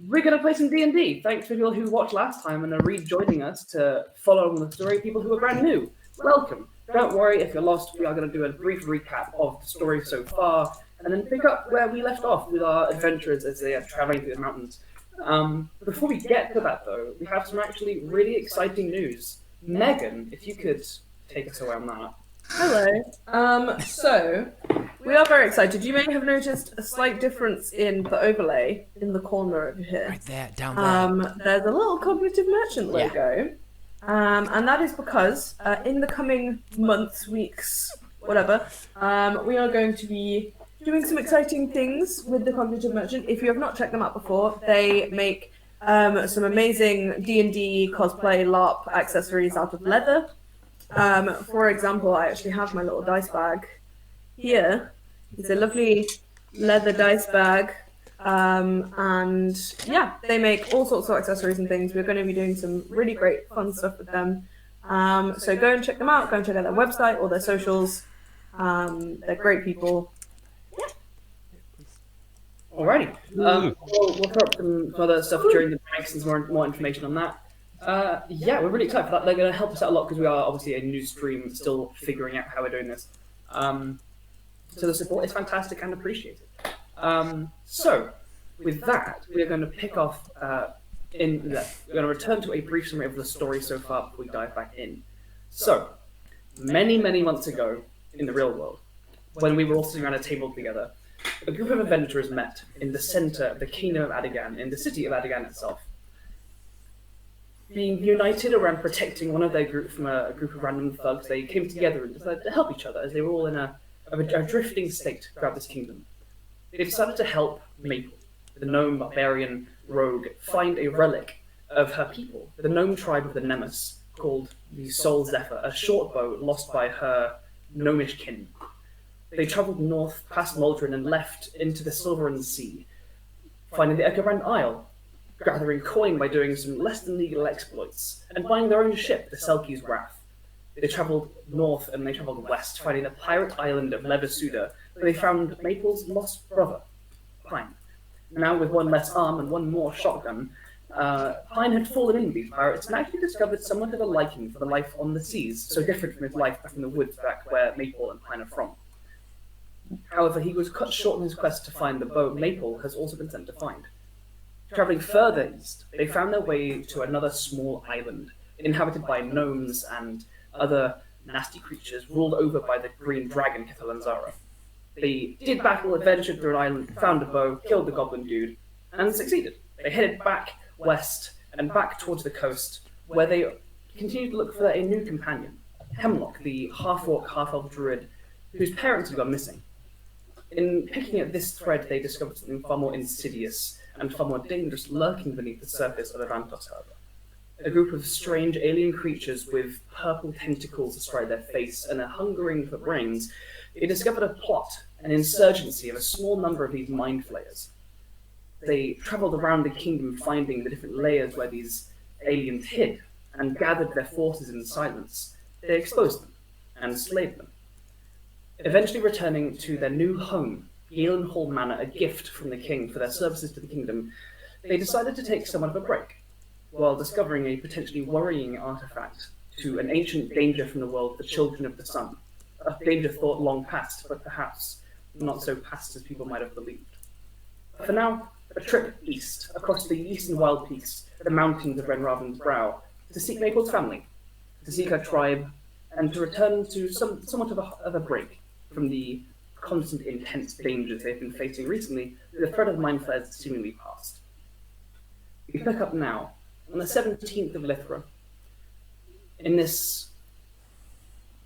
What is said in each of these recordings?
we're going to play some D&D. Thanks for people who watched last time and are rejoining us to follow on the story. People who are brand new, welcome. Don't worry if you're lost. We are going to do a brief recap of the story so far, and then pick up where we left off with our adventurers as they are traveling through the mountains. Before we get to that, though, we have some actually really exciting news. Megan, if you could take us away on that. Hello. So we are very excited. You may have noticed a slight difference in the overlay in the corner over here. Right there, down there. There's a little Cognitive Merchant logo. And that is because in the coming months, weeks, whatever, we are going to be doing some exciting things with the Cognitive Merchant. If you have not checked them out before, they make some amazing D&D cosplay LARP accessories out of leather. For example, I actually have my little dice bag here. It's a lovely leather dice bag. And yeah, they make all sorts of accessories and things. We're going to be doing some really great fun stuff with them. So go and check them out. Go and check out their website or their socials. They're great people. Alrighty. We'll throw up some other stuff during the breaks and some more information on that. Yeah, we're really excited for that. They're going to help us out a lot because we are obviously a new stream, still figuring out how we're doing this. So the support is fantastic and appreciated. So, with that, we are going to pick off we're going to return to a brief summary of the story so far before we dive back in. So, many, many months ago in the real world, when we were all sitting around a table together, a group of adventurers met in the center of the kingdom of Adigan, in the city of Adigan itself. Being united around protecting one of their group from a group of random thugs, they came together and decided to help each other as they were all in a drifting state throughout this kingdom. They decided to help Maple, the gnome barbarian rogue, find a relic of her people, the gnome tribe of the Nemus, called the Soul Zephyr, a short bow lost by her gnomish kin. They travelled north past Muldrin and left into the Silveran Sea, finding the Echobrand Isle, gathering coin by doing some less than legal exploits, and buying their own ship, the Selkie's Wrath. They travelled north and they travelled west, finding the pirate island of Leversuda, where they found Maple's lost brother, Pine. Now, with one less arm and one more shotgun, Pine had fallen in with these pirates and actually discovered somewhat of a liking for the life on the seas, so different from his life back in the woods back where Maple and Pine are from. However, he was cut short in his quest to find the bow Maple has also been sent to find. Travelling further east, they found their way to another small island, inhabited by gnomes and other nasty creatures ruled over by the green dragon Caelan. They did battle, adventured through an island, found a bow, killed the goblin dude, and succeeded. They headed back west and back towards the coast, where they continued to look for a new companion, Hemlock, the half-orc, half-elf druid, whose parents had gone missing. In picking at this thread, they discovered something far more insidious and far more dangerous lurking beneath the surface of Avantos, however. A group of strange alien creatures with purple tentacles astride their face and a hungering for brains, they discovered a plot, an insurgency of a small number of these mind flayers. They travelled around the kingdom finding the different layers where these aliens hid and gathered their forces in silence. They exposed them and slayed them. Eventually returning to their new home, Caelen Manor, a gift from the king for their services to the kingdom, they decided to take somewhat of a break, while discovering a potentially worrying artifact to an ancient danger from the world, the Children of the Sun. A danger thought long past, but perhaps not so past as people might have believed. For now, a trip east, across the eastern wild peaks, the mountains of Renraven's Brow, to seek Maple's family, to seek her tribe, and to return to somewhat of a break from the constant intense dangers they've been facing recently, with the threat of mind flares seemingly past. We pick up now, on the 17th of Lithra, in this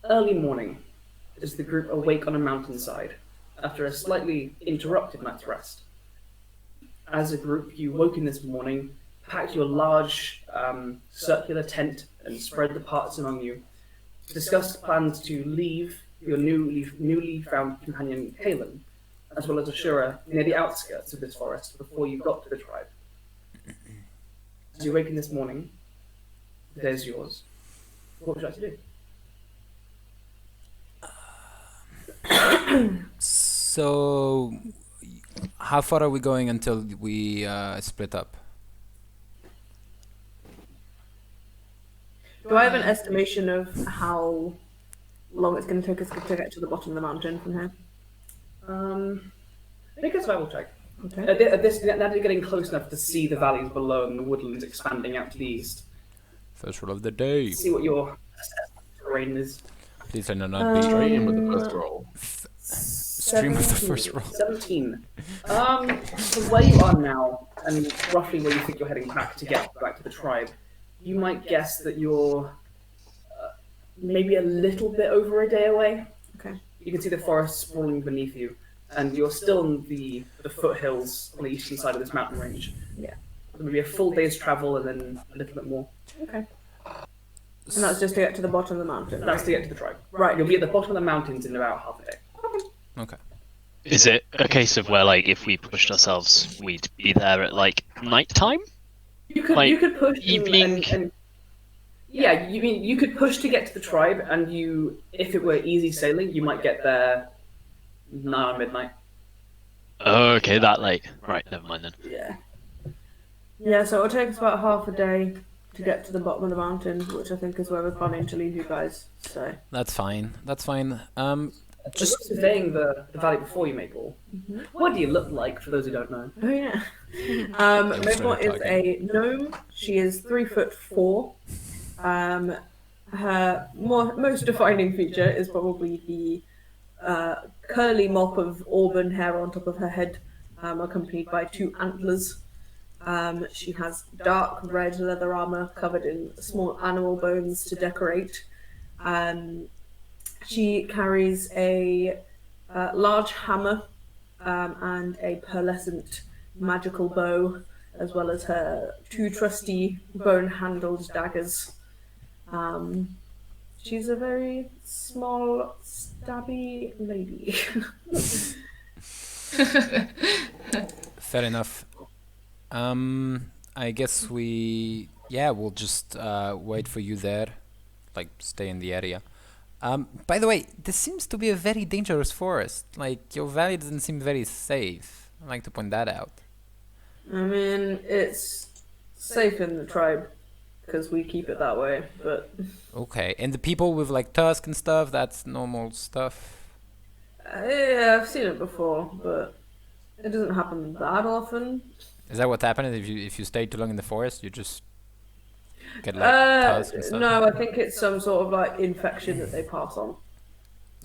early morning, as the group awake on a mountainside, after a slightly interrupted night's rest. As a group, you woke in this morning, packed your large circular tent and spread the parts among you, discussed plans to leave your newly found companion Caelen, as well as Ashura, near the outskirts of this forest before you got to the tribe. As you awaken this morning, the day is yours. What would you like to do? So, how far are we going until we split up? Do I have an estimation of how long it's going to take us to get to the bottom of the mountain from here? Make a survival check. Okay. Now you're getting close enough to see the valleys below and the woodlands expanding out to the east. First roll of the day. See what your terrain is. Please let it not be Stream with the first roll. stream of the first roll. 17. From where you are now, and roughly where you think you're heading back to get back to the tribe, you might guess that you're maybe a little bit over a day away. Okay. You can see the forest sprawling beneath you, and you're still in the foothills on the eastern side of this mountain range. Yeah. Maybe a full day's travel and then a little bit more. Okay. And that's just to get to the bottom of the mountain. That's to get to the tribe. Right. You'll be at the bottom of the mountains in about half a day. Okay. Is it a case of where, like, if we pushed ourselves, we'd be there at, like, night time? You could Like, push evening? Yeah, you mean you could push to get to the tribe, and if it were easy sailing, you might get there nigh on midnight. Oh, okay, that late. Right, never mind then. Yeah. Yeah, so it'll take us about half a day to get to the bottom of the mountain, which I think is where we're planning to leave you guys. So. That's fine. That's fine. Just surveying the valley before you, Maple. What do you look like, for those who don't know? Oh yeah. Maple is a gnome. She is 3'4". Her most defining feature is probably the curly mop of auburn hair on top of her head, accompanied by 2 antlers. She has dark red leather armor covered in small animal bones to decorate. She carries a large hammer and a pearlescent magical bow, as well as her 2 trusty bone-handled daggers. She's a very small, stabby lady. Fair enough. I guess we'll just wait for you there, like stay in the area. By the way, this seems to be a very dangerous forest. Like, your valley doesn't seem very safe. I'd like to point that out. I mean, it's safe in the tribe, because we keep it that way, but... Okay, and the people with, like, tusk and stuff, that's normal stuff? Yeah, I've seen it before, but it doesn't happen that often. Is that what happens if you stay too long in the forest? You just get, like, tusk and stuff? No, I think it's some sort of, like, infection that they pass on.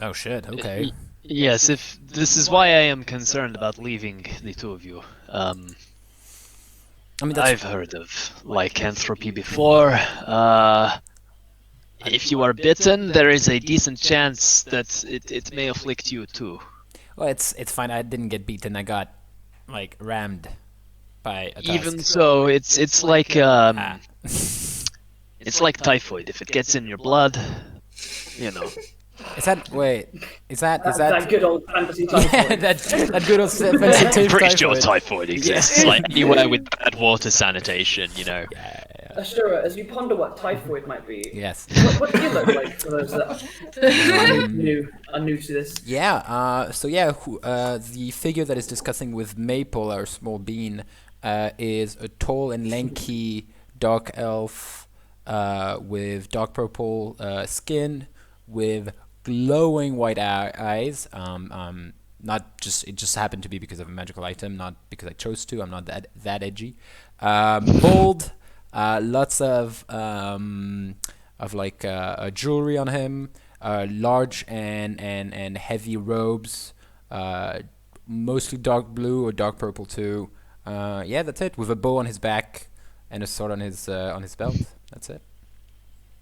Oh, shit, okay. Yes, if this is why I am concerned about leaving the 2 of you. I mean, I've heard of lycanthropy before. If you are bitten, there is a decent chance that it may afflict you too. Well, it's fine. I didn't get beaten. I got, like, rammed by a tusk. Even so, it's like it's like typhoid. If it gets in your blood, you know. Is that That good old fantasy typhoid. yeah, that good old fancy Pretty sure typhoid. typhoid exists. Like anywhere with bad water sanitation, you know. Yeah. Ashura, as you ponder what typhoid might be, Yes. what do you look like for those that are new to this? Yeah. The figure that is discussing with Maple, our small bean, is a tall and lanky dark elf with dark purple skin, with glowing white eyes. It just happened to be because of a magical item, not because I chose to. I'm not that edgy. Bold. Lots of jewelry on him, large and heavy robes, mostly dark blue or dark purple too. That's it. With a bow on his back and a sword on his belt. That's it.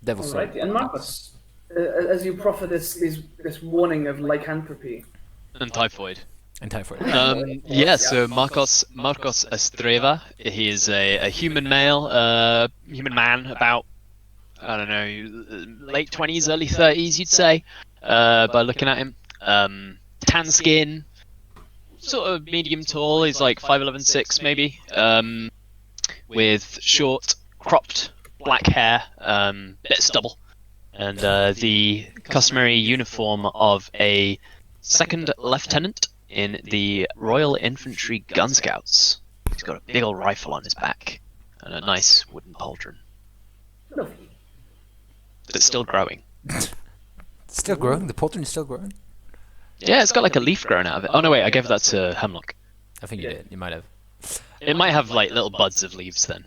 Devil sword. Alright, and Markos, as you proffer this warning of lycanthropy. And typhoid. And typhoid. So Markos Astreva, he is a human male, human man, about, I don't know, late 20s, early 30s, you'd say, by looking at him. Tan skin, sort of medium tall, he's like 5'11", 6 maybe, with short, cropped black hair, bit of stubble, and the customary uniform of a second lieutenant. in the Royal Infantry Gun Scouts. He's got a big old rifle on his back and a nice wooden pauldron. Lovely. It's still growing. Still growing? The pauldron is still growing? Yeah, it's got like a leaf growing out of it. Oh no, wait, I gave that to Hemlock. I think you did. You might have. It might have like little buds of leaves then.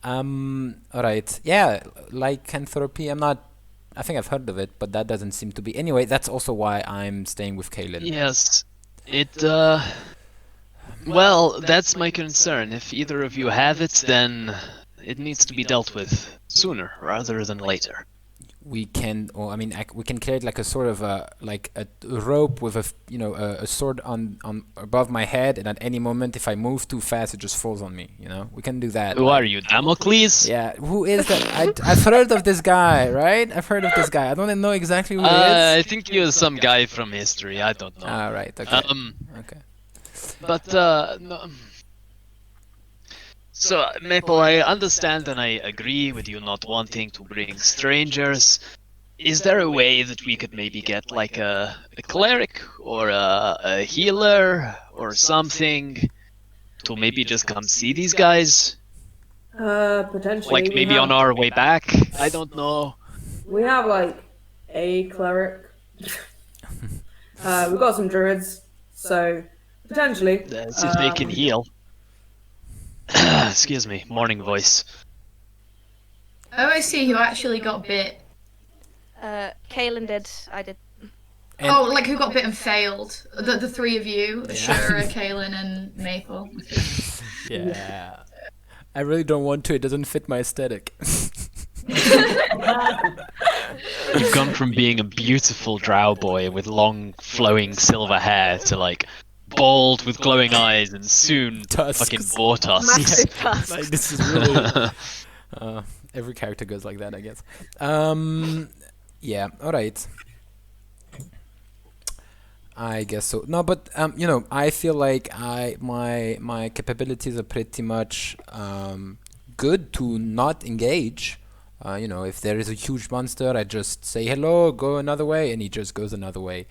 Alright. Yeah, lycanthropy, I think I've heard of it, but that doesn't seem to be. Anyway, that's also why I'm staying with Caelan. Yes. Well, that's my concern. If either of you have it, then it needs to be dealt with sooner rather than later. We can, we can create like a sort of a rope with a sword on above my head, and at any moment, if I move too fast, it just falls on me. We can do that. Who are you, Damocles? Yeah, who is that? I've heard of this guy, right? I've heard of this guy. I don't know exactly who he is. I think you're some guy from history. I don't know. Ah, right. Okay. Okay. But no. So, Maple, I understand and I agree with you not wanting to bring strangers. Is there a way that we could maybe get like a cleric or a healer or something to maybe just come see these guys? Potentially. Like maybe on our way back? I don't know. We have like a cleric. We've got some druids, so potentially. As if they can heal. Excuse me, morning voice. Oh, I see who actually got bit. Caelen did. I did. And Oh, like who got bit and failed? The three of you, Ashura, Caelan, and Maple. yeah. I really don't want to. It doesn't fit my aesthetic. You've gone from being a beautiful drow boy with long flowing silver hair to like bald with glowing eyes and soon Tusks. fucking boar tusks. Massive tusks. Like, this is really. Every character goes like that, I guess. Yeah. All right. I guess so. No, but I feel like my capabilities are pretty much good to not engage. If there is a huge monster, I just say hello, go another way, and he just goes another way.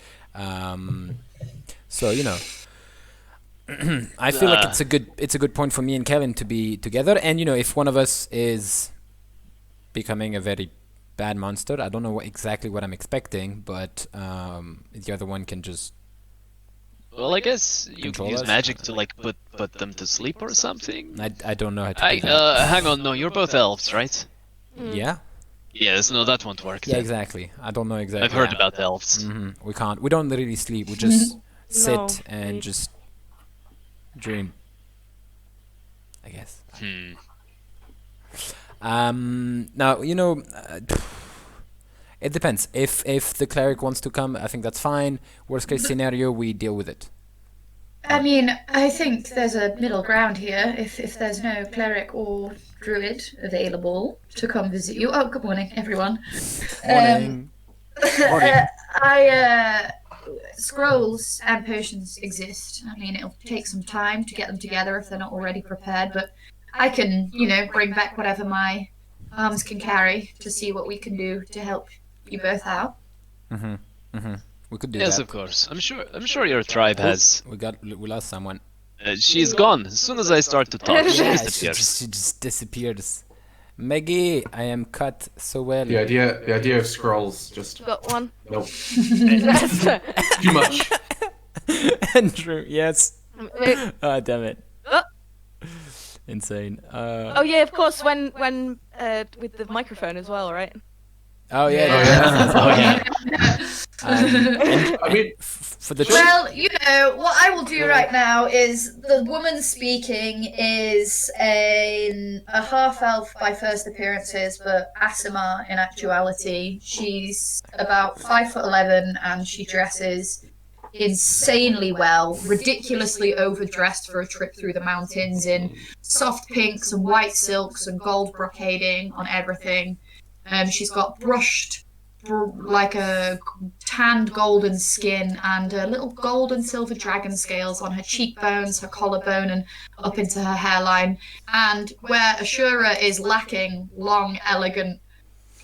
So I feel like it's a good point for me and Kevin to be together. And if one of us is becoming a very bad monster, I don't know exactly what I'm expecting, but the other one can just. Well, I guess you can Control use us? magic to like put them to sleep or something. I don't know how to do that. Hang on, no, you're both elves, right? Yeah. Yes, no, that won't work. Yeah, then. exactly. I don't know exactly. I've heard about elves. We can't. We don't really sleep. We just sit No, and we- just dream. I guess. Now it depends. If the cleric wants to come, I think that's fine. Worst case scenario, we deal with it. I mean, I think there's a middle ground here. If there's no cleric or druid available to come visit you. Oh, good morning, everyone. Morning. Scrolls and potions exist. I mean, it'll take some time to get them together if they're not already prepared, but I can, bring back whatever my arms can carry to see what we can do to help you both out. We could do Yes, that. of course. I'm sure your tribe has. We lost someone. She's gone. As soon as I start to talk, she Yeah, disappears. she just disappears. Maggie, I am cut so well. The idea of scrolls just Got one. nope. That's Too much. Andrew, yes. Wait. Ah, damn it. Oh. Insane. Oh yeah, of course. When with the microphone as well, right? Oh yeah. Oh yeah. I mean, For the Well, what I will do right now is the woman speaking is a half-elf by first appearances, but Asimar in actuality. She's about 5'11" and she dresses insanely well, ridiculously overdressed for a trip through the mountains in soft pinks and white silks and gold brocading on everything. She's got like a tanned golden skin and little gold and silver dragon scales on her cheekbones, her collarbone, and up into her hairline. And where Ashura is lacking long, elegant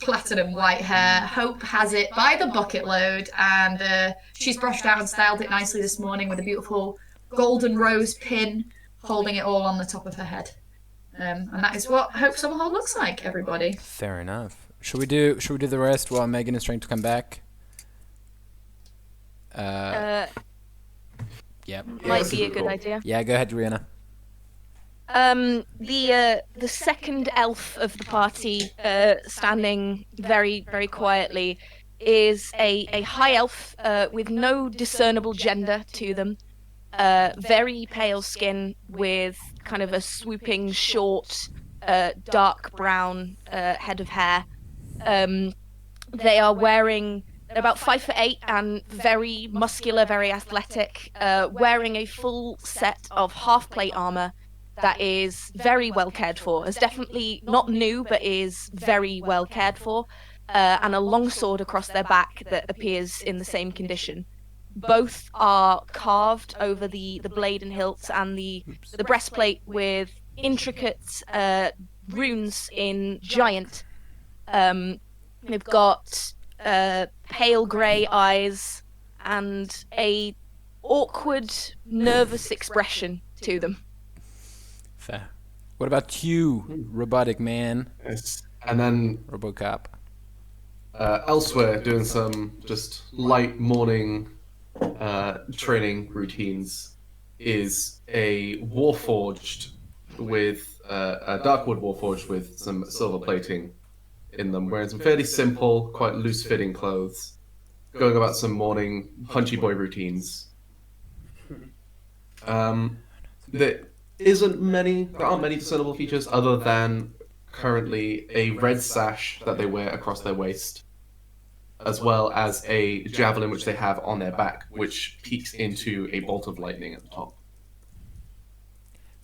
platinum white hair. Hope has it by the bucket load, and she's brushed out and styled it nicely this morning with a beautiful golden rose pin holding it all on the top of her head. And that is what Hope Summerhold looks like, everybody. Fair enough. Should we do the rest while Megan is trying to come back? Yeah. Might be a good idea. Yeah, go ahead, Riona. The second elf of the party, standing very, very quietly, is a high elf with no discernible gender to them. Very pale skin with kind of a swooping, short, dark brown head of hair. They are wearing about 5'8" and very muscular, very athletic, wearing a full set of half-plate armor that is very well cared for. Is definitely not new, but is very well cared for, and a long sword across their back that appears in the same condition. Both are carved over the blade and hilts and the breastplate with intricate runes in giant. They've got pale grey eyes and a awkward, nervous expression to them. Fair. What about you, robotic man? Yes. And then Robocop. elsewhere, doing some just light morning training routines, is a warforged with a darkwood warforged with some silver plating in them, wearing some fairly simple, quite loose-fitting clothes, going about some morning punchy boy routines. There aren't many discernible features other than currently a red sash that they wear across their waist, as well as a javelin which they have on their back, which peeks into a bolt of lightning at the top.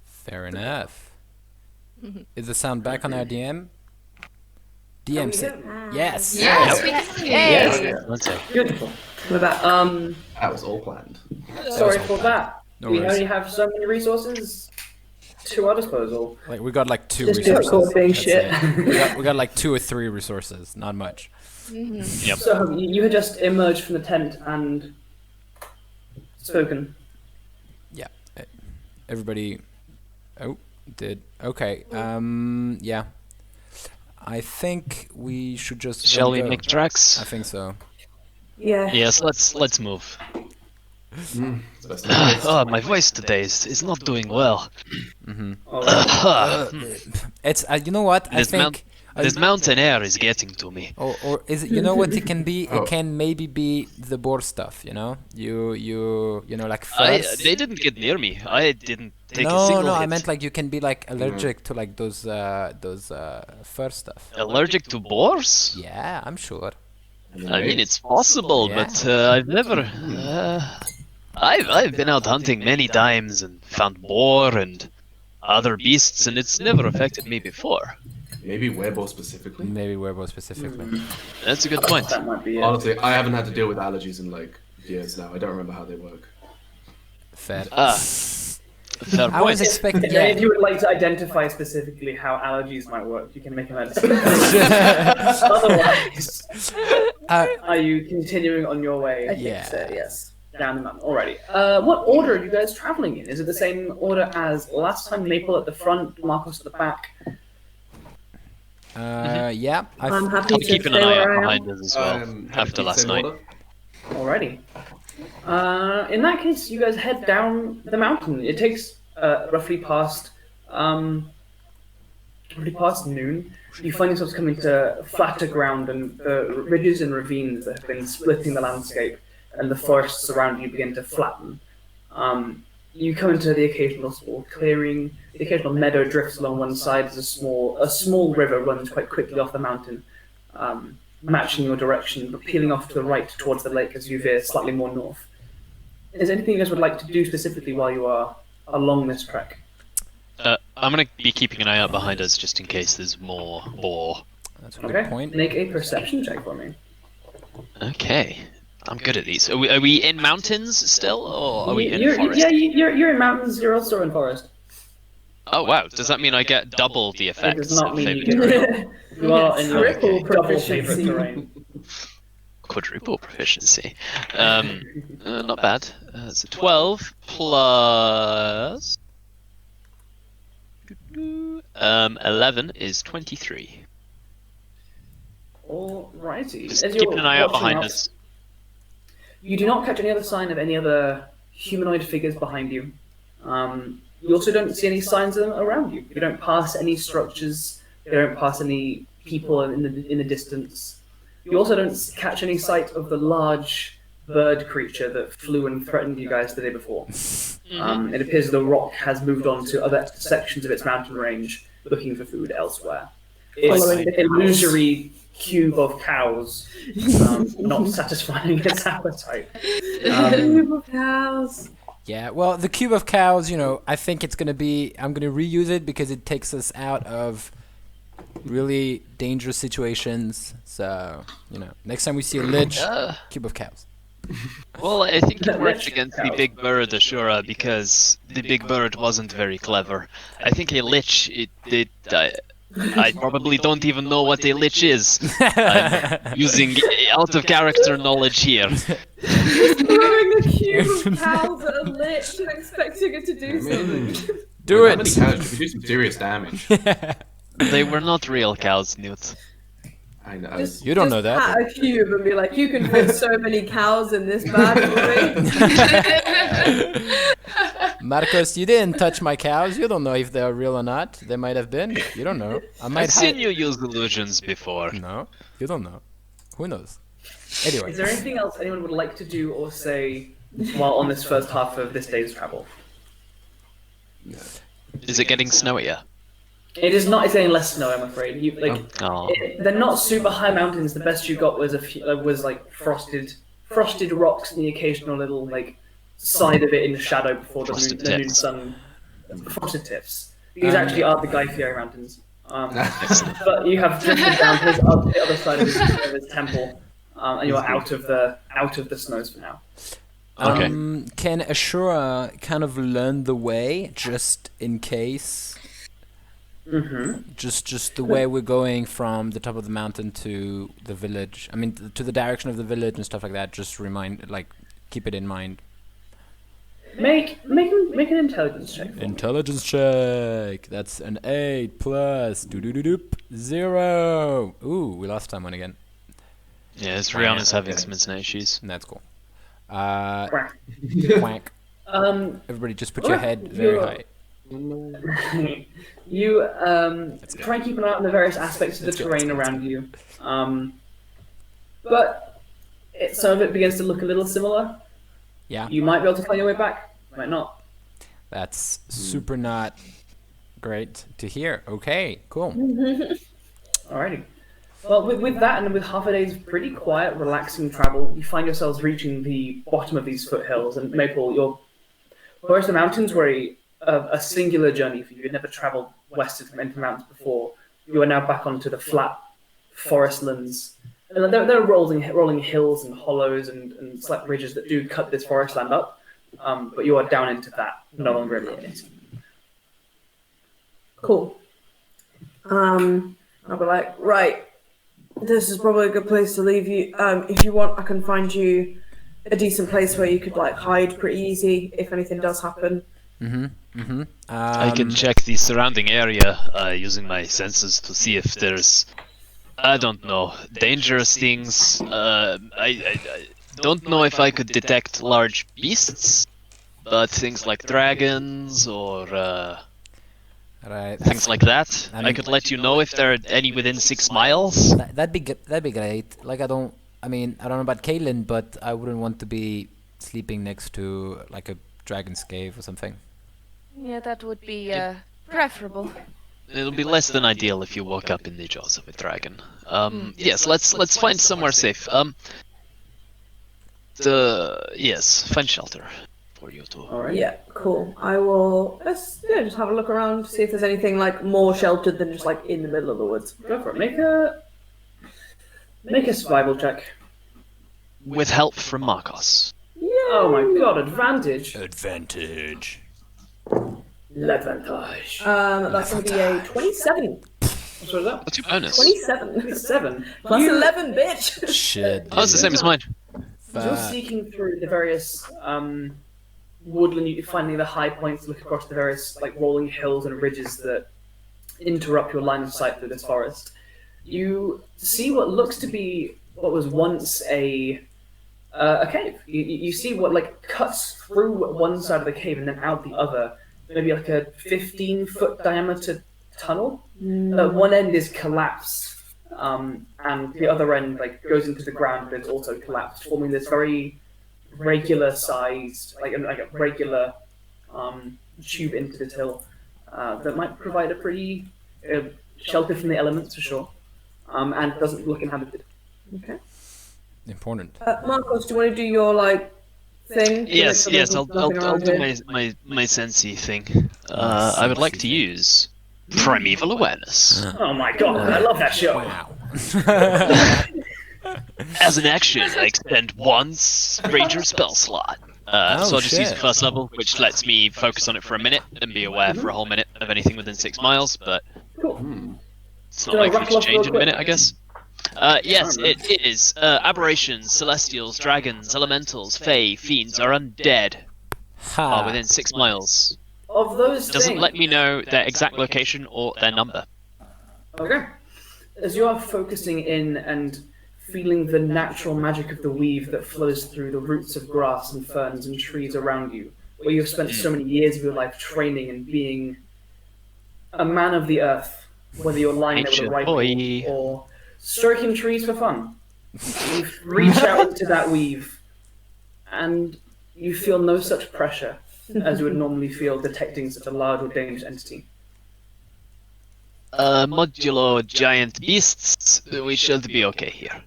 Fair enough. Is the sound back on our DM? DM said yes. Yes. One sec. Beautiful. With that, That was all planned. sorry for that. No We worries. only have so many resources to our disposal. Like we got like 2 Just resources. difficult being That's shit. it. we got like 2 or 3 resources, not much. Yep. So you had just emerged from the tent and spoken. Yeah. Everybody. Oh, did okay. Yeah. I think we should just. Shall we go. make tracks? I think so. Yeah. Yes, let's move. It's best to do. Oh, my voice today is not doing well. It's you know what? I This think. This mountain air is getting to me. Or is it? You know what it can be? Oh. It can maybe be the boar stuff. You know, you know, like first. They didn't get near me. I didn't take a single No, hit. I meant like you can be like allergic to like those fur stuff. Allergic to boars? Yeah, I'm sure. I mean, it's possible, Yeah. but I've never. I've been out hunting many times and found boar and other beasts, and it's never affected me before. Maybe werewolf specifically. Maybe werewolf specifically. That's a good point. That might be it. Honestly, I haven't had to deal with allergies in like years now. I don't remember how they work. Fair. Fair I was point. expecting. If Yeah. you would like to identify specifically how allergies might work, you can make a medicine. Otherwise, are you continuing on your way? I think Yeah. so, yes. Down the mountain. Alrighty. What order are you guys traveling in? Is it the same order as last time? Maple at the front, Markos at the back. Yeah. I'm happy I'll to keep an stay eye out where I am. behind us as well after last night. Alrighty. In that case, you guys head down the mountain. It takes roughly past noon. You find yourselves coming to flatter ground, and the ridges and ravines that have been splitting the landscape and the forests around you begin to flatten. You come into the occasional small clearing. The occasional meadow drifts along one side as a small river runs quite quickly off the mountain, matching your direction, but peeling off to the right towards the lake as you veer slightly more north. Is there anything you guys would like to do specifically while you are along this trek? I'm gonna be keeping an eye out behind us just in case there's more boar. That's a good Okay, point. make a perception check for me. Okay, I'm good at these. Are we in mountains still, or are we in forest? Yeah, you're in mountains. You're also in forest. Oh wow, does that mean I get double the It effects does not of mean you favored get. terrain? You are in your Triple double favorite proficiency. terrain. Quadruple proficiency. Not bad. So 12 plus 11 is 23. Alrighty. Just As keeping you're an eye out watching behind out, us. you do not catch any other sign of any other humanoid figures behind you. You also don't see any signs of them around you. You don't pass any structures. You don't pass any people in the distance. You also don't catch any sight of the large bird creature that flew and threatened you guys the day before. It appears the rock has moved on to other sections of its mountain range, looking for food elsewhere. It's Following an the illusory cube of cows, not satisfying its appetite. Cube of cows. Yeah, well, the cube of cows, you know, I think it's gonna be. I'm gonna reuse it because it takes us out of really dangerous situations. So, you know, next time we see a lich, cube of cows. Well, I think it worked against the big bird Ashura because the big bird wasn't very clever. I think a lich, I probably don't even know what a lich is. I'm using out of character knowledge here. Throwing a cube of cows at a lich and expecting it to do something. Do That many it. cows could do some serious damage. They were not real cows, Newt. I know. You don't know that. Pat a cube and be like, you can fit so many cows in this bag for me. Markos, you didn't touch my cows. You don't know if they're real or not. They might have been. You don't know. I might I've seen you use illusions before. No, you don't know. Who knows? Anyway. Is there anything else anyone would like to do or say while on this first half of this day's travel? Is it getting snowier? It is not. It's getting less snow, I'm afraid. Oh. They're not super high mountains. The best you got was was like frosted rocks and the occasional little like side of it in the shadow before the noon sun. Frosted tips. These actually are the Guy Fieri Mountains. But you have drifted down to the other side of his temple, and you are out of the snows for now. Okay. Can Ashura kind of learn the way just in case? Just the way we're going from the top of the mountain to the village. I mean, to the direction of the village and stuff like that. Just keep it in mind. Make an intelligence check. Intelligence check. That's an 8 plus 0. Ooh, we lost someone again. Yes, Riona's having some internet issues. That's cool. Quack. Quack. Everybody, just put your head very high. You try and keep an eye on the various aspects of the terrain around you, but some of it begins to look a little similar. Yeah. You might be able to find your way back, might not. That's super not great to hear. Okay, cool. Alrighty. Well, with that and with half a day's pretty quiet, relaxing travel, you find yourselves reaching the bottom of these foothills. And Maple, whereas the mountains were a singular journey for you, you'd never travelled westward from into the mountains before, you are now back onto the flat forest lands. And there are rolling hills and hollows and slight ridges that do cut this forest land up, but you are down into that, no longer in it. Cool. I'll be like, right, this is probably a good place to leave you. If you want, I can find you a decent place where you could like hide pretty easy if anything does happen. I can check the surrounding area using my senses to see if there's, I don't know, dangerous things. I don't know if I could detect large beasts, but things like dragons or things like that. I could let you know if there are any within 6 miles. That'd be great. Like I don't know about Caelen, but I wouldn't want to be sleeping next to like a dragon's cave or something. Yeah, that would be preferable. It'll be less than ideal if you woke up in the jaws of a dragon. Yes, let's find somewhere safe. Find shelter for you two. Alright. Yeah, cool. I will just have a look around, see if there's anything like more sheltered than just like in the middle of the woods. Go for it. Make a survival check. With help from Markos. Oh my god, advantage. Advantage. L'advantage. That's going to be a 27. So is that? What's your bonus? 27. 7. Plus 11, bitch! Shit. Oh, it's the same as mine. As you're seeking through the various woodland, you're finding the high points, look across the various like rolling hills and ridges that interrupt your line of sight through this forest. You see what looks to be what was once a cave. You see what like cuts through one side of the cave and then out the other. Maybe like a 15-foot diameter tunnel. One end is collapsed, and the other end like goes into the ground, but it's also collapsed, forming this very regular sized, like a regular tube into this hill that might provide a pretty shelter from the elements for sure, and doesn't look inhabited. Okay. Important. Markos, do you want to do your like thing? Yes, Like, yes, I'll nothing around do here? my sensei thing. I would like to use primeval awareness. Oh my god, I love that show. Wow. As an action, I expend one ranger spell slot. So I'll just use the shit. first level, which lets me focus on it for a minute and be aware for a whole minute of anything within 6 miles, but it's not Do I likely rattle to off change real in a minute, quick? I guess. Yes, it is. Aberrations, celestials, dragons, elementals, fae, fiends are undead are within 6 miles. Of those Doesn't things, let me know their exact location or their number. Okay. As you are focusing in and feeling the natural magic of the weave that flows through the roots of grass and ferns and trees around you, where you've spent so many years of your life training and being a man of the earth, whether you're lying there with a Nature rifle boy. or stroking trees for fun. You reach out into that weave, and you feel no such pressure as you would normally feel detecting such a large or dangerous entity. Modulo giant beasts, we should be okay here.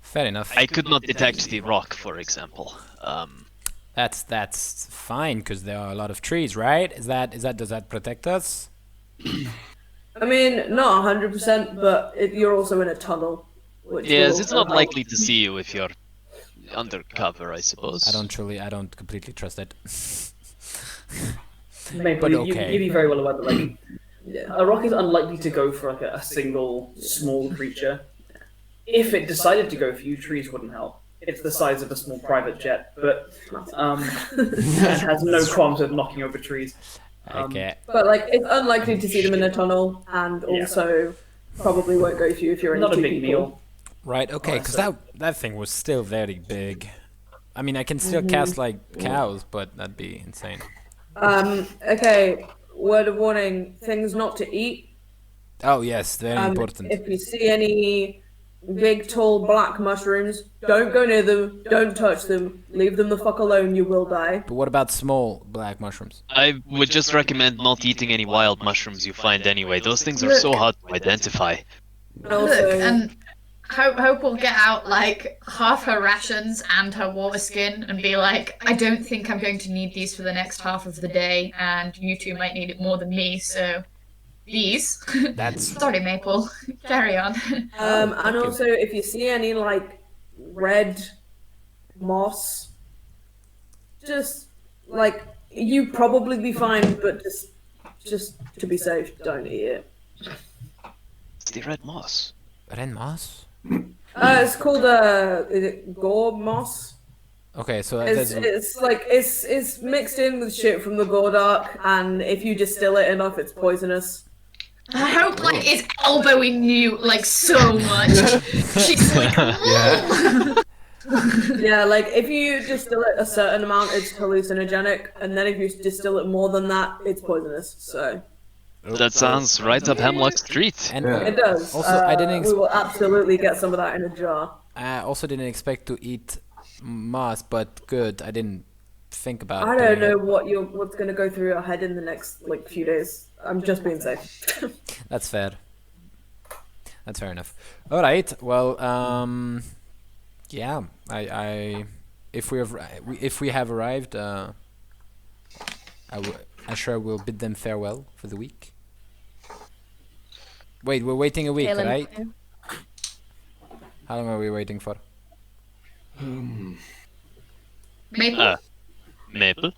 Fair enough. I could not detect the rock, for example. That's fine because there are a lot of trees, right? Does that protect us? I mean, not 100%, but you're also in a tunnel. Which Yes, will it's not help. likely to see you if you're undercover, I suppose. I don't completely trust it. Maple, But you'd okay. be very well aware that like, a rock is unlikely to go for like a single small creature. If it decided to go for you, trees wouldn't help. It's the size of a small private jet, but it has no qualms with knocking over trees. Okay. But like, it's unlikely to see them in a tunnel, and Yeah. also probably won't go for you if you're in Not a two big people. deal. Right. Okay. Because that thing was still very big. I mean, I can still cast like cows, but that'd be insane. Okay, word of warning, things not to eat. Oh yes, very important. If you see any big, tall, black mushrooms, don't go near them, don't touch them, leave them the fuck alone, you will die. But what about small black mushrooms? I would just recommend not eating any wild mushrooms you find anyway. Those things are so hard to identify. And also, Look, and Hope will get out like half her rations and her water skin and be like, I don't think I'm going to need these for the next half of the day, and you two might need it more than me, so these. That's Sorry, Maple. Carry on. and also, if you see any like red moss, just like you probably be fine, but just to be safe, don't eat it. It's the red moss. red moss. It's called is it gore moss? Okay, so It's mixed in with shit from the Gordark, and if you distill it enough, it's poisonous. Hope like is elbowing you like so much. She's like, Yeah, like if you distill it a certain amount, it's hallucinogenic, and then if you distill it more than that, it's poisonous. So That sounds right up Hemlock Street. and it does. Also, I didn't. We will absolutely get some of that in a jar. I also didn't expect to eat moss, but good. I didn't think about. I don't doing know what's gonna go through your head in the next like few days. I'm just being safe. it. That's fair. That's fair enough. All right. Well, yeah. If we have arrived, Ashura will bid them farewell for the week. Wait, we're waiting a week, Caelan, right? How long are we waiting for? Maple. Maple?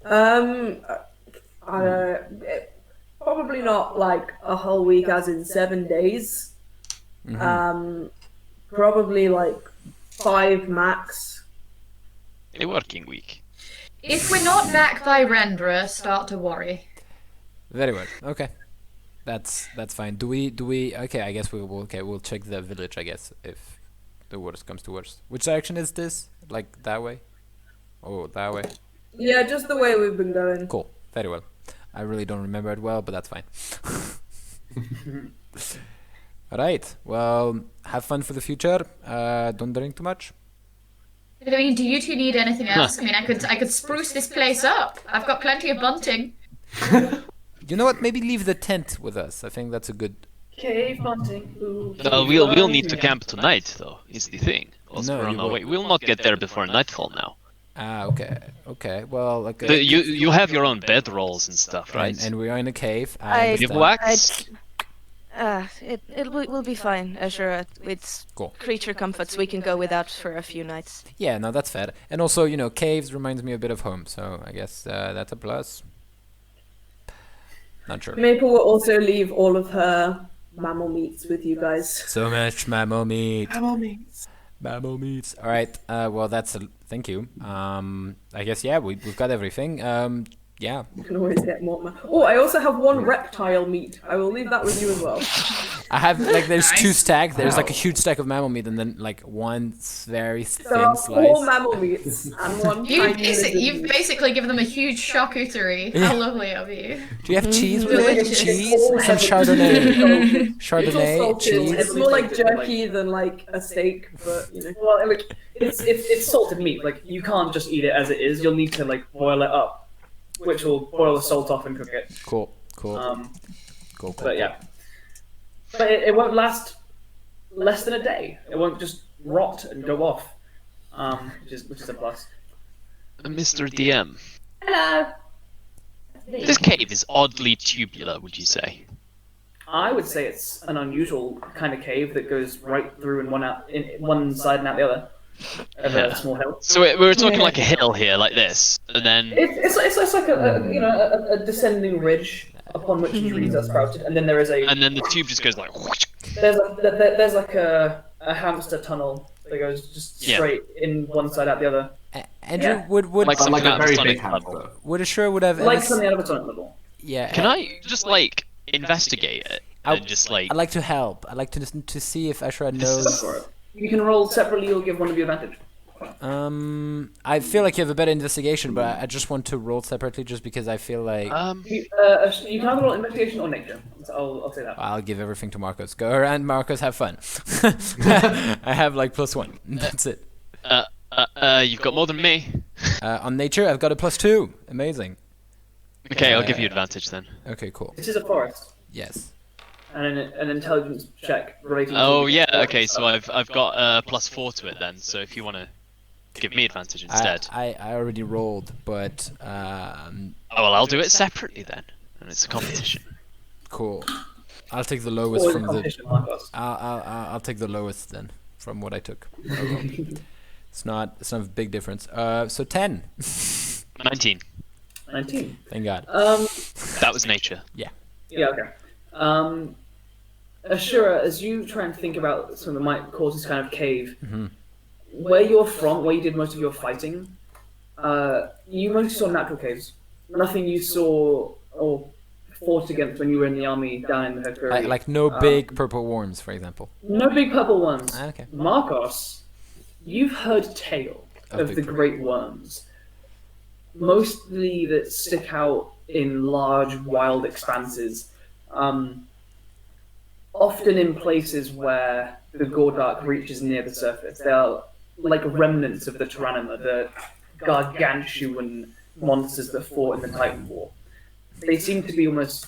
I don't know. probably not like a whole week, as in 7 days. Probably like 5 max. A working week. If we're not back by Rendra, start to worry. Very well. Okay. That's fine. Do we? Okay, I guess we'll check the village. I guess if the worst comes to worst. Which direction is this? Like that way? Oh, that way. Yeah, just the way we've been going. Cool. Very well. I really don't remember it well, but that's fine. All right. Well, have fun for the future. Don't drink too much. I mean, do you two need anything else? I mean, I could spruce this place up. I've got plenty of bunting. You know what? Maybe leave the tent with us. I think that's a good. Cave hunting. Ooh, We'll need to camp tonight, though. Is the thing. Also, No, we're on you our way. We'll not get there before nightfall now. Ah, okay. Well, okay. You have your own bedrolls and stuff, right? And we are in a cave. I- You have understand. wax? It will be fine, Ashura. It's Cool. creature comforts we can go without for a few nights. Yeah, no, that's fair. And also, caves reminds me a bit of home, so I guess that's a plus. Not sure. Maple will also leave all of her mammal meats with you guys. So much mammal meat. Mammal meats. Mammal meats. All right. Well, thank you. I guess we've got everything. Yeah. You can always get more. Oh, I also have 1 reptile meat. I will leave that with you as well. I have there's 2 stacks. There's Wow. a huge stack of mammal meat, and then one very There are thin 4 slice. mammal meats and 1 You've tiny lizard meat. basically given them a huge charcuterie. How lovely of you. Do you have cheese with it? Delicious. Cheese? All Some heavily Chardonnay. It's all Chardonnay, salted. cheese. It's more like jerky than like a steak, but Well, like it's salted meat. Like you can't just eat it as it is. You'll need to like boil it up, which will boil the salt off and cook it. Cool. Cool. But yeah, but it won't last less than a day. It won't just rot and go off, which is a plus. Mr. DM, hello. this cave is oddly tubular, would you say? I would say it's an unusual kind of cave that goes right through and one side and out the other of Yeah. a small hill. So we're talking like a hill here, like this, and then It's like a descending ridge upon which trees are sprouted, and then there is the tube just goes like. there's like a hamster tunnel that goes just Yeah. straight in one side out the other, Andrew, Yeah. would Like But like something a out of very Sonic big level. hamster. would Ashura would have like any- something out of a Sonic level. Yeah. Can I just like investigate it and just like? I'd like to help. I'd like to see if Ashura Go knows. for it. You can roll separately or give one of you advantage. I feel like you have a better investigation, but I just want to roll separately just because I feel like You can either roll investigation or nature. So I'll say that. I'll give everything to Markos. Go around, Markos, have fun. I have like +1. That's it. You've got more than me. On nature, I've got a +2. Amazing. Okay, I'll give you advantage then. Okay, cool. This is a forest, Yes. and an intelligence check relating. Oh to yeah, okay, so I've got +4 to it then. So if you want to give me advantage instead. I already rolled, but Oh well, I'll do it separately then, and it's a competition. cool. I'll take the lowest Or from the. competition, Markos. I'll take the lowest then from what I took. It's not a big difference. So 10. 19. 19. Thank God. That was nature. Yeah, okay. Ashura, as you try and think about something that might cause this kind of cave, where you're from, where you did most of your fighting, you mostly saw natural caves. Nothing you saw or fought against when you were in the army down in the Hepworth. Like no big purple worms, for example. No big purple ones. Okay. Markos, you've heard tale Of of big the purple. great worms. Mostly that stick out in large, wild expanses. Often in places where the Gordark reaches near the surface. They are like remnants of the Tyrannima, the gargantuan monsters that fought in the Titan War. They seem to be almost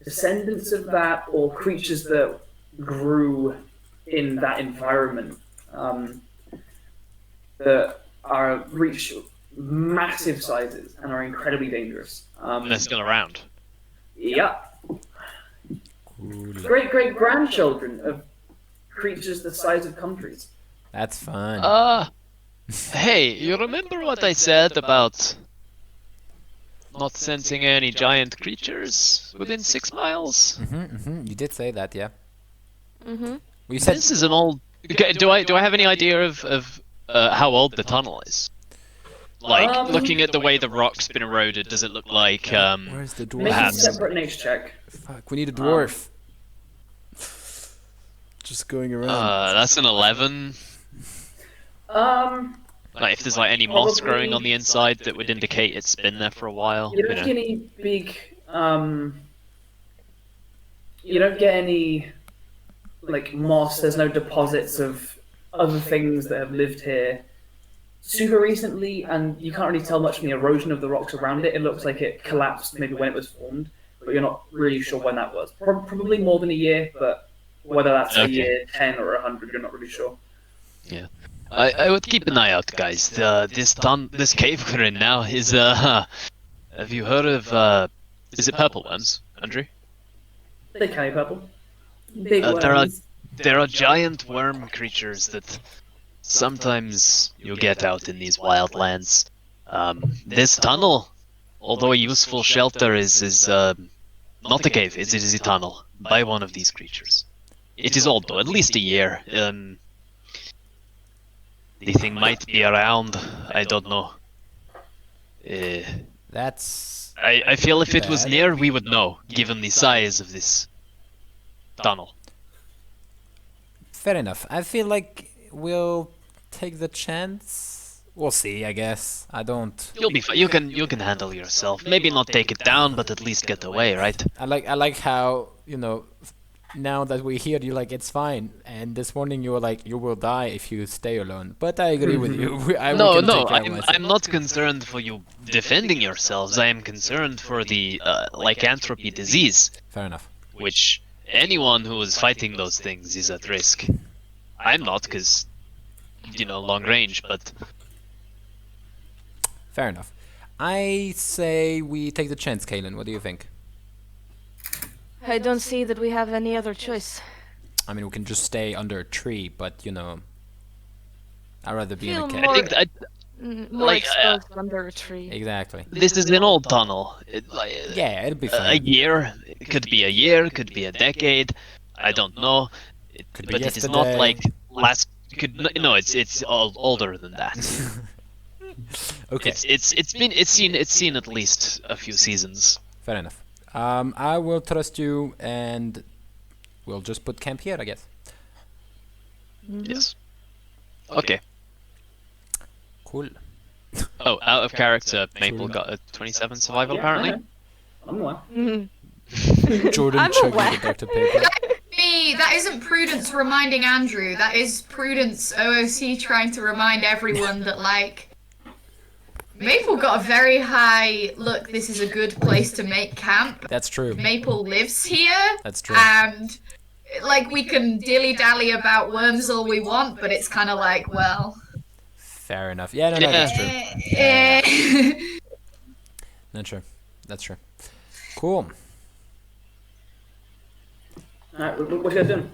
descendants of that, or creatures that grew in that environment, that reach massive sizes and are incredibly dangerous. And they're still around. Yeah. Great grandchildren of creatures the size of countries. That's fun. Hey, you remember what I said about not sensing any giant creatures within 6 miles. You did say that, yeah. Mm-hmm. Well, you said This is an old. Okay, do I have any idea of how old the tunnel is? Like, looking at the way the rock's been eroded, does it look like where's the dwarf? Make a Perhaps. separate nature check. Fuck, we need a dwarf. Just going around. that's an 11. Like, if there's like any moss growing on the inside that would indicate it's been there for a while. You don't get any big. You don't get any like moss. There's no deposits of other things that have lived here super recently, and you can't really tell much from the erosion of the rocks around it. It looks like it collapsed maybe when it was formed, but you're not really sure when that was. Probably more than a year, but whether that's a year, 10 or 100, you're not really sure. Yeah. I would keep an eye out, guys. This cave we're in now is have you heard of is it purple worms, Andrew? They can be purple. Big worms. There are giant worm creatures that sometimes you get out in these wild lands. This tunnel, although a useful shelter, is not a cave. It is a tunnel by one of these creatures. It is old though, at least a year. The thing might be around. I don't know. That's... I feel if it was near, we would know, given the size of this tunnel. Fair enough. I feel like we'll take the chance. We'll see, I guess. I don't... You'll be fine. You can handle yourself. Maybe not take it down, but at least get away, right? I like how, you know, now that we hear you, like, it's fine. And this morning you were like, you will die if you stay alone. But I agree with you. I'm not concerned for you defending yourselves. I am concerned for the lycanthropy disease. Fair enough. Which anyone who is fighting those things is at risk. I'm not, because, you know, long range, but... Fair enough. I say we take the chance, Caelan. What do you think? I don't see that we have any other choice. I mean, we can just stay under a tree, but, you know... I'd rather be in a Feel cave. more- I think More Like, exposed under a tree. Exactly. this is an old tunnel. Yeah, it'll be A fine. year. It could be a year, could be a decade. I don't know. Could be But it is not yesterday. like last... No, it's all older than that. Okay, It's seen at least a few seasons. fair enough. I will trust you, and we'll just put camp here, I guess. Yes. Okay. Cool. Oh, out of character, Maple got a 27 survival apparently. I'm aware. Jordan I'm chugging aware. the Dr. Paper. Me, that isn't Prudence reminding Andrew. That is Prudence OOC trying to remind everyone that, like, Maple got a very high, look, this is a good place to make camp. That's true. Maple lives here. That's true. And, like, we can dilly-dally about worms all we want, but it's kind of like, well... Fair enough. Yeah, no, that's true. That's true. That's true. Cool. Alright, what are you guys doing?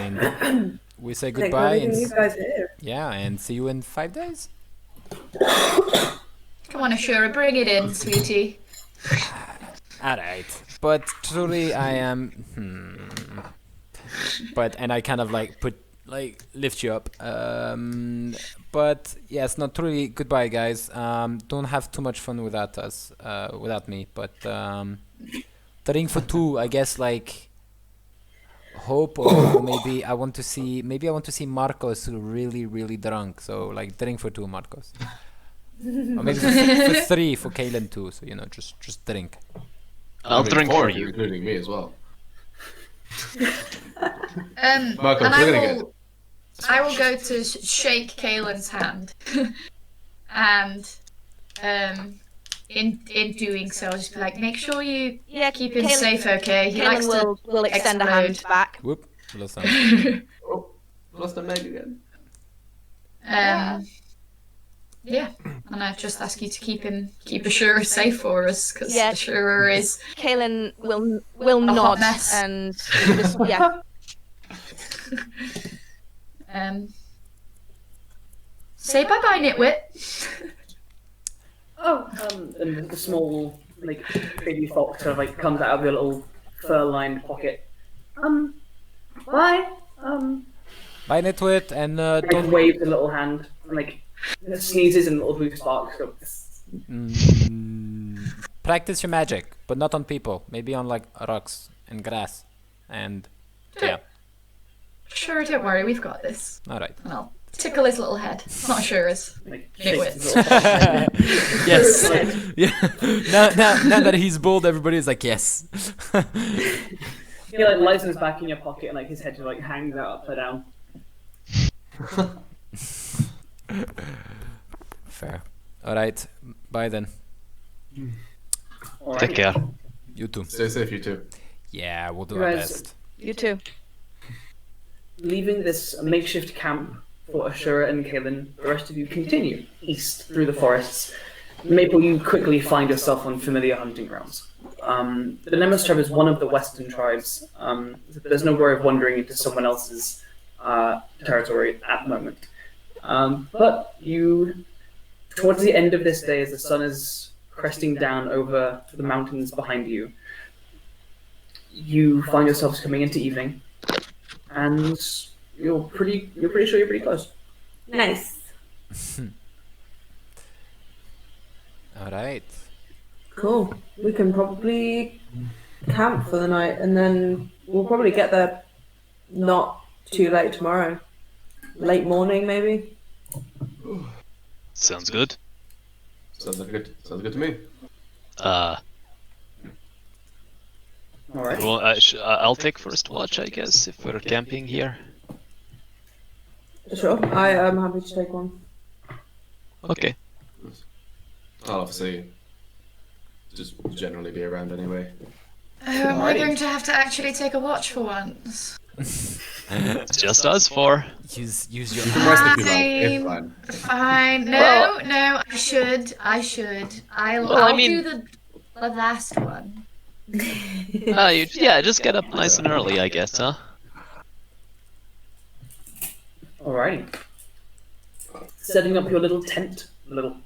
And we say Thanks for goodbye leaving and you guys here. yeah, and see you in 5 days. Come on, Ashura, bring it in, sweetie. Alright. But truly I am But and I kind of like lift you up. But yes, not truly goodbye guys. Don't have too much fun without us, without me. But the ring for two, I guess, like hope, or maybe I want to see Markos really, really drunk. So like drink for two, Markos. Or maybe for three for Caelan too. So, you know, just drink. I'll drink for you. including me as well. And Markos, we're gonna I will go to shake Caelan's hand, and in doing so, I'll just be like, make sure you keep him Caelan- safe, okay? He likes Caelan will extend a hand explode. back. Whoop. Lost some. Oh, lost a meg again. Yeah, and I just ask you to keep Ashura safe for us, because Yeah. Ashura is Caelan will a hot nod mess. and just, yeah. Say bye bye, Nitwit. Oh, and the small, like, baby fox kind of like comes out of your little fur-lined pocket. Bye. Bye, Nitwit, and Like don't waves a little hand, and like sneezes and little blue sparks go. practice your magic, but not on people. Maybe on like rocks and grass, and yeah. Sure, don't worry, we've got this. All right. Well, tickle his little head. Not Ashura's. Like, Nitwits. Yes. Yeah. Now that he's bald, everybody's like, yes. He like lies on his back in your pocket, and like his head just like hangs out upside down. Fair. All right. Bye then. Alright. Take care. You too. Stay safe, you two. Yeah, we'll do You our guys- best. You too. Leaving this makeshift camp for Ashura and Caelan, the rest of you continue east through the forests. Maple, you quickly find yourself on familiar hunting grounds. The Nemus Tribe is one of the western tribes. There's no worry of wandering into someone else's territory at the moment. But you, towards the end of this day, as the sun is cresting down over the mountains behind you, you find yourselves coming into evening, and you're pretty sure you're pretty close. Nice. All right. Cool. We can probably camp for the night, and then we'll probably get there not too late tomorrow. Late morning, maybe. Sounds good. Sounds good to me. Alright. Well, I'll take first watch, I guess, if we're camping here. Sure. I am happy to take one. Okay. I'll obviously just generally be around anyway. Oh, am I Alrighty. going to have to actually take a watch for once? It's just us four. Use your. You can rest if you like. It's Fine. fine. Fine. No, Well- no, I should. I'll Well, I mean- do the last one. Just get up nice and early, I guess, huh? Alrighty. Setting up your little tent,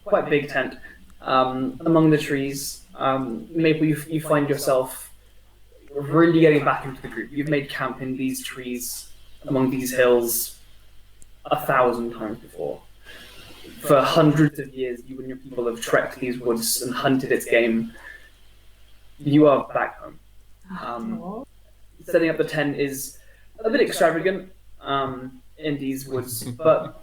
quite big tent, among the trees. Maybe you find yourself really getting back into the group. You've made camp in these trees, among these hills, 1,000 times before. For hundreds of years, you and your people have trekked these woods and hunted its game. You are back home. Setting up the tent is a bit extravagant in these woods, but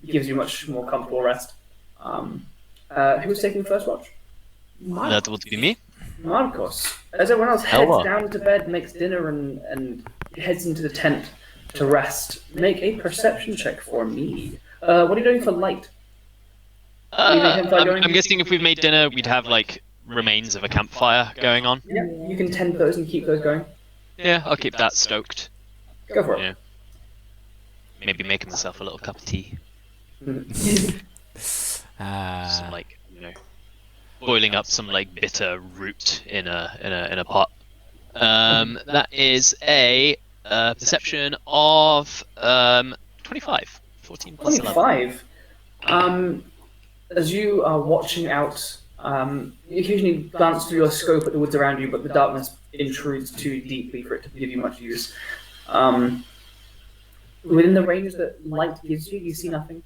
gives you much more comfortable rest. Who's taking first watch? That would be me. Markos. As everyone else Hello. heads down to bed, makes dinner, and heads into the tent to rest, make a perception check for me. What are you doing for light? I'm guessing if we've made dinner, we'd have like remains of a campfire going on. Yeah, you can tend those and keep those going. Yeah, I'll keep that stoked. Go for it. Yeah. Maybe making myself a little cup of tea. Some like, boiling up some like bitter root in a pot. That is a perception of 25. 14 plus 11. 25. As you are watching out, you occasionally glance through your scope at the woods around you, but the darkness intrudes too deeply for it to give you much use. Within the range that light gives you, you see nothing.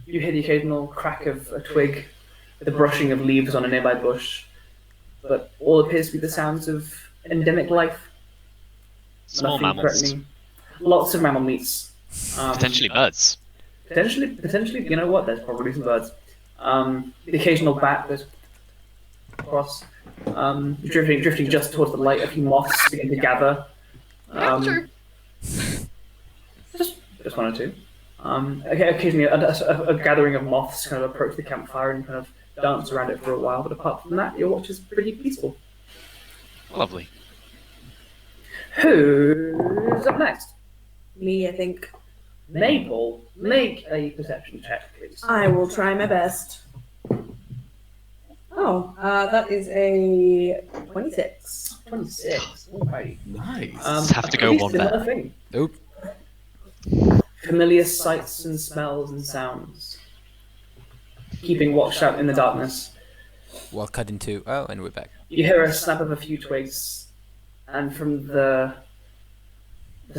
You hear the occasional crack of a twig, the brushing of leaves on a nearby bush, but all appears to be the sounds of endemic life. Small Nothing mammals. threatening. Lots of mammal meats. Potentially birds. Potentially, you know what? There's probably some birds. The occasional bat goes across, drifting just towards the light. A few moths begin to gather. Just one or two. Occasionally, a gathering of moths kind of approach the campfire and kind of dance around it for a while. But apart from that, your watch is pretty peaceful. Lovely. Who's up next? Me, I think. Maple, make a perception check, please. I will try my best. Oh, that is a 26. 26. Alrighty. Nice. Have to go one similar better. thing. Nope. Familiar sights and smells and sounds. Keeping watch out in the darkness. We'll cut into... Oh, and we're back. You hear a snap of a few twigs, and from the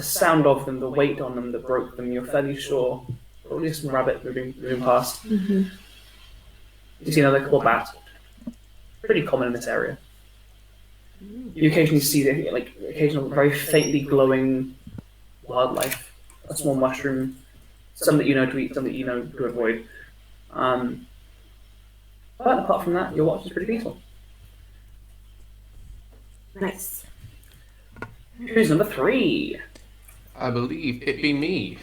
sound of them, the weight on them that broke them, you're fairly sure probably some rabbit moving past. Mm-hmm. You see another claw bat. Pretty common in this area. You occasionally see occasional very faintly glowing wildlife, a small mushroom, some that you know to eat, some that you know to avoid. But apart from that, your watch is pretty peaceful. Nice. Who's number 3? I believe it be me.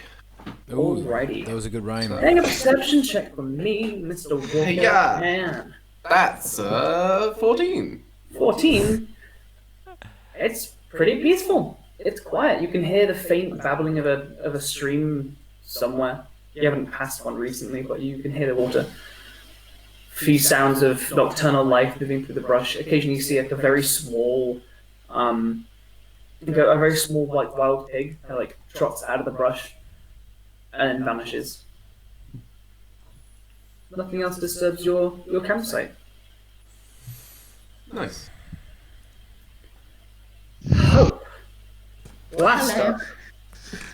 Ooh, Alrighty. that was a good rhyme. Make a perception check for me, Mr. Walker. Yeah. Man. That's 14. 14. It's pretty peaceful. It's quiet. You can hear the faint babbling of a stream somewhere. You haven't passed one recently, but you can hear the water. Few sounds of nocturnal life moving through the brush. Occasionally, you see like a very small white wild pig that trots out of the brush and then vanishes. Nothing else disturbs your campsite. Nice. Hope. Blaster.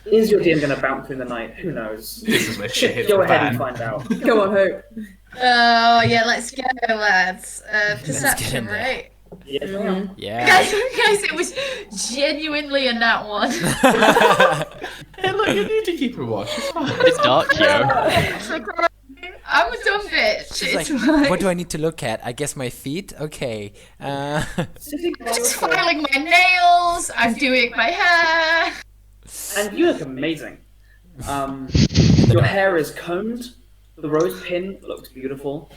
Is your DM going to bounce through the night? Who knows? This is where shit hits Go the ahead fan. and find out. Go on, Hope. Oh yeah, let's go, lads. get in Perception, there. right? Yes, Mhm. Yeah. Guys, it was genuinely a nat one. Hey, look, you need to keep a watch. It's fine. It's dark here. I'm a dumb bitch. She's It's like, fine. what do I need to look at? I guess my feet? Okay. Sitting I'm just filing my nails. I'm doing my hair. and you look amazing. Your hair is combed. The rose pin looks beautiful.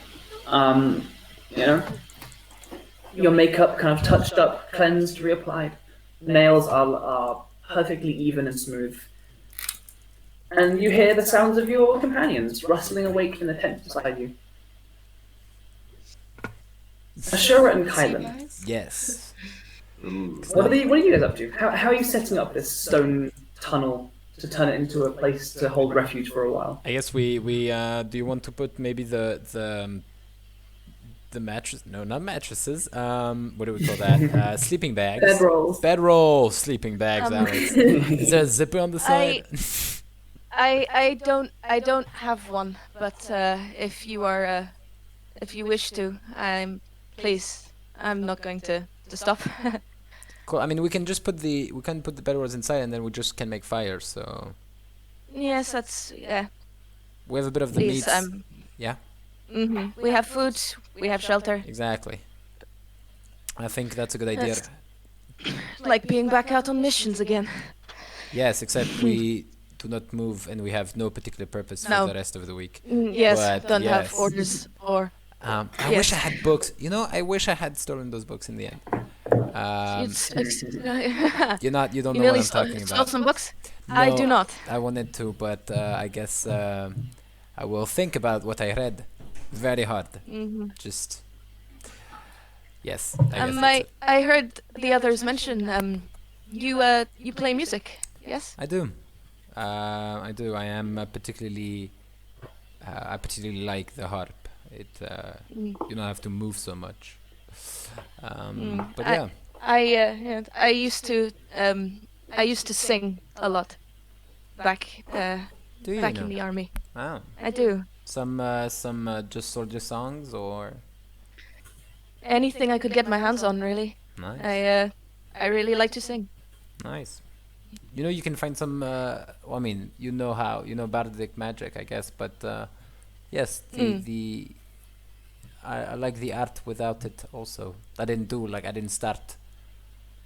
Your makeup kind of touched up, cleansed, reapplied. Nails are perfectly even and smooth. And you hear the sounds of your companions rustling awake in the tent beside you. Ashura and Caelan, Yes. what are you guys up to? How are you setting up this stone tunnel to turn it into a place to hold refuge for a while? I guess we do you want to put maybe the mattress? No, not mattresses. What do we call that? Sleeping bags. Bedrolls. Bedroll sleeping bags. Alex. Is there a zipper on the side? I don't have one, but if you wish to, please, I'm not going to stop. Cool. I mean, we can put the bedrolls inside, and then we just can make fires. So Yes, that's we have a bit of the please. meats. Yeah. We have food, we have shelter. Exactly. I think that's a good idea. That's like being back out on missions again. Yes, except we do not move, and we have no particular purpose for No. the rest of the week. Yes, But don't have yes. orders or. I Yes. wish I had books. I wish I had stolen those books in the end. You don't You know what nearly I'm talking stole about. some books? I do No, not. I wanted to, but I guess I will think about what I read very hard. Just yes. I guess that's it. I heard the others mention you play music. Yes. I do. I do. I am particularly. I particularly like the harp. It you don't have to move so much. But yeah. I used to sing a lot back Do you back know? in the army. Oh. I do. Some just soldier songs or Anything I could get my hands on, really. nice. I really like to sing. Nice. You can find some. Well, I mean, you know bardic magic, I guess. But yes, the I like the art without it. Also, I didn't start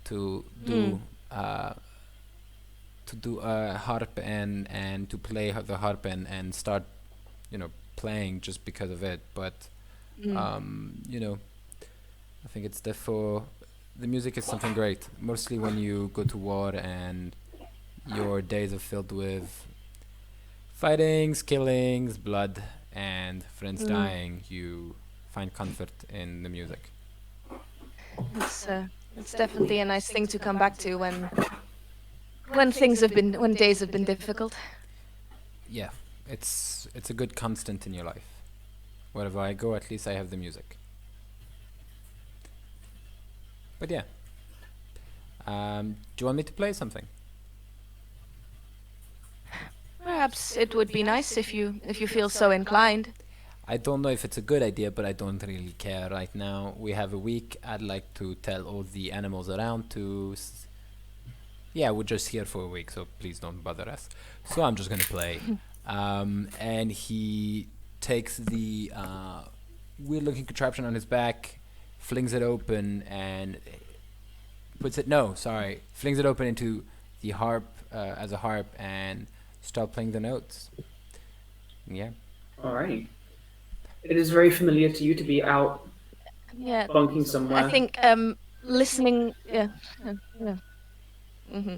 to do a harp and to play the harp and start, playing just because of it. But I think it's therefore the music is something great. Mostly when you go to war and your days are filled with fightings, killings, blood, and friends dying, you find comfort in the music. It's definitely a nice thing to come back to when days have been difficult. Yeah, it's a good constant in your life. Wherever I go, at least I have the music. But yeah. Do you want me to play something? Perhaps it would be nice if you feel so inclined. I don't know if it's a good idea, but I don't really care right now. We have a week. I'd like to tell all the animals around to... Yeah, we're just here for a week, so please don't bother us. So I'm just gonna play. And he takes the weird-looking contraption on his back, flings it open, and flings it open into the harp as a harp, and start playing the notes. Yeah. Alrighty. It is very familiar to you to be out Yeah. bunking somewhere. I think listening. Yeah.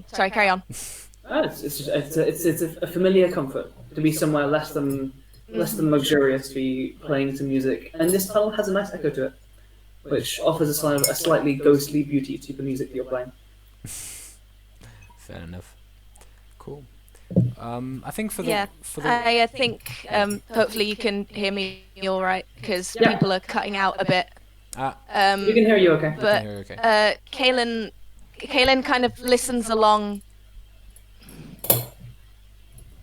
Sorry, carry on. It's a familiar comfort to be somewhere less than luxurious, to be playing some music, and this tunnel has a nice echo to it, which offers a slightly ghostly beauty to the music that you're playing. Fair enough. Cool. I think I think hopefully you can hear me all right, because people are cutting out a bit. We can hear you okay. But Caelan kind of listens along.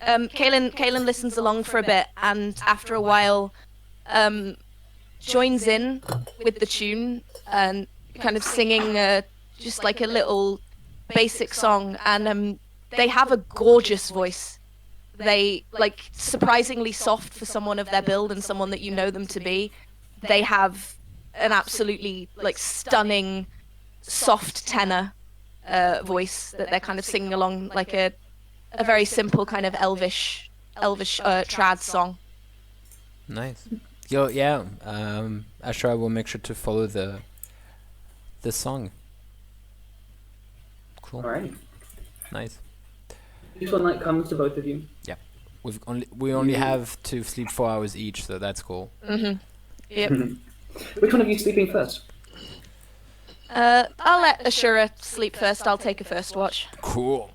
Caelan listens along for a bit, and after a while, joins in with the tune and kind of singing just like a little basic song. And they have a gorgeous voice. They like surprisingly soft for someone of their build and someone that you know them to be. They have an absolutely like stunning soft tenor voice that they're kind of singing along like a very simple kind of elvish trad song. Nice. Ashura will make sure to follow the song. Cool. Alright. Nice. Peaceful night comes to both of you. Yeah. We only have to sleep 4 hours each, so that's cool. Mm-hmm. Yep. Which one of you sleeping first? I'll let Ashura sleep first. I'll take a first watch. Cool.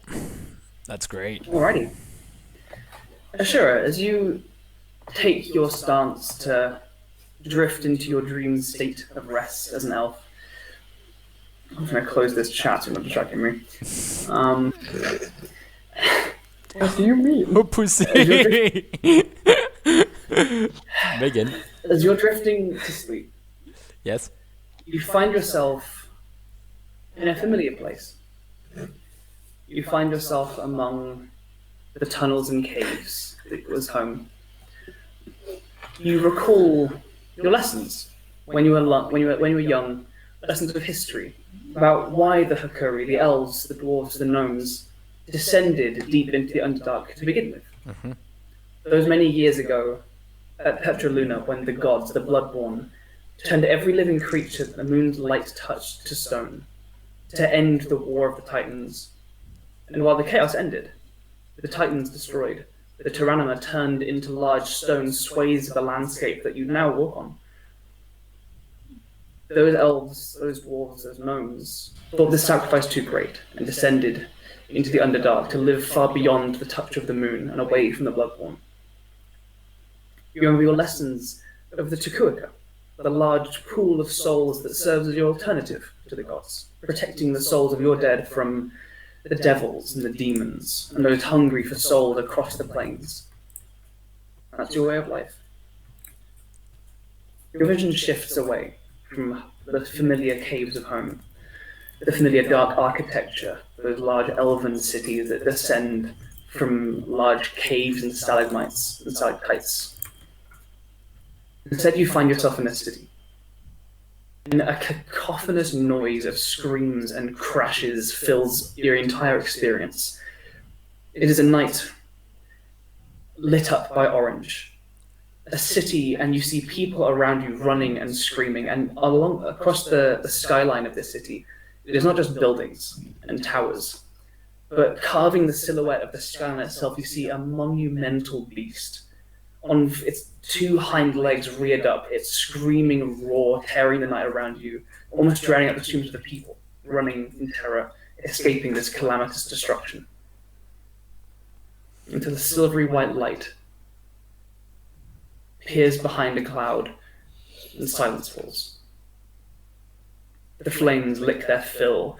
That's great. Alrighty. Ashura, as you take your stance to drift into your dream state of rest as an elf, I'm going to close this chat so I'm not distracting me. What do you mean? Oh, pussy! Megan. As you're drifting to sleep, Yes? you find yourself in a familiar place. You find yourself among the tunnels and caves that was home. You recall your lessons when you were young, lessons of history about why the Hakuri, the elves, the dwarves, the gnomes descended deep into the Underdark to begin with. Mm-hmm. Those many years ago, at Petroluna, when the gods, the Bloodborn, turned every living creature that the moon's light touched to stone, to end the war of the Titans. And while the chaos ended, the Titans destroyed, the Tyrannima turned into large stone swathes of the landscape that you now walk on. Those elves, those dwarves, those gnomes, thought this sacrifice too great, and descended into the Underdark to live far beyond the touch of the moon and away from the Bloodborn. You remember your lessons of the Tukuika, the large pool of souls that serves as your alternative to the gods, protecting the souls of your dead from the devils and the demons, and those hungry for souls across the plains. That's your way of life. Your vision shifts away from the familiar caves of home, the familiar dark architecture, those large elven cities that descend from large caves and stalagmites and stalactites. Instead, you find yourself in a city. And a cacophonous noise of screams and crashes fills your entire experience. It is a night lit up by orange. A city, and you see people around you running and screaming, and across the skyline of this city, it is not just buildings and towers, but carving the silhouette of the skyline itself, you see a monumental beast. On its two hind legs reared up, its screaming roar tearing the night around you, almost drowning out the screams of the people, running in terror, escaping this calamitous destruction. Into the silvery white light peers behind a cloud, and silence falls. The flames lick their fill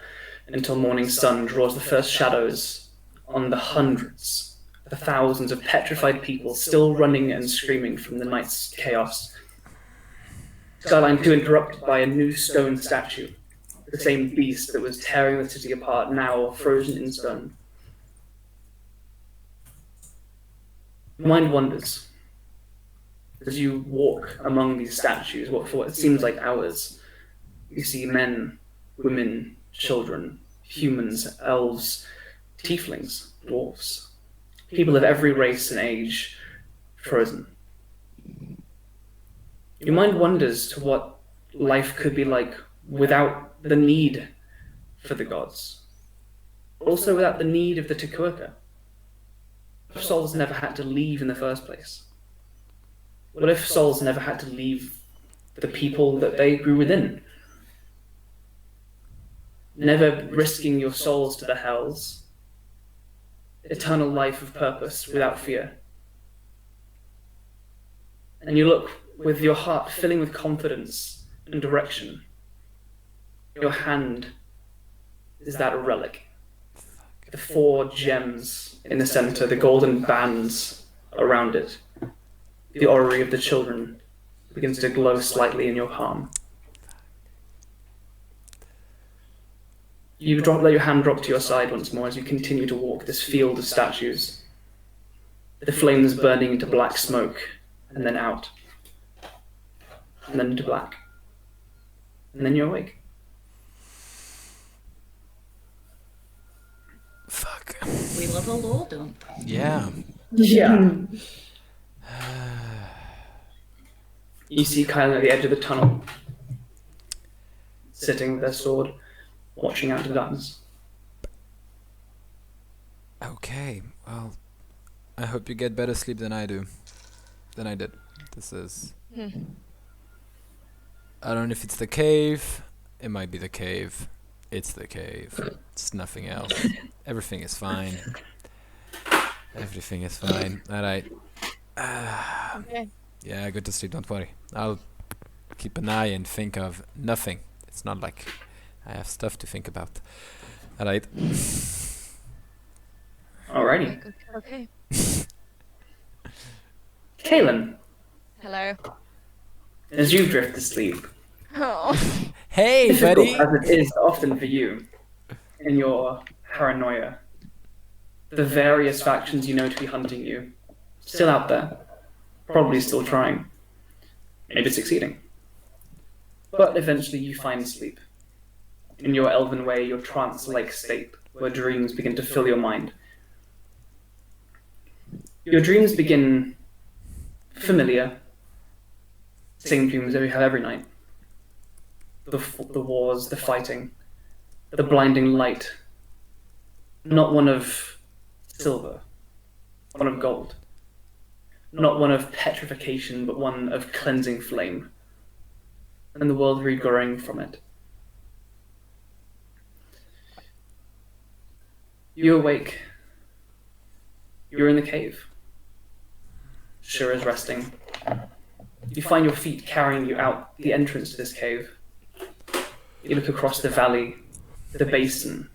until morning sun draws the first shadows on the hundreds, the thousands of petrified people still running and screaming from the night's chaos. Skyline 2 interrupted by a new stone statue, the same beast that was tearing the city apart, now frozen in stone. Your mind wanders as you walk among these statues, for what seems like hours. You see men, women, children, humans, elves, tieflings, dwarves, people of every race and age, frozen. Your mind wanders to what life could be like without the need for the gods. Also without the need of the Tekuoka. What if souls never had to leave in the first place? What if souls never had to leave the people that they grew within? Never risking your souls to the hells. Eternal life of purpose without fear. And you look with your heart filling with confidence and direction. Your hand is that relic. The 4 gems in the center, the golden bands around it. The orrery of the children begins to glow slightly in your palm. You let your hand drop to your side once more as you continue to walk this field of statues. The flames burning into black smoke, and then out. And then into black. And then you're awake. Fuck. We love a lore dump. Yeah. Yeah. You see Caelan at the edge of the tunnel, sitting with their sword, watching out into the darkness. Okay, well, I hope you get better sleep than I do. Than I did. This is... I don't know if it's the cave. It might be the cave. It's the cave. It's nothing else. Everything is fine. Everything is fine. Alright. Okay. Yeah, go to sleep, don't worry. I'll keep an eye and think of nothing. It's not like I have stuff to think about. Alright. Alrighty. Okay. Caelan, Hello. as you drift to sleep, Oh. Hey, difficult buddy! as it is often for you, in your paranoia, the various factions you know to be hunting you, still out there, probably still trying, maybe succeeding. But eventually you find sleep. In your elven way, your trance-like state, where dreams begin to fill your mind. Your dreams begin familiar, same dreams that we have every night. The wars, the fighting, the blinding light. Not one of silver, one of gold. Not one of petrification, but one of cleansing flame. And the world regrowing from it. You awake. You're in the cave. Shura's resting. You find your feet carrying you out the entrance to this cave. You look across the valley, the basin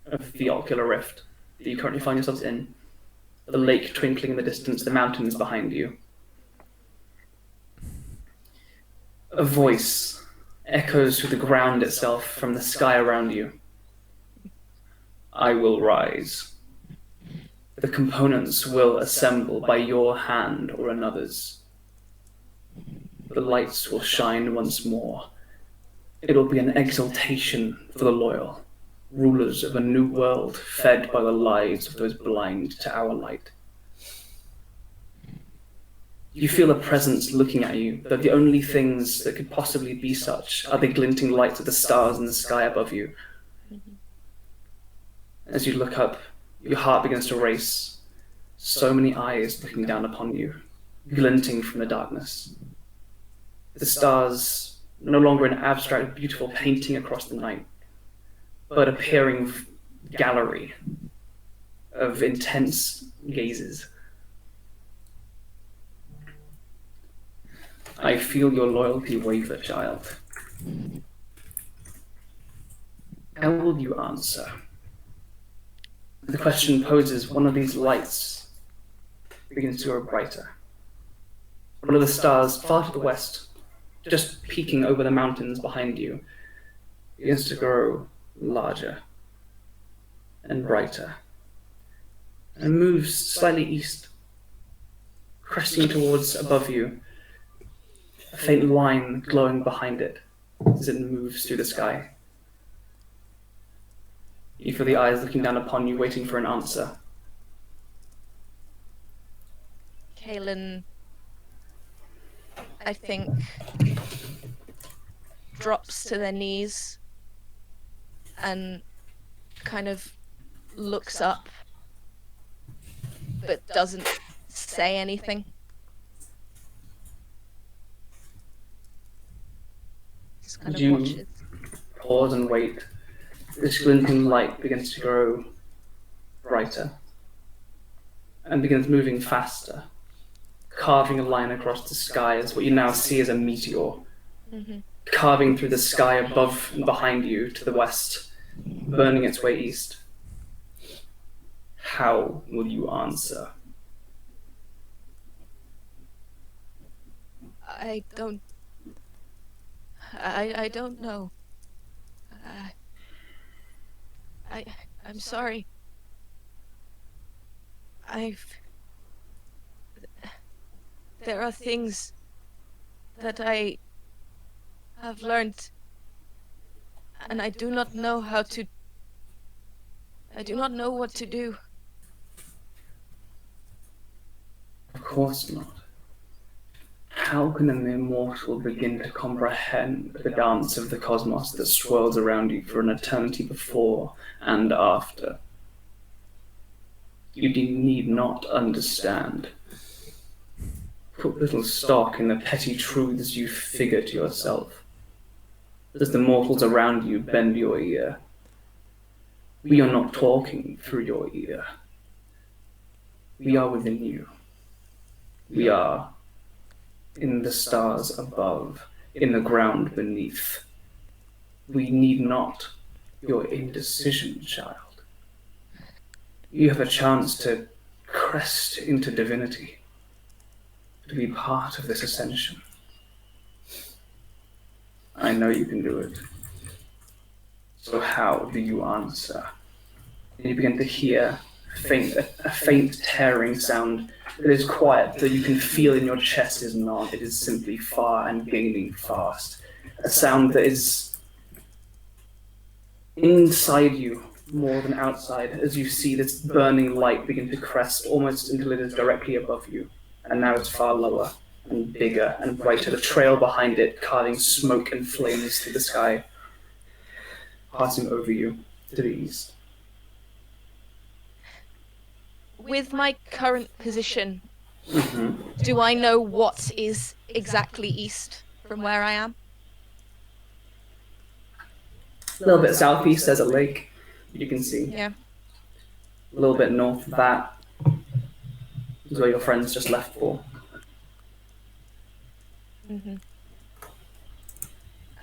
of the ocular rift that you currently find yourselves in, the lake twinkling in the distance, the mountains behind you. A voice echoes through the ground itself from the sky around you. I will rise. The components will assemble by your hand or another's. The lights will shine once more. It'll be an exaltation for the loyal, rulers of a new world fed by the lives of those blind to our light. You feel a presence looking at you, though the only things that could possibly be such are the glinting lights of the stars in the sky above you. As you look up, your heart begins to race. So many eyes looking down upon you, glinting from the darkness. The stars, no longer an abstract, beautiful painting across the night, but a peering gallery of intense gazes. I feel your loyalty waver, child. How will you answer? The question poses, one of these lights begins to grow brighter. One of the stars far to the west, just peeking over the mountains behind you, begins to grow larger and brighter, and moves slightly east, cresting towards above you, a faint line glowing behind it as it moves through the sky. You feel the eyes looking down upon you, waiting for an answer. Caelan, I think, drops to their knees and kind of looks up, but doesn't say anything. Just kind of You watches. pause and wait. This glinting light begins to grow brighter and begins moving faster, carving a line across the sky as what you now see as a meteor, carving through the sky above and behind you to the west, burning its way east. How will you answer? I don't know. I'm sorry. There are things that I have learned, and I do not know what to do. Of course not. How can an immortal begin to comprehend the dance of the cosmos that swirls around you for an eternity before and after? You need not understand. Put little stock in the petty truths you figure to yourself. As the mortals around you bend your ear, we are not talking through your ear. We are within you. We are in the stars above, in the ground beneath. We need not your indecision, child. You have a chance to crest into divinity, to be part of this ascension. I know you can do it. So how do you answer? And you begin to hear a faint tearing sound that is quiet, that you can feel in your chest is not. It is simply far and gaining fast. A sound that is inside you more than outside, as you see this burning light begin to crest almost until it is directly above you. And now it's far lower and bigger and brighter, the trail behind it carving smoke and flames through the sky, passing over you to the east. With my current position, do I know what is exactly east from where I am? A little bit southeast, there's a lake you can see. Yeah. A little bit north of that is where your friends just left for.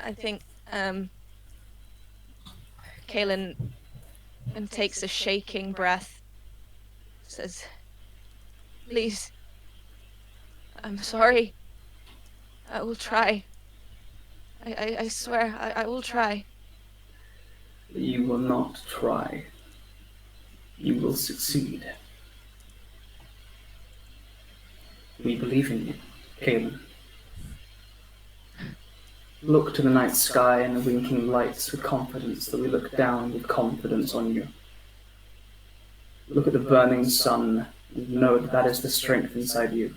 I think Caelan takes a shaking breath, says, "Please, I'm sorry. I will try. I swear, I will try." You will not try. You will succeed. We believe in you, Caelan. Look to the night sky and the winking lights with confidence that we look down with confidence on you. Look at the burning sun and know that that is the strength inside you.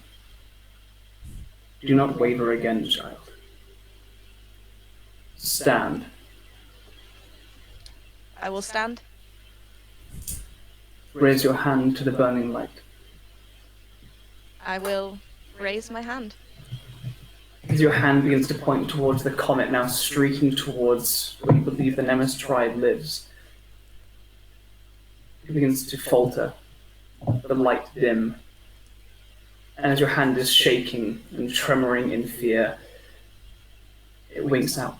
Do not waver again, child. Stand. I will stand. Raise your hand to the burning light. I will raise my hand. As your hand begins to point towards the comet now streaking towards where you believe the Nemus Tribe lives, it begins to falter, the light dim. And as your hand is shaking and tremoring in fear, it winks out.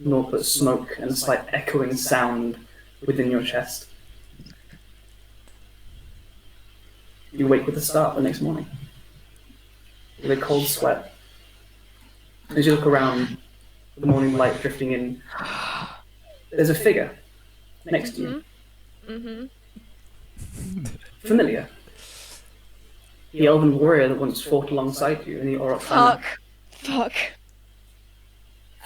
naught but smoke and a slight echoing sound within your chest. You wake with a start the next morning, with a cold sweat. As you look around, the morning light drifting in, there's a figure next to you. Mm-hmm. Familiar. The elven warrior that once fought alongside you in the Orok famine. Fuck.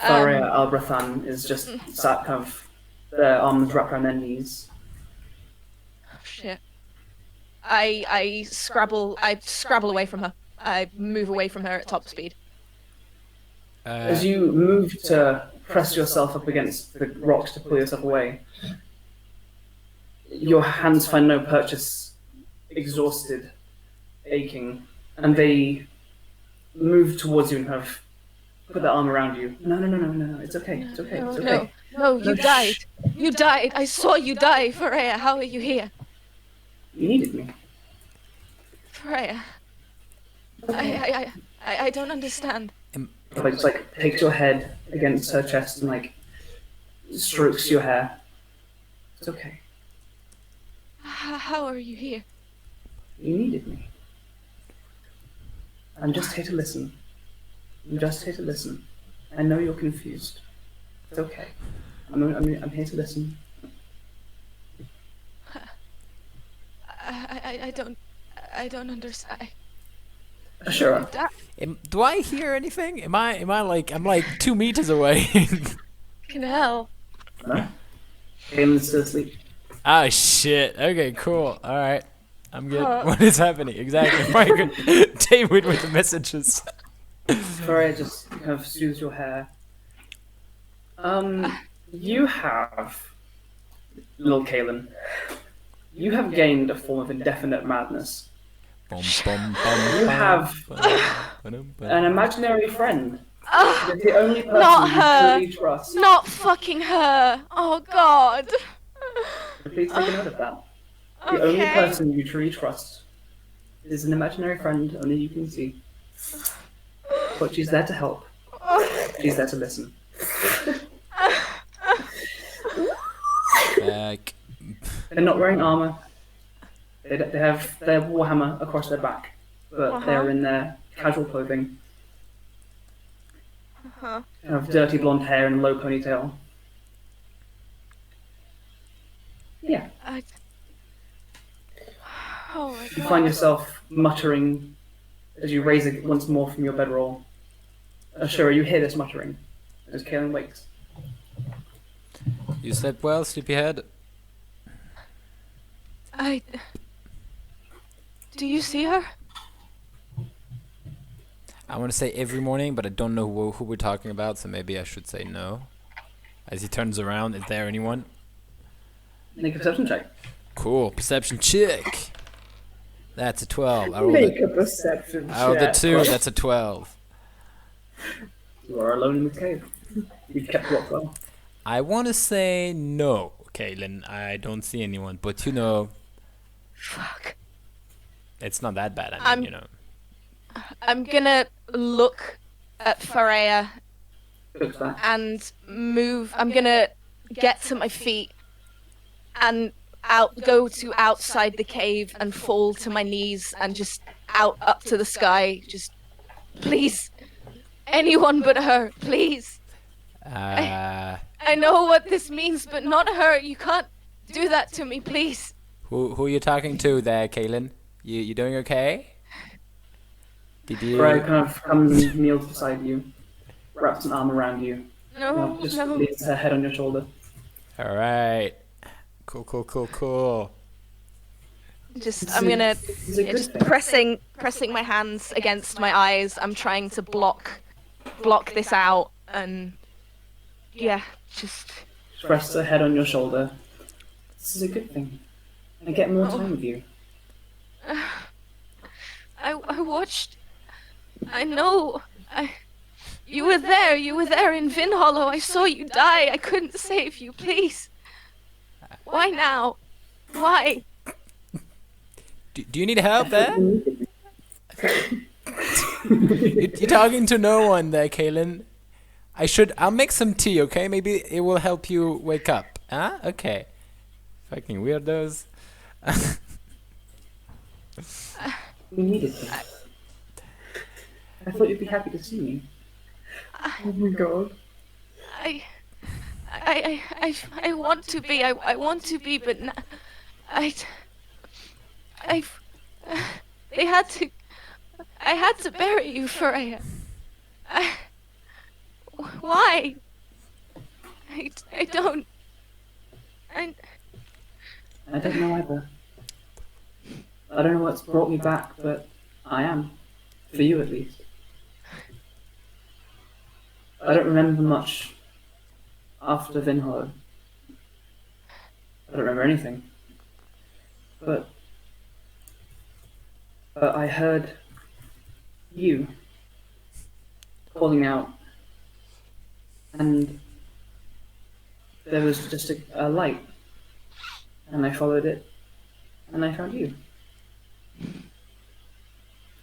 Faria Albrathan is just sat kind of, their arms wrapped around their knees. Shit. I scrabble away from her. I move away from her at top speed. As you move to press yourself up against the rocks to pull yourself away, your hands find no purchase, exhausted, aching, and they move towards you and kind of put their arm around you. No, it's okay, it's okay, it's okay. No, you died. You died. I saw you die, Freya. How are you here? You needed me. Freya. I don't understand. Like, just like takes your head against her chest and like strokes your hair. It's okay. How are you here? You needed me. I'm just here to listen. I'm just here to listen. I know you're confused. It's okay. I'm here to listen. I don't understand. Sure. Do I hear anything? Am I like I'm like 2 meters away? Fucking hell. No? Caelan's still asleep. Ah shit. Okay, cool. All right. I'm good. What is happening? Exactly. My good. David with the messages. Sorry, I just kind of soothes your hair. You have, little Caelan, you have gained a form of indefinite madness. You have an imaginary friend. You're the only person Not you her. truly trust. Not fucking her. Oh God. Please take a note of that. The only Okay. person you truly trust is an imaginary friend only you can see. But she's there to help. She's there to listen. Back. They're not wearing armor. They have their warhammer across their back, but they're in their casual clothing. Uh-huh. They have dirty blonde hair and a low ponytail. Yeah. Oh my You God. find yourself muttering as you raise it once more from your bedroll. Ashura, you hear this muttering as Caelan wakes. You slept well, sleepyhead? Do you see her? I want to say every morning, but I don't know who we're talking about, so maybe I should say no. As he turns around, is there anyone? Make a perception check. Cool, perception check. That's a 12. I Make a perception rolled a check. 2. That's a 12. You are alone in the cave. You've kept watch well. I want to say no, Caelan. I don't see anyone, but you know, Fuck. it's not that bad. I mean, I'm- you know. I'm gonna look at Freya Looks back. and move. I'm gonna get to my feet and go to outside the cave and fall to my knees and just out up to the sky. Just please, anyone but her, please. I know what this means, but not her. You can't do that to me, please. Who are you talking to there, Caelan? You doing okay? Did you? Freya kind of comes and kneels beside you, wraps an arm around you, No, just no. leans her head on your shoulder. All right. Cool. Just I'm gonna It's a good just thing. pressing my hands against my eyes. I'm trying to block this out, and yeah, just She rests her head on your shoulder. This is a good thing. I get more time with you. I watched. I know. You were there. You were there in Vin Hollow. I saw you die. I couldn't save you. Please. Why now? Why? Do you need help there? You're talking to no one there, Caelan. I'll make some tea, okay? Maybe it will help you wake up. Huh? Okay. Fucking weirdos. We needed this. I thought you'd be happy to see me. Oh my god. I want to be. I want to be, but they had to. I had to bury you for why? I don't. I don't know either. I don't know what's brought me back, but I am. For you, at least. I don't remember much after Vinhollow. I don't remember anything. But I heard you calling out, and there was just a light, and I followed it, and I found you.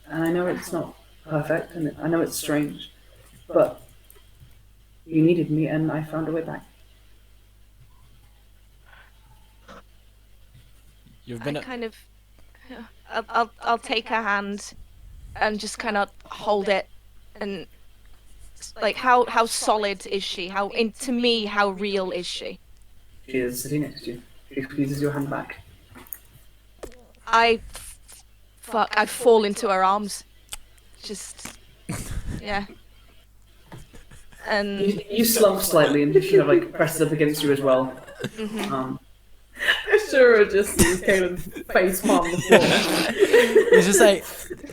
And I know it's not perfect, and I know it's strange, but you needed me, and I found a way back. You've been. I'll take her hand, and just kind of hold it, and like how solid is she? To me, how real is she? She is sitting next to you. She squeezes your hand back. I fall into her arms. Just, yeah. And you slump slightly, and she kind of like presses up against you as well. Ashura just sees Caelan's face palm the floor. He's just like,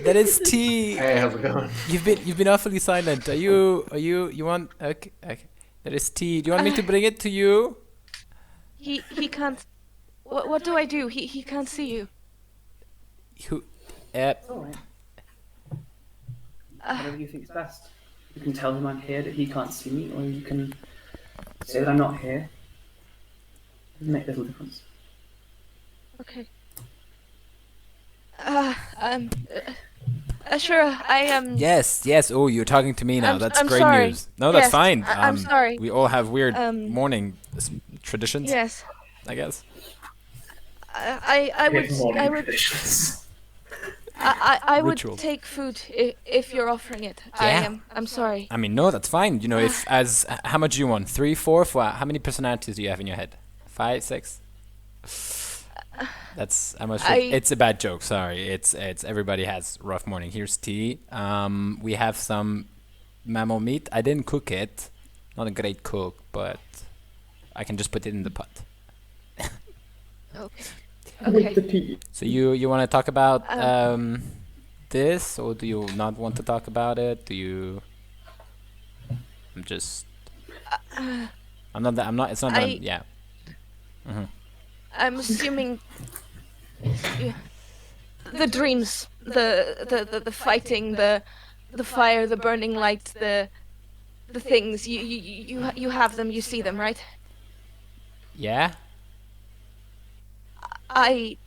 that is tea. Hey, how's it going? You've been awfully silent. You want okay. That is tea. Do you want me to bring it to you? he can't. What do I do? He can't see you. Alright. Whatever you think is best. You can tell him I'm here, that he can't see me, or you can say that I'm not here. It doesn't make little difference. Okay. Ashura, Yes. Oh, you're talking to me now. That's I'm great sorry. news. No, that's Yes, fine. I'm sorry. We all have weird morning traditions. Yes. I guess. I would Ritual. take food if you're offering it. Yeah. I'm sorry. I mean, no, that's fine. You know, if how much do you want? 3, 4? How many personalities do you have in your head? 5, 6? That's how much. It's a bad joke. Sorry. It's everybody has rough morning. Here's tea. We have some mammal meat. I didn't cook it. Not a great cook, but I can just put it in the pot. Okay. So you want to talk about this, or do you not want to talk about it? Do you? I'm just. I'm not. It's not. Yeah. Mm-hmm. I'm assuming the dreams, the fighting, the fire, the burning light, the things. You have them. You see them, right? Yeah. I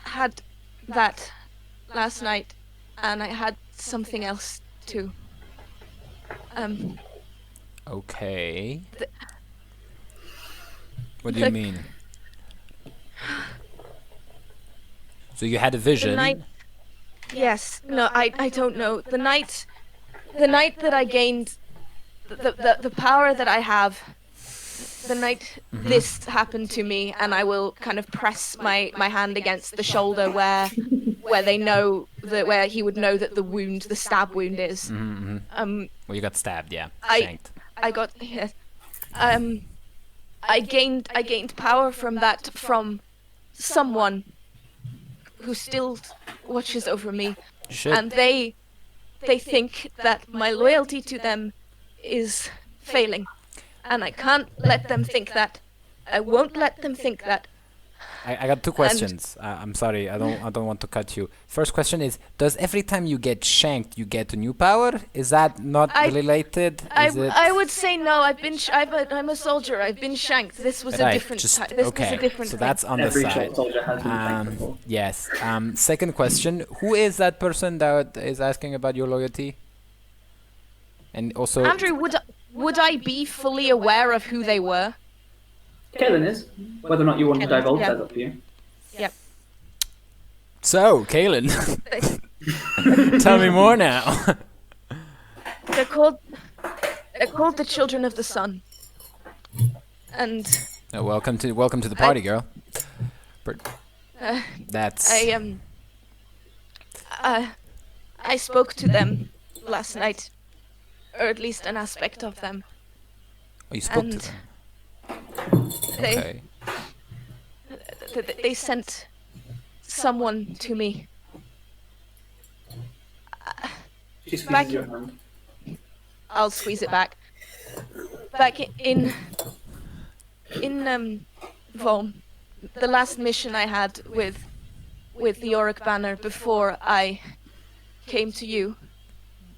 had that last night, and I had something else too. Okay. What do you mean? So you had a vision? The night. Yes. No, I don't know. The night that I gained the power that I have. The night this happened to me, and I will kind of press my hand against the shoulder where they know where he would know that the stab wound is. Well, you got stabbed, yeah. Shanked. I got yes. I gained power from that from someone who still watches over me, and they think that my loyalty to them is failing. And I can't let them think that. I won't let them think that. I got 2 questions. I'm sorry, I don't want to cut you. First question is: does every time you get shanked, you get a new power? Is that not related? I would say no. I'm a soldier. I've been shanked. This was a different. This was a different. So thing. that's on Every the side. soldier has been shanked before. Yes. Second question: who is that person that is asking about your loyalty? And also, Andrew, would I be fully aware of who they were? Caelan is. Whether or not you want to Caelan, divulge, yeah. that's up to you. Yep. so Caelan, tell me more now. They're called the Children of the Sun. And welcome to the party, girl. That's I spoke to them last night, or at least an aspect of them. Oh, you spoke to and them. They Okay. they sent someone to me. She squeezes Back- your hand. I'll squeeze it back. Back in Volm, the last mission I had with the Auric Banner before I came to you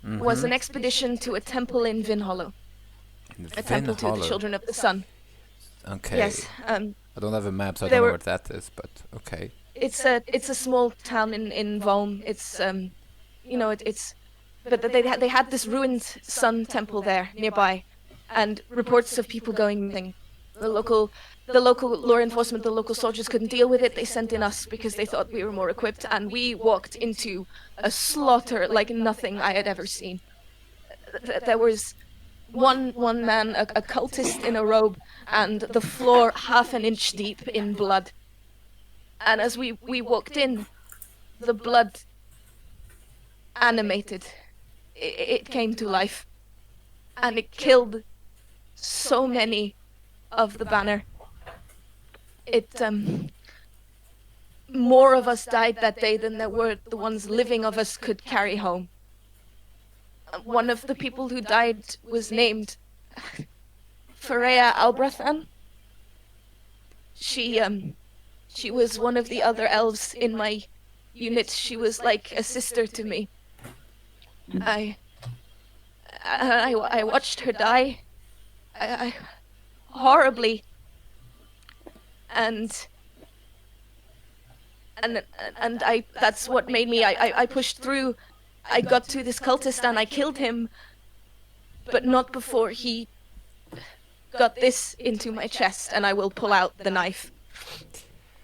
was an expedition to a temple in Vinhollow, a temple to the Children of the Sun. Okay. Yes, I don't have a map, so I They don't know were- what that is, but okay. it's a small town in Volm. It's but they had this ruined sun temple there nearby, and reports of people going missing. The local law enforcement, the local soldiers couldn't deal with it. They sent in us because they thought we were more equipped, and we walked into a slaughter like nothing I had ever seen. There was one man, a cultist in a robe, and the floor half an inch deep in blood. And as we walked in, the blood animated. It came to life. And it killed so many of the banner. More of us died that day than there were the ones living of us could carry home. One of the people who died was named Freya Albrathan. She was one of the other elves in my unit. She was like a sister to me. I watched her die. I horribly. And that's what made me. I pushed through. I got to this cultist and I killed him, but not before he got this into my chest, and I will pull out the knife.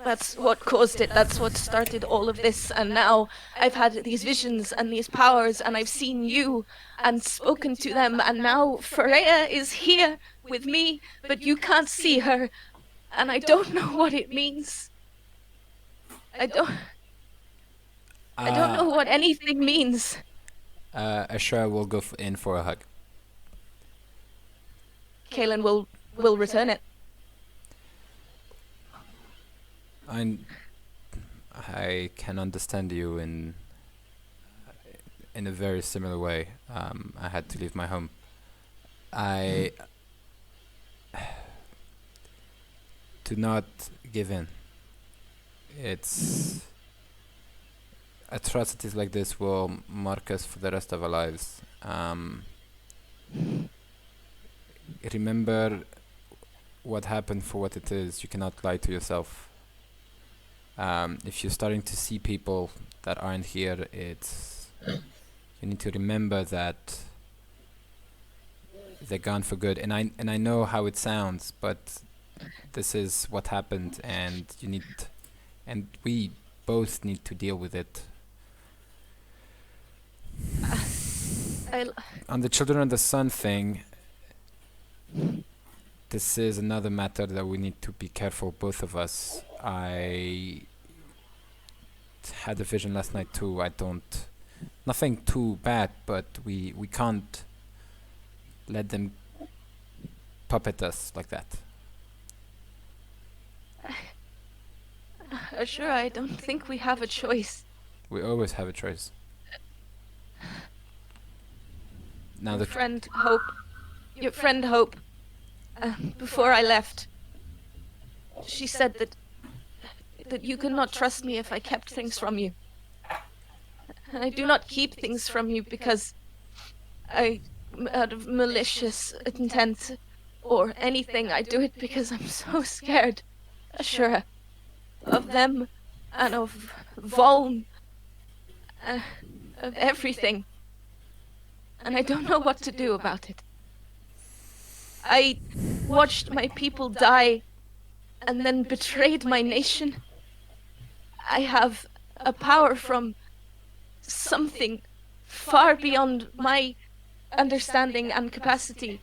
That's what caused it. That's what started all of this. And now I've had these visions and these powers, and I've seen you and spoken to them, and now Freya is here with me, but you can't see her, and I don't know what it means. I don't know what anything means. Ashura will go in for a hug. Caelan will return it. I can understand you in a very similar way. I had to leave my home. Do not give in. It's atrocities like this will mark us for the rest of our lives. Remember what happened for what it is. You cannot lie to yourself. If you're starting to see people that aren't here, you need to remember that they're gone for good. And I know how it sounds, but this is what happened, and we both need to deal with it. On the Children of the Sun thing, this is another matter that we need to be careful, both of us. I had a vision last night too. Nothing too bad, but we can't let them puppet us like that. Sure, I don't think we have a choice. We always have a choice. Now Your that friend Hope, before I left, she said that you could not trust me if I kept things from you. I do not keep things from you because out of malicious intent or anything. I do it because I'm so scared, Ashura, of them and of Volm, of everything. and I don't know what to do about it. I watched my people die and then betrayed my nation. I have a power from something far beyond my understanding and capacity,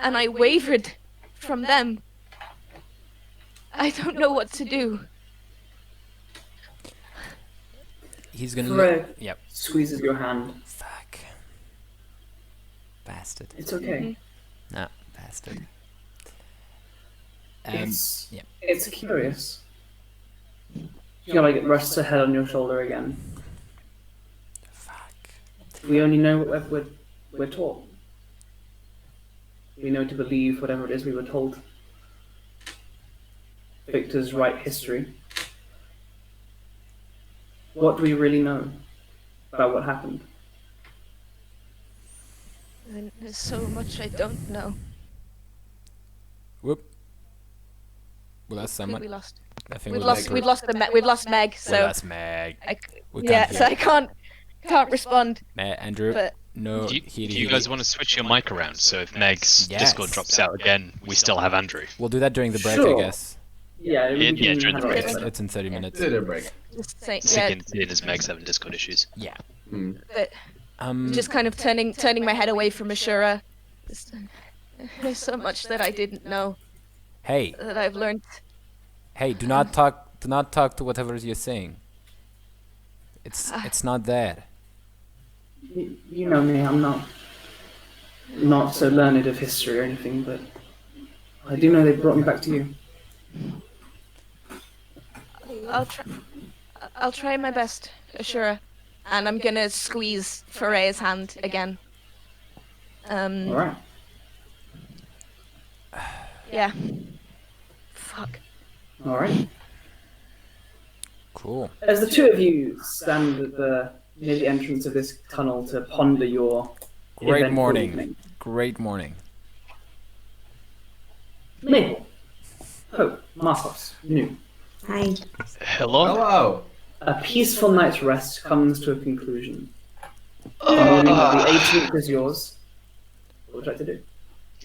and I wavered from them. I don't know what to do. He's gonna Fred Yep. squeezes your hand. Fuck. Bastard. It's okay. No, bastard. It's yeah. it's curious. You know, like it rests a head on your shoulder again. Fuck. We only know what we're taught. We know to believe whatever it is we were told. Victor's right history. What do we really know about what happened? And there's so much I don't know. Whoop. We lost I think someone. we lost. I think We've we lost. We've lost we've lost Meg. We So lost Meg. We yeah. can't So hear. I can't respond. Andrew. But No. Do you guys want to switch your mic around so if Meg's Yes. Discord drops out again, we still have Andrew? We'll do that during the break, Sure. I guess. Yeah, we Yeah, can during the have break. it. It's in 30 minutes. Did a break. just say, Seeing as Meg's having Discord issues. Yeah. but just kind of turning my head away from Ashura. Just, there's so much that I didn't know Hey, that I've learned. hey, do not talk to whatever you're saying. It's not that. You know me, I'm not so learned of history or anything, but I do know they brought me back to you. I'll try my best, Ashura, and I'm gonna squeeze Foreya's hand again. All right. Yeah. Fuck. All right. Cool. As the two of you stand near the entrance of this tunnel to ponder your Great eventful morning. evening. Great morning. Maple, Hope, Markos, New. Hi. Hello? Hello. A peaceful night's rest comes to a conclusion. The morning of the 18th is yours. What would you like to do?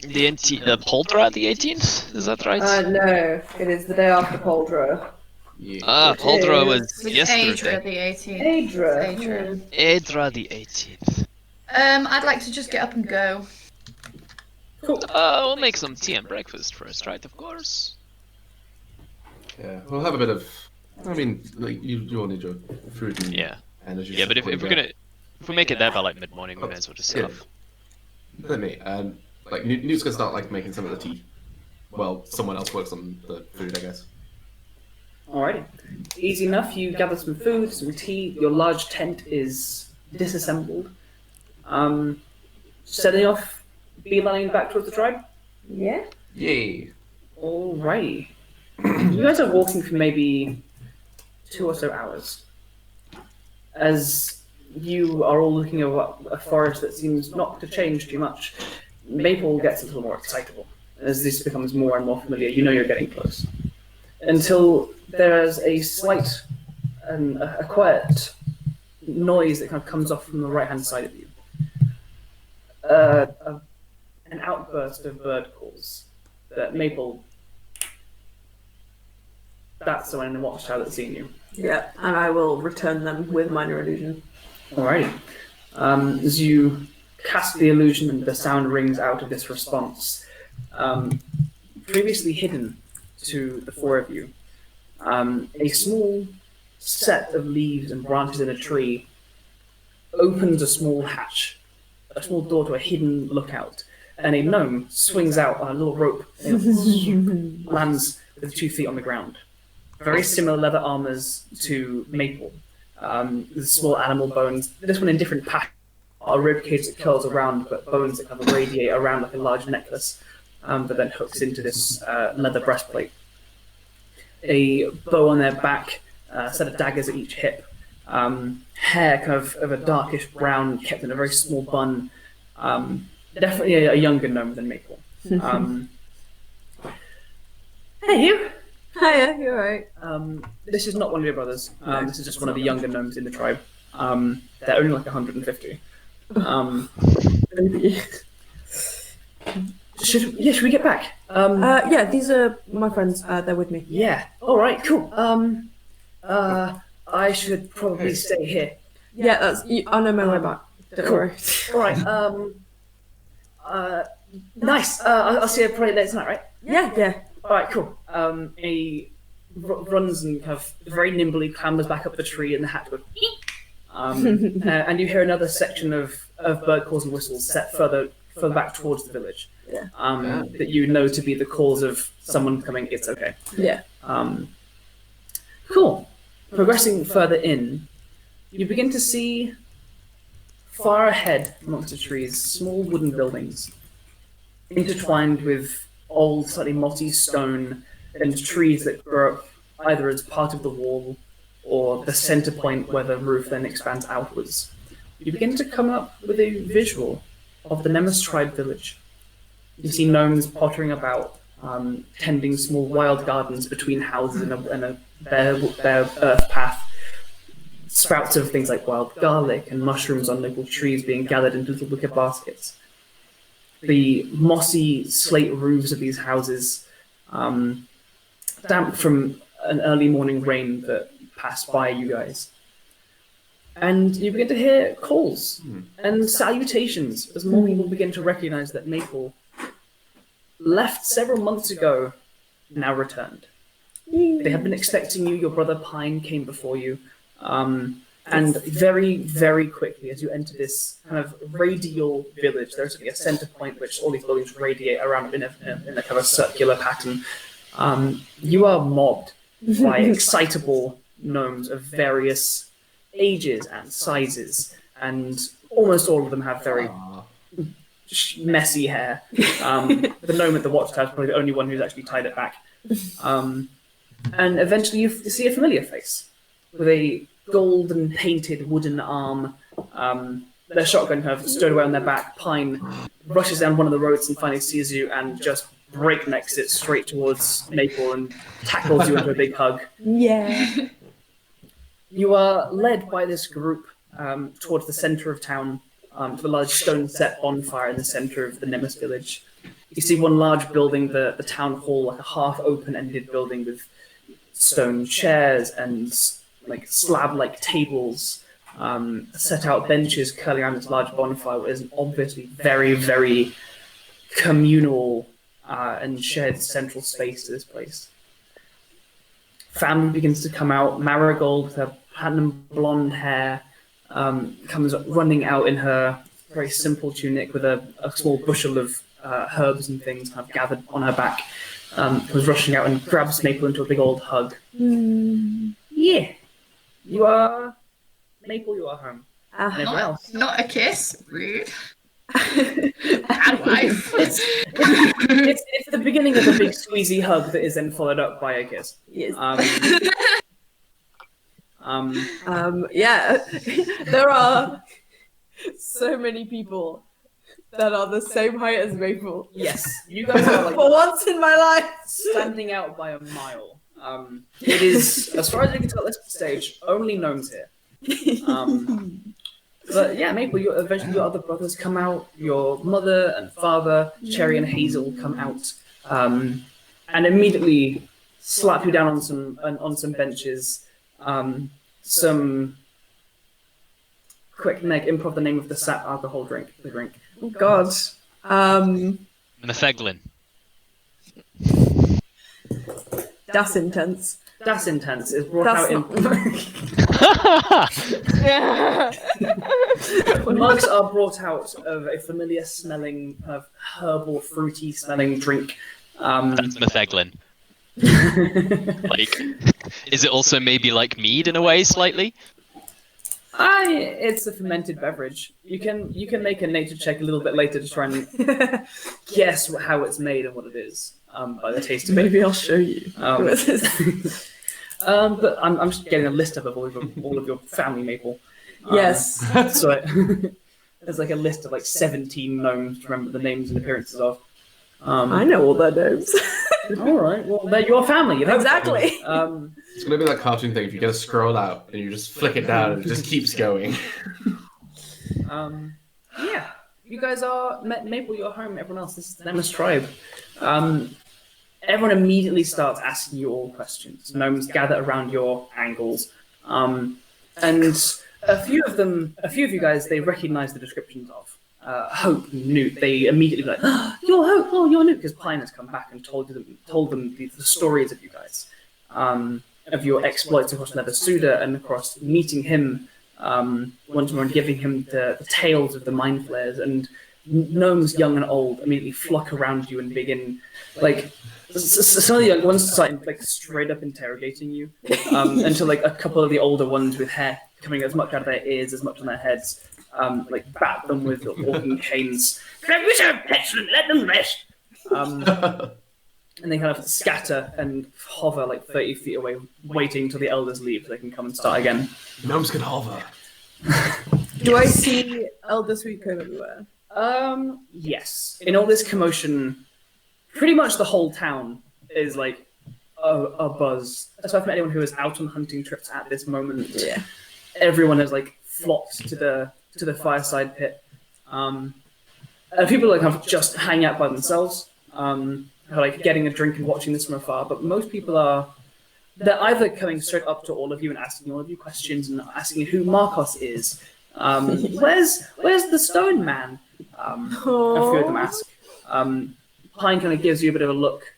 The Poldra the 18th? Is that right? No, it is the day after Poldra. Yeah. Poldra was With yesterday. Adra the 18th. Adra. Adra. Adra the 18th. I'd like to just get up and go. We'll make some tea and breakfast first, right? Of course. Yeah, we'll have a bit of. I mean, like you all need your food and Yeah. energy. Yeah, but if before we're you go. gonna, if we make it there by like mid-morning, we may as well just set Yeah. off. Let me. Like Newt's gonna start like making some of the tea. Well, someone else works on the food, I guess. Alrighty. Easy enough. You gather some food, some tea. Your large tent is disassembled. Setting off, beelining back towards the tribe. Yeah. Yay! Alrighty. You guys are walking for maybe 2 or so hours. As you are all looking at a forest that seems not to change too much, Maple gets a little more excitable. As this becomes more and more familiar, you know you're getting close. Until there's a slight, a quiet noise that kind of comes off from the right-hand side of you. An outburst of bird calls that Maple. That's the one in the watchtower that's seen you. Yeah, and I will return them with minor illusion. Alrighty. As you cast the illusion and the sound rings out of this response, previously hidden to the four of you, a small set of leaves and branches in a tree opens a small hatch, a small door to a hidden lookout, and a gnome swings out on a little rope and lands with 2 feet on the ground. Very similar leather armors to Maple. The small animal bones, this one in different patterns, a rib cage that curls around, but bones that kind of radiate around like a large necklace, that then hooks into this leather breastplate. A bow on their back, a set of daggers at each hip, hair kind of a darkish brown, kept in a very small bun. Definitely a younger gnome than Maple. Hey, you! Hiya, you're right. This is not one of your brothers. This is just one of the younger gnomes in the tribe. They're only like 150. Maybe. Should we get back? Yeah, these are my friends. They're with me. Yeah. All right. Cool. I should probably stay here. Yeah, I know my way back. Don't Cool. worry. All right. Nice. I'll see you probably later tonight, right? Yeah. All right. Cool. He runs and kind of very nimbly clambers back up the tree, and the hat goes. And you hear another section of bird calls and whistles set further back towards the village. Yeah. That you know to be the calls of someone coming. It's okay. Yeah. Cool. Progressing further in, you begin to see far ahead amongst the trees small wooden buildings intertwined with old, slightly mossy stone and trees that grow up either as part of the wall or the center point where the roof then expands outwards. You begin to come up with a visual of the Nemus Tribe village. You see gnomes pottering about, tending small wild gardens between houses and a bare earth path. Sprouts of things like wild garlic and mushrooms on local trees being gathered into little wicker baskets. The mossy slate roofs of these houses, damp from an early morning rain that passed by you guys. And you begin to hear calls and salutations as more people begin to recognize that Maple, left several months ago, now returned. They have been expecting you. Your brother Pine came before you. And very, very quickly, as you enter this kind of radial village, there's a center point which all these buildings radiate around in a kind of circular pattern. You are mobbed by excitable gnomes of various ages and sizes, and almost all of them have very messy hair. The gnome at the watchtower is probably the only one who's actually tied it back. And eventually you see a familiar face with a golden painted wooden arm. Their shotgun kind of stowed away on their back. Pine rushes down one of the roads and finally sees you and just breaknecks it straight towards Maple and tackles you into a big hug. Yeah. You are led by this group towards the center of town, to the large stone-set bonfire in the center of the Nemus village. You see one large building, the town hall, like a half open-ended building with stone chairs and like slab-like tables, set out benches curling around this large bonfire. It is an obviously very, very communal and shared central space to this place. Family begins to come out. Marigold, with her platinum blonde hair, comes running out in her very simple tunic with a small bushel of herbs and things kind of gathered on her back. Comes rushing out and grabs Maple into a big old hug. Yeah. You are... Maple, you are home. And everyone else. Not a kiss. Rude. Bad wife. It's the beginning of a big squeezy hug that is then followed up by a kiss. Yes. Yeah. There are so many people that are the same height as Maple. Yes. You guys are like... For once in my life. standing out by a mile. It is, as far as I can tell at this stage, only gnomes here. But yeah, Maple, eventually your other brothers come out. Your mother and father, Cherry and Hazel, come out, and immediately slap you down on some benches. Some quick Meg, improv the name of the sap alcohol drink. The drink. Oh God. Metheglin. That's intense. That's intense. Is brought That's out not... mugs are brought out of a familiar smelling, kind of herbal, fruity smelling drink. That's Metheglin. Like, is it also maybe like mead in a way, slightly? It's a fermented beverage. You can make a nature check a little bit later to try and guess how it's made and what it is by the taste of it. Maybe I'll show you. But I'm just getting a list up of all of your family, Maple. Yes. So there's like a list of like 17 gnomes to remember the names and appearances of. I know all their names. All right. Well, they're your family. You know? Exactly. It's gonna be that cartoon thing. If you get a scroll out and you just flick it down, and it just keeps going. Yeah, you guys are Maple. You're home. Everyone else, this is the Nemus Tribe. Everyone immediately starts asking you all questions. Gnomes gather around your angles, and a few of you guys, they recognize the descriptions of Hope and Newt. They immediately be like, oh, "You're Hope. Oh, you're Newt," because Pine has come back and told them the stories of you guys, of your exploits across Nether Suda and across meeting him once more and giving him the tales of the mind flayers. And gnomes, young and old, immediately flock around you and begin like. Some of the young ones start like straight up interrogating you, until like a couple of the older ones with hair coming as much out of their ears as much on their heads, like bat them with walking canes. Excellent, let them rest. And they kind of scatter and hover like 30 feet away, waiting till the elders leave so they can come and start again. Gnomes can hover. Do I see Elder Sweetcomb everywhere? Yes. In all this commotion, pretty much the whole town is like a buzz. Aside from anyone who is out on hunting trips at this moment, everyone has like flocked to the fireside pit. People like kind of just hang out by themselves, like getting a drink and watching this from afar. But most people they're either coming straight up to all of you and asking all of you questions and asking who Markos is. Where's the stone man? A few of them ask. Pine kind of gives you a bit of a look.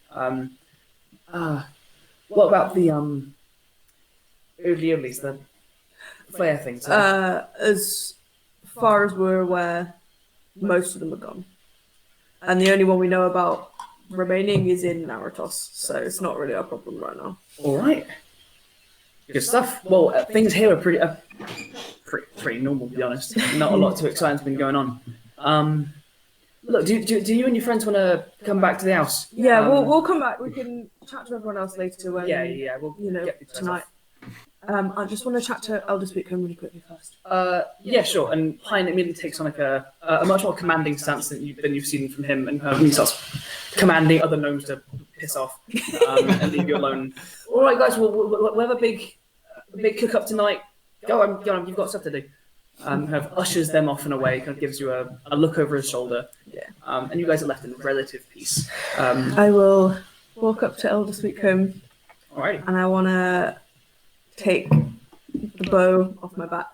What about the Oodlies, the flare things? As far as we're aware, most of them are gone, and the only one we know about remaining is in Naratos, so it's not really our problem right now. All right, good stuff. Well, things here are pretty normal, to be honest. Not a lot too exciting's been going on. Look, do you and your friends want to come back to the house? Yeah, we'll come back. We can chat to everyone else later. When, yeah. We'll get tonight. I just want to chat to Elder Sweetcomb really quickly first. Yeah, sure. And Pine immediately takes on like a much more commanding stance than you've seen from him, and he starts commanding other gnomes to piss off and leave you alone. All right, guys, we'll have a big cook up tonight. Go on, you've got stuff to do. Kind of ushers them off and away, kind of gives you a look over his shoulder. Yeah. And you guys are left in relative peace. I will walk up to Elder Sweetcomb. Alrighty. And I want to take the bow off my back.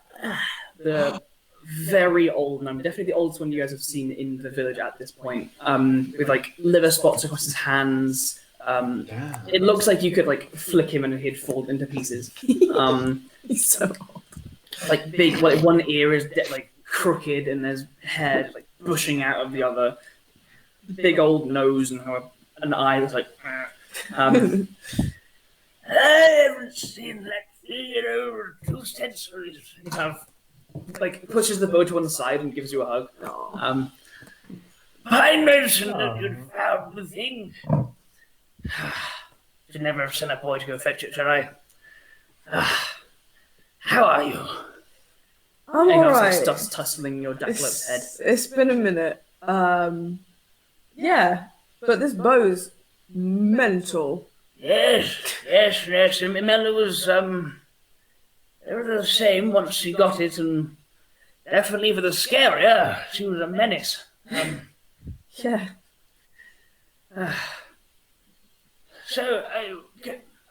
The very old gnome, definitely the oldest one you guys have seen in the village at this point, with like liver spots across his hands. It looks like you could like flick him and he'd fall into pieces. He's so old. Like big, like one ear is like crooked and there's hair like bushing out of the other. Big old nose and an eye that's like. I haven't seen that thing in over 2 centuries. He kind of like pushes the bow to one side and gives you a hug. I mentioned that you'd found the thing. You'd never have sent a boy to go fetch it, shall I? How are you? I'm alright. Dust tussling your jackalope's head. It's been a minute. Yeah, but this bow's mental. Yes. Mella was they were the same once she got it, and definitely for the scarier. She was a menace. Yeah. So,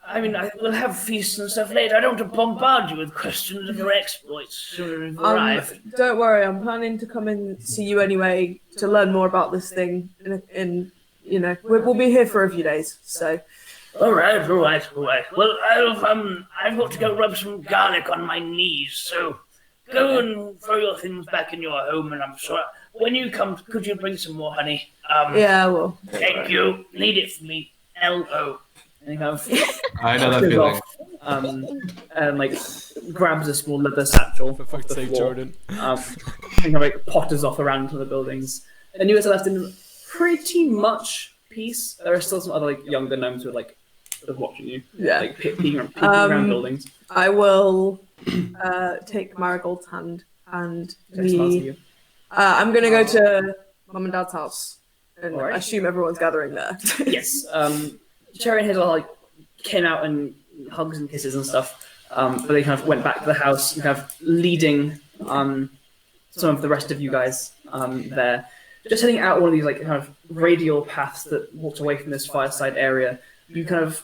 I mean, I will have feasts and stuff later. I don't want to bombard you with questions of your exploits sooner than arrive. Don't worry, I'm planning to come and see you anyway to learn more about this thing. We'll be here for a few days, so. All right. Well, I've got to go rub some garlic on my knees, so go and throw your things back in your home, and I'm sure when you come, could you bring some more honey? Yeah, I will. Thank you. Need it for me. L.O. And he kind of I know that feeling. And like grabs a small leather satchel. For fuck's sake, Jordan. And kind of like potters off around to the buildings. And you guys are left in pretty much peace. There are still some other like younger gnomes who are like sort of watching you. Yeah. Like peeking around buildings. I will take Marigold's hand and I'm gonna go to Mum and Dad's house and I assume everyone's gathering there. Yes. Cherry and Hazel like came out and hugs and kisses and stuff, but they kind of went back to the house, kind of leading some of the rest of you guys there. Just heading out one of these like kind of radial paths that walks away from this fireside area, you kind of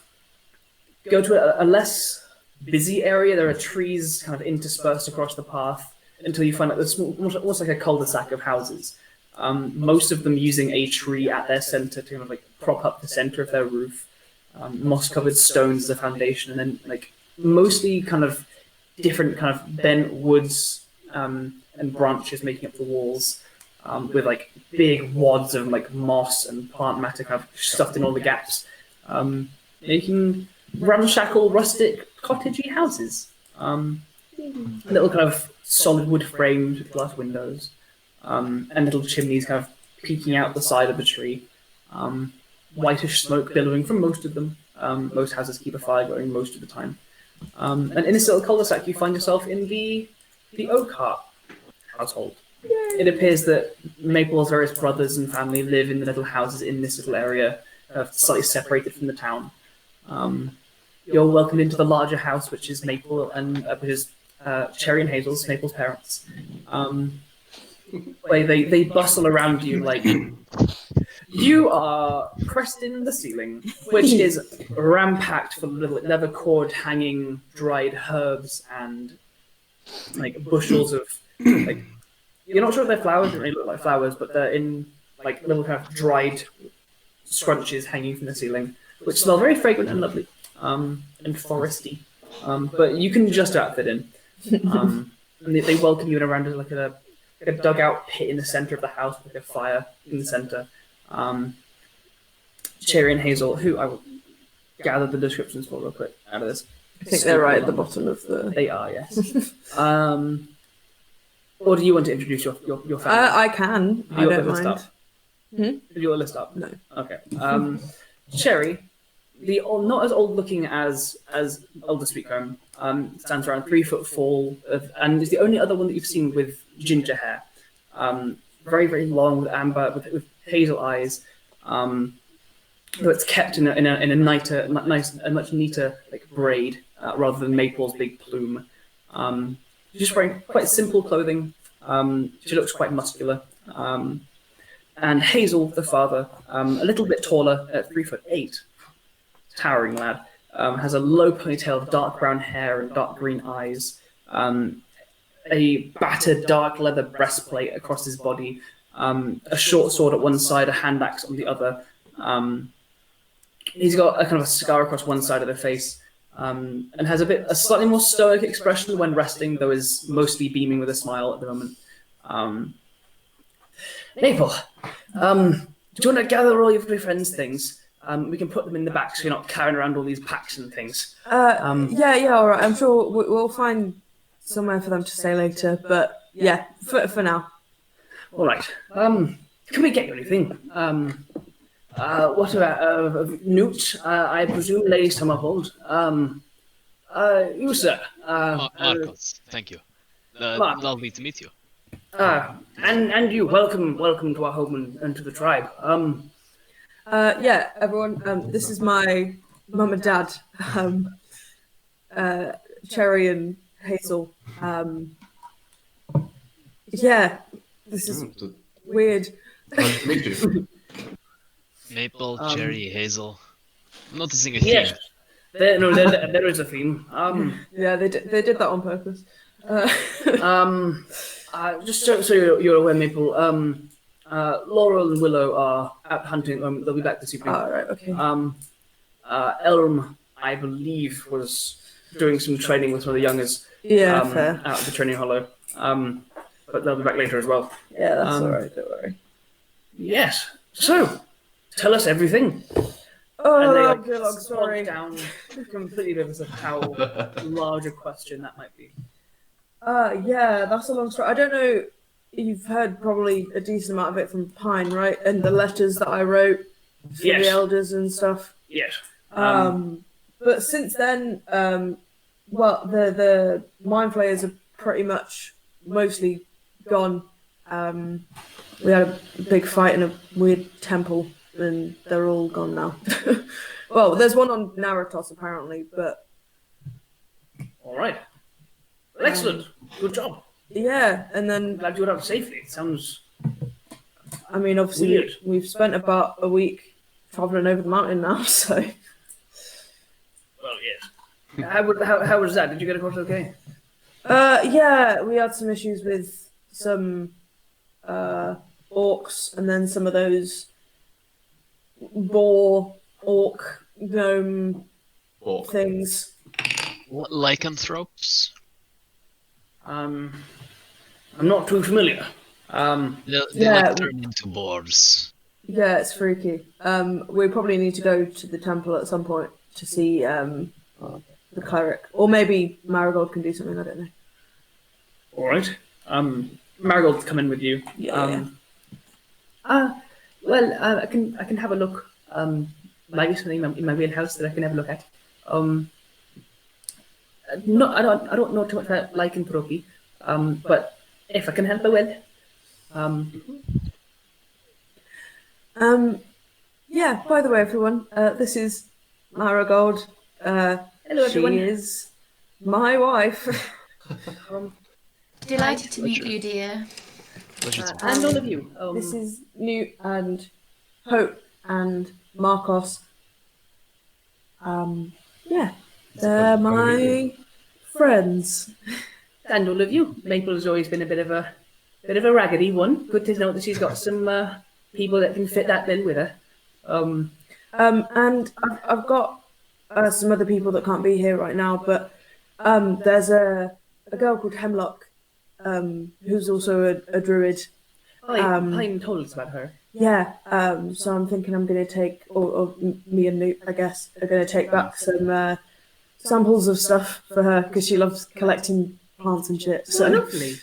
go to a less busy area. There are trees kind of interspersed across the path until you find like this almost like a cul-de-sac of houses. Most of them using a tree at their center to kind of like prop up the center of their roof. Moss-covered stones as a foundation, and then like mostly kind of different kind of bent woods and branches making up the walls, with like big wads of like moss and plant matter kind of stuffed in all the gaps, making ramshackle, rustic, cottagey houses. Little kind of solid wood frames with glass windows, and little chimneys kind of peeking out the side of the tree. Whitish smoke billowing from most of them. Most houses keep a fire going most of the time. And in this little cul-de-sac, you find yourself in the Oakheart household. It appears that Maple's various brothers and family live in the little houses in this little area, slightly separated from the town. You're welcomed into the larger house, which is Maple and which is Cherry and Hazel's, Maple's parents. Where they bustle around you like you are pressed in the ceiling, which is ram-packed full of little leather cord hanging dried herbs and like bushels of like you're not sure if they're flowers, they look like flowers, but they're in like little kind of dried scrunches hanging from the ceiling, which smell very fragrant and lovely, and foresty. But you can just about fit in. And they welcome you in around like a dugout pit in the center of the house with a fire in the center. Cherry and Hazel, who I will gather the descriptions for real quick out of this. I think they're right at the bottom of the... They are, yes. Or do you want to introduce your family? I can. I don't mind. Up? Hmm? Do you want to list up? No. Okay. Cherry, not as old looking as Elder Sweetcomb, stands around 3 foot tall, and is the only other one that you've seen with ginger hair. Very, very long with amber, with hazel eyes, though it's kept in a much neater like braid rather than Maple's big plume. She's wearing quite simple clothing. She looks quite muscular. And Hazel, the father, a little bit taller at 3'8", towering lad, has a low ponytail of dark brown hair and dark green eyes, a battered dark leather breastplate across his body, a short sword at one side, a hand axe on the other. He's got a kind of a scar across one side of the face, and has a slightly more stoic expression when resting, though is mostly beaming with a smile at the moment. Maple, do you want to gather all your friends' things? We can put them in the back so you're not carrying around all these packs and things. Yeah, all right. I'm sure we'll find somewhere for them to stay later, but yeah, for now. All right. Can we get you anything? What about Newt? I presume Lady Summerhold. You, sir. Markos, thank you. Lovely to meet you. And you, welcome to our home and to the tribe. Yeah, everyone. This is my mum and dad, Cherry and Hazel. Yeah, this is weird. Nice to meet you. Maple, Cherry, Hazel. I'm noticing a theme. Yes, there is a theme. Yeah, they did that on purpose. Just so you're aware, Maple, Laurel and Willow are out hunting at the moment. They'll be back this evening. Oh, right, okay. Elm, I believe, was doing some training with one of the youngers. Yeah, fair. Out of the training hollow. But they'll be back later as well. Yeah, that's all right. Don't worry. Yes. So, tell us everything. Oh, and they sorry. Down completely nervous of how large a question that might be. Yeah, that's a long story. I don't know. You've heard probably a decent amount of it from Pine, right? And the letters that I wrote for the elders and stuff. Yes. But since then, well, the mind flayers are pretty much mostly gone. We had a big fight in a weird temple, and they're all gone now. Well, there's one on Naratos apparently, but all right. Well, excellent. Good job. Yeah, and then glad you got out safely. It sounds I mean, obviously, Weird. we've spent about a week traveling over the mountain now, so. Well, yes. How was that? Did you get across okay? Yeah, we had some issues with some orcs, and then some of those boar, orc, gnome things. What lycanthropes? I'm not too familiar. They Yeah. like turn into boars. Yeah, it's freaky. We probably need to go to the temple at some point to see the cleric, or maybe Marigold can do something. I don't know. All right. Marigold's come in with you. Yeah. I can have a look. Maybe something in my wheelhouse that I can have a look at. I don't know too much about lycanthropy. But if I can help, I will. Yeah. By the way, everyone, this is Marigold. Hello, She everyone. is my wife. Delighted to meet you, dear. Pleasure to And all of you. This is Newt and Hope and Markos. Yeah, they're my friends. And all of you. Maple's always been a bit of a raggedy one. Good to know that she's got some people that can fit that bill with her. And I've got some other people that can't be here right now, but there's a girl called Hemlock, who's also a druid. Pine told us about her. Yeah, so I'm thinking I'm going to take, or me and Newt, I guess, are going to take back some samples of stuff for her because she loves collecting plants and shit. So Lovely.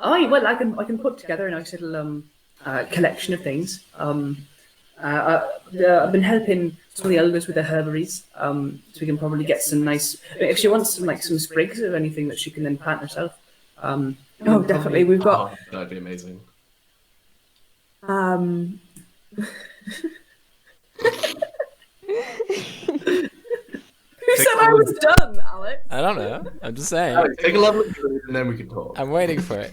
Well, I can put together a nice little collection of things. I've been helping some of the elders with their herbaries, so we can probably get some nice. If she wants some sprigs of anything that she can then plant herself. oh, definitely, we've got. Oh, that'd be amazing. Who said I was done, Alex? I don't know. I'm just saying. Alex, take a lovely drink and then we can talk. I'm waiting for it.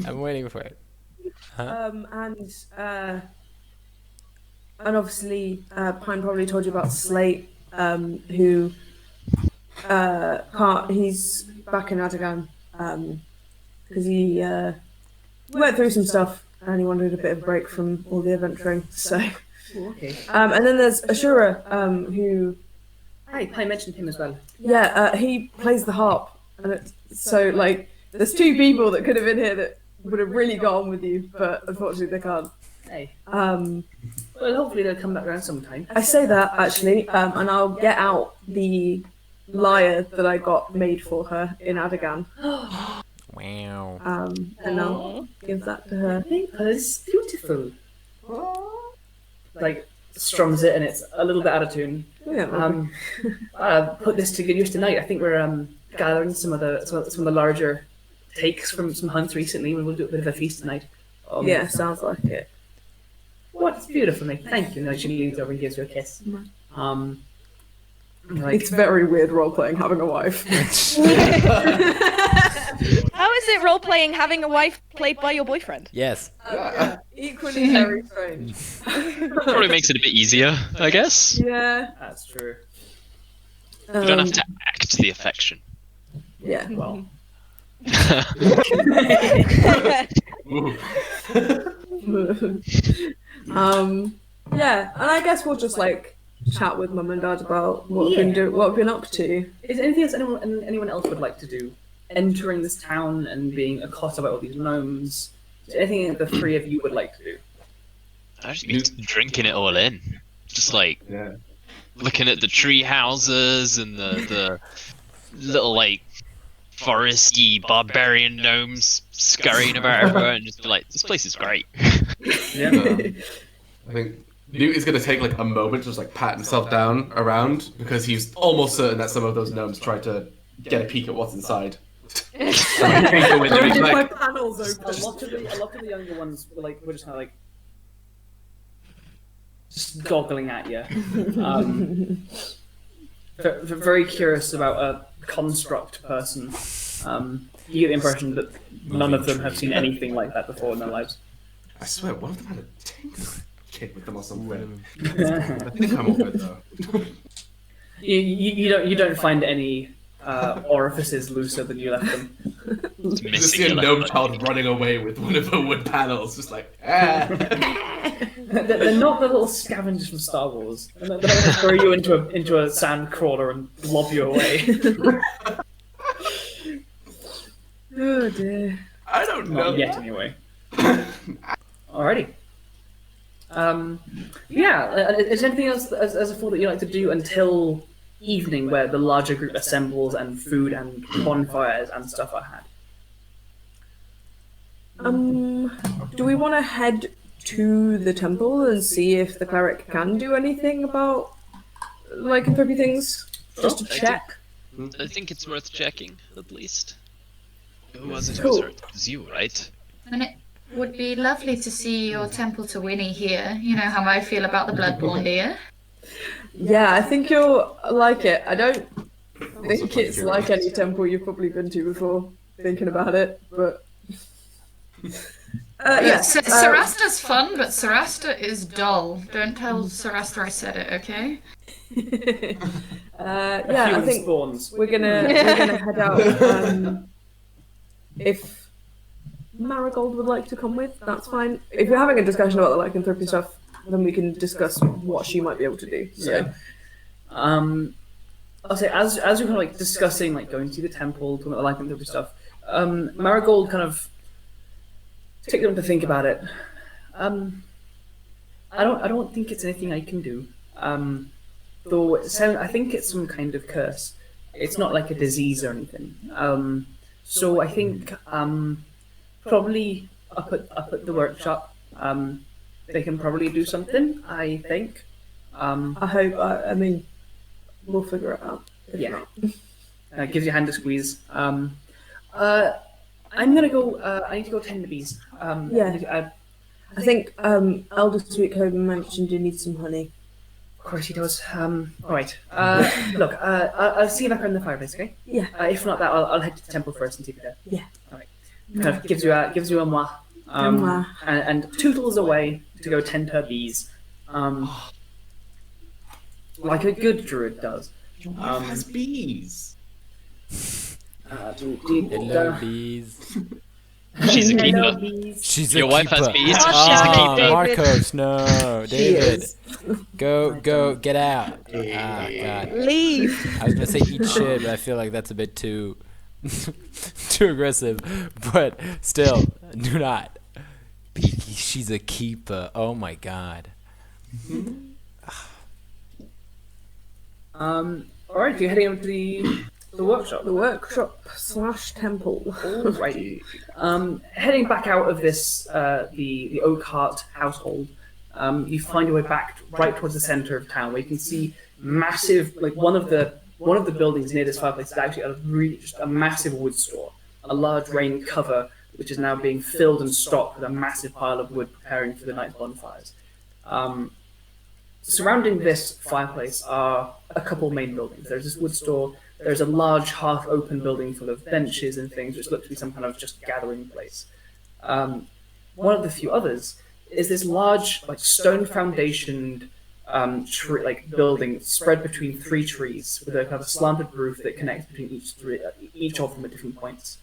And obviously, Pine probably told you about Slate, who can't. He's back in Adagan because he went through some stuff and he wanted a bit of a break from all the adventuring. So, Okay. and then there's Ashura, who I mentioned him as well. he plays the harp, and so like there's two people that could have been here that would have really got on with you, but unfortunately they can't. Hey. Well, hopefully they'll come back around sometime. I say that actually, and I'll get out the lyre that I got made for her in Adagan, Wow. and I'll give that to her. It's beautiful. Like strums it, and it's a little bit out of tune. Yeah, Put this to good use tonight. I think we're gathering some of the larger takes from some hunts recently. We'll do a bit of a feast tonight. yeah, sounds like it. What's beautiful, mate. Thank you. Now she leans over and gives you a kiss. It's very weird role playing having a wife. How is it role playing having a wife played by your boyfriend? Yes. Yeah, equally very strange. Probably makes it a bit easier, I guess. Yeah. That's true. You don't have to act the affection. Yeah. Well, Yeah, and I guess we'll just like chat with Mum and Dad about what we've been doing, what we've been up to. is there anything else anyone else would like to do? Entering this town and being accosted by all these gnomes. Is there anything the three of you would like to do? I just be drinking it all in. Just like Yeah. looking at the tree houses and the little like foresty barbarian gnomes scurrying about everywhere and just be like, this place is great. I think Newt is going to take like a moment to just like pat himself down around because he's almost certain that some of those gnomes tried to get a peek at what's inside. Like, peek the window, he's My like, panels A open. lot of the younger ones were just kind of like just goggling at you. Very curious about a construct person. You get the impression that none of them have seen anything like that before in their lives. I swear, one of them had a tinker kid with them or something. I think I'm all good though. You don't find any orifices looser than you left them. Just see a gnome child running away with one of the wood panels, just like, ah. They're not the little scavengers from Star Wars. They're not going to throw you into a sand crawler and lob you away. Oh dear. I don't know. Not yet, anyway. Alrighty. Is there anything else as a thought that you like to do until evening, where the larger group assembles and food and bonfires and stuff are had? Do we want to head to the temple and see if the cleric can do anything about lycanthropy things? Just to check? I think it's worth checking, at least. Who was it? Cool. It was you, right? And it would be lovely to see your temple to Winnie here. You know how I feel about the Bloodborne, dear. Yeah, I think you'll like it. I don't think it's like any temple you've probably been to before, thinking about it, but... yes. Sarasta's fun, but Sarasta is dull. Don't tell Sarasta I said it, okay? I think spawns. we're gonna head out. If Marigold would like to come with, that's fine. If you're having a discussion about the lycanthropy stuff, then we can discuss what she might be able to do. So. Yeah. I'll say as we're kind of like discussing like going to the temple, talking about the lycanthropy stuff, Marigold kind of take them to think about it. I don't think it's anything I can do. Though I think it's some kind of curse. It's not like a disease or anything. So I think probably up at the workshop, they can probably do something. I think. I hope. I mean, we'll figure it out. Yeah. Gives you a hand to squeeze. I'm gonna go. I need to go tend the bees. Yeah. I think Elder Sweetcomb mentioned you need some honey. Of course he does. Alright. Look, I'll see you back around the fireplace, okay? Yeah. If not that, I'll head to the temple first and see if you're there. Yeah. Alright. Kind of gives you a moi. Moi. And tootles away to go tend her bees. Like a good druid does. Your wife has bees. Hello, bees. She's a Hello, keeper. bees. She's Your a wife keeper. has bees. Oh, She's a shall keeper. we? Markos, no, She David, is. go, get out. Ah, God. Leave. I was gonna say eat shit, but I feel like that's a bit too, too aggressive. But still, do not. She's a keeper. Oh my God. Alright, you're heading over to the workshop. The workshop / temple. Alrighty. Heading back out of this, the Oakheart household, you find your way back right towards the center of town, where you can see massive, like one of the buildings near this fireplace is actually just a massive wood store, a large rain cover, which is now being filled and stocked with a massive pile of wood preparing for the night's bonfires. Surrounding this fireplace are a couple main buildings. There's this wood store. There's a large half-open building full of benches and things, which look to be some kind of just gathering place. One of the few others is this large, like stone foundationed tree, like building spread between 3 trees with a kind of slanted roof that connects between each of them at different points.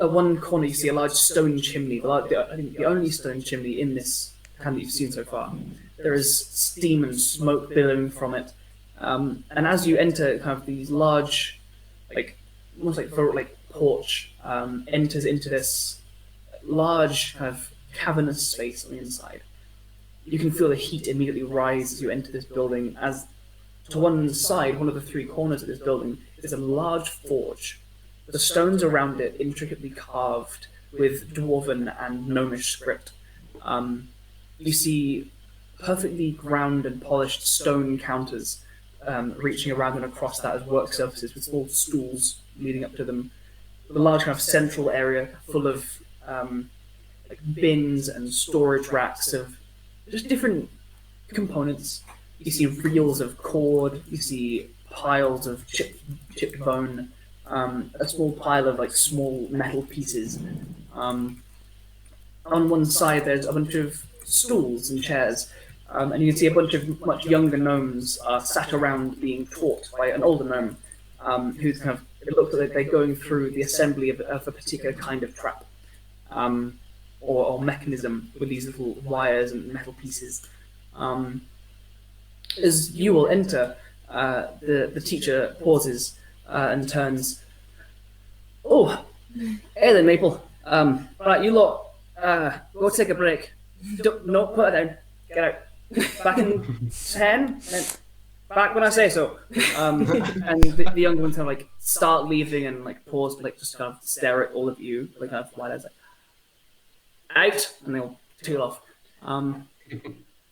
At one corner, you see a large stone chimney. I think the only stone chimney in this town that you've seen so far. There is steam and smoke billowing from it. And as you enter kind of these large, like, almost like porch, enters into this large kind of cavernous space on the inside. You can feel the heat immediately rise as you enter this building, as to one side, one of the 3 corners of this building, is a large forge. The stones around it intricately carved with dwarven and gnomish script. You see perfectly ground and polished stone counters reaching around and across that as work surfaces with small stools leading up to them. The large kind of central area full of like bins and storage racks of just different components. You see reels of cord, you see piles of chipped bone, a small pile of like small metal pieces. on one side there's a bunch of stools and chairs, and you can see a bunch of much younger gnomes sat around being taught by an older gnome, who's kind of, it looks like they're going through the assembly of a particular kind of trap, or mechanism with these little wires and metal pieces. As you will enter, the teacher pauses and turns. Oh, hey then, Maple. Right, you lot, go take a break. No, put it down. Get out. Back in 10, then back when I say so. And the young ones kind of like start leaving and like pause, like just kind of stare at all of you, like kind of wide eyes, like out, and they'll tail off.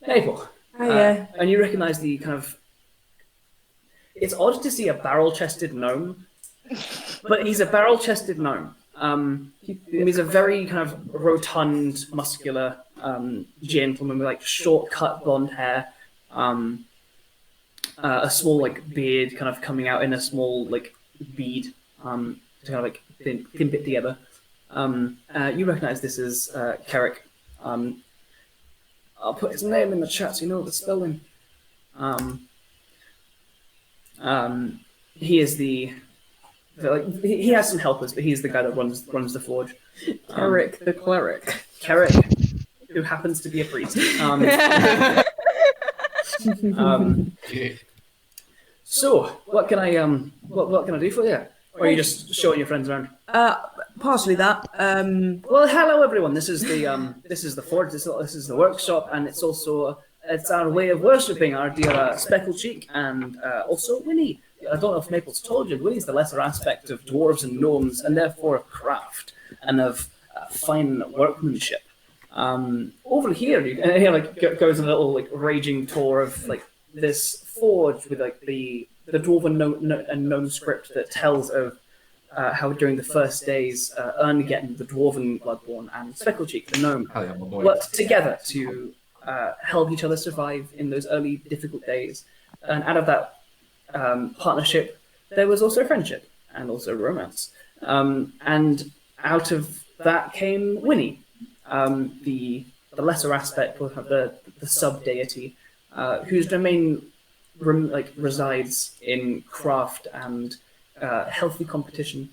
Maple. And you recognise the kind of. It's odd to see a barrel-chested gnome, but he's a barrel-chested gnome. He's a very kind of rotund, muscular gentleman with like short-cut blonde hair, a small like beard kind of coming out in a small like bead, to kind of like thin bit together. You recognise this as Carrick. I'll put his name in the chat so you know the spelling. He is the like he has some helpers, but he's the guy that runs the forge. Carrick the cleric. Carrick, who happens to be a priest. So what can I what can I do for you? Or are you just showing your friends around? Partially that. Well, hello everyone. This is the forge. This is the workshop, and it's also it's our way of worshipping our dear Speckle Cheek and also Winnie. I don't know if Maple's told you, Winnie's the lesser aspect of dwarves and gnomes, and therefore of craft and of fine workmanship. Over here, and here like goes a little like raging tour of like this forge with like the dwarven gnome script that tells of how during the first days Erngetten, the dwarven bloodborn, and Specklecheek, the gnome, worked together to help each other survive in those early difficult days. And out of that partnership, there was also friendship and also romance. And out of that came Winnie, the lesser aspect of the sub-deity, whose domain resides in craft and healthy competition.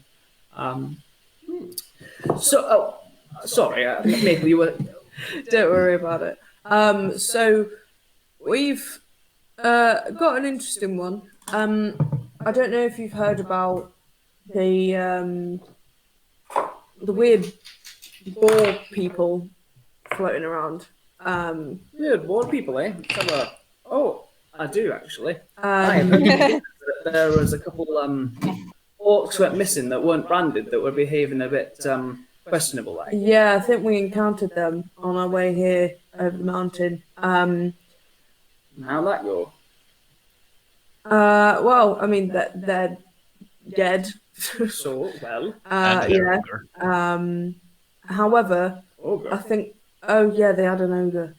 Sorry, Maple, you were. Don't worry about it. So we've got an interesting one. I don't know if you've heard about the weird boar people floating around. Weird boar people, eh? Oh, I do actually. I have heard that there was a couple orcs went missing that weren't branded that were behaving a bit questionable. Like. Yeah, I think we encountered them on our way here over the mountain. How'd that go? Well, I mean they're dead. So well. Yeah. However, ogre. I think. Oh yeah, they had an ogre.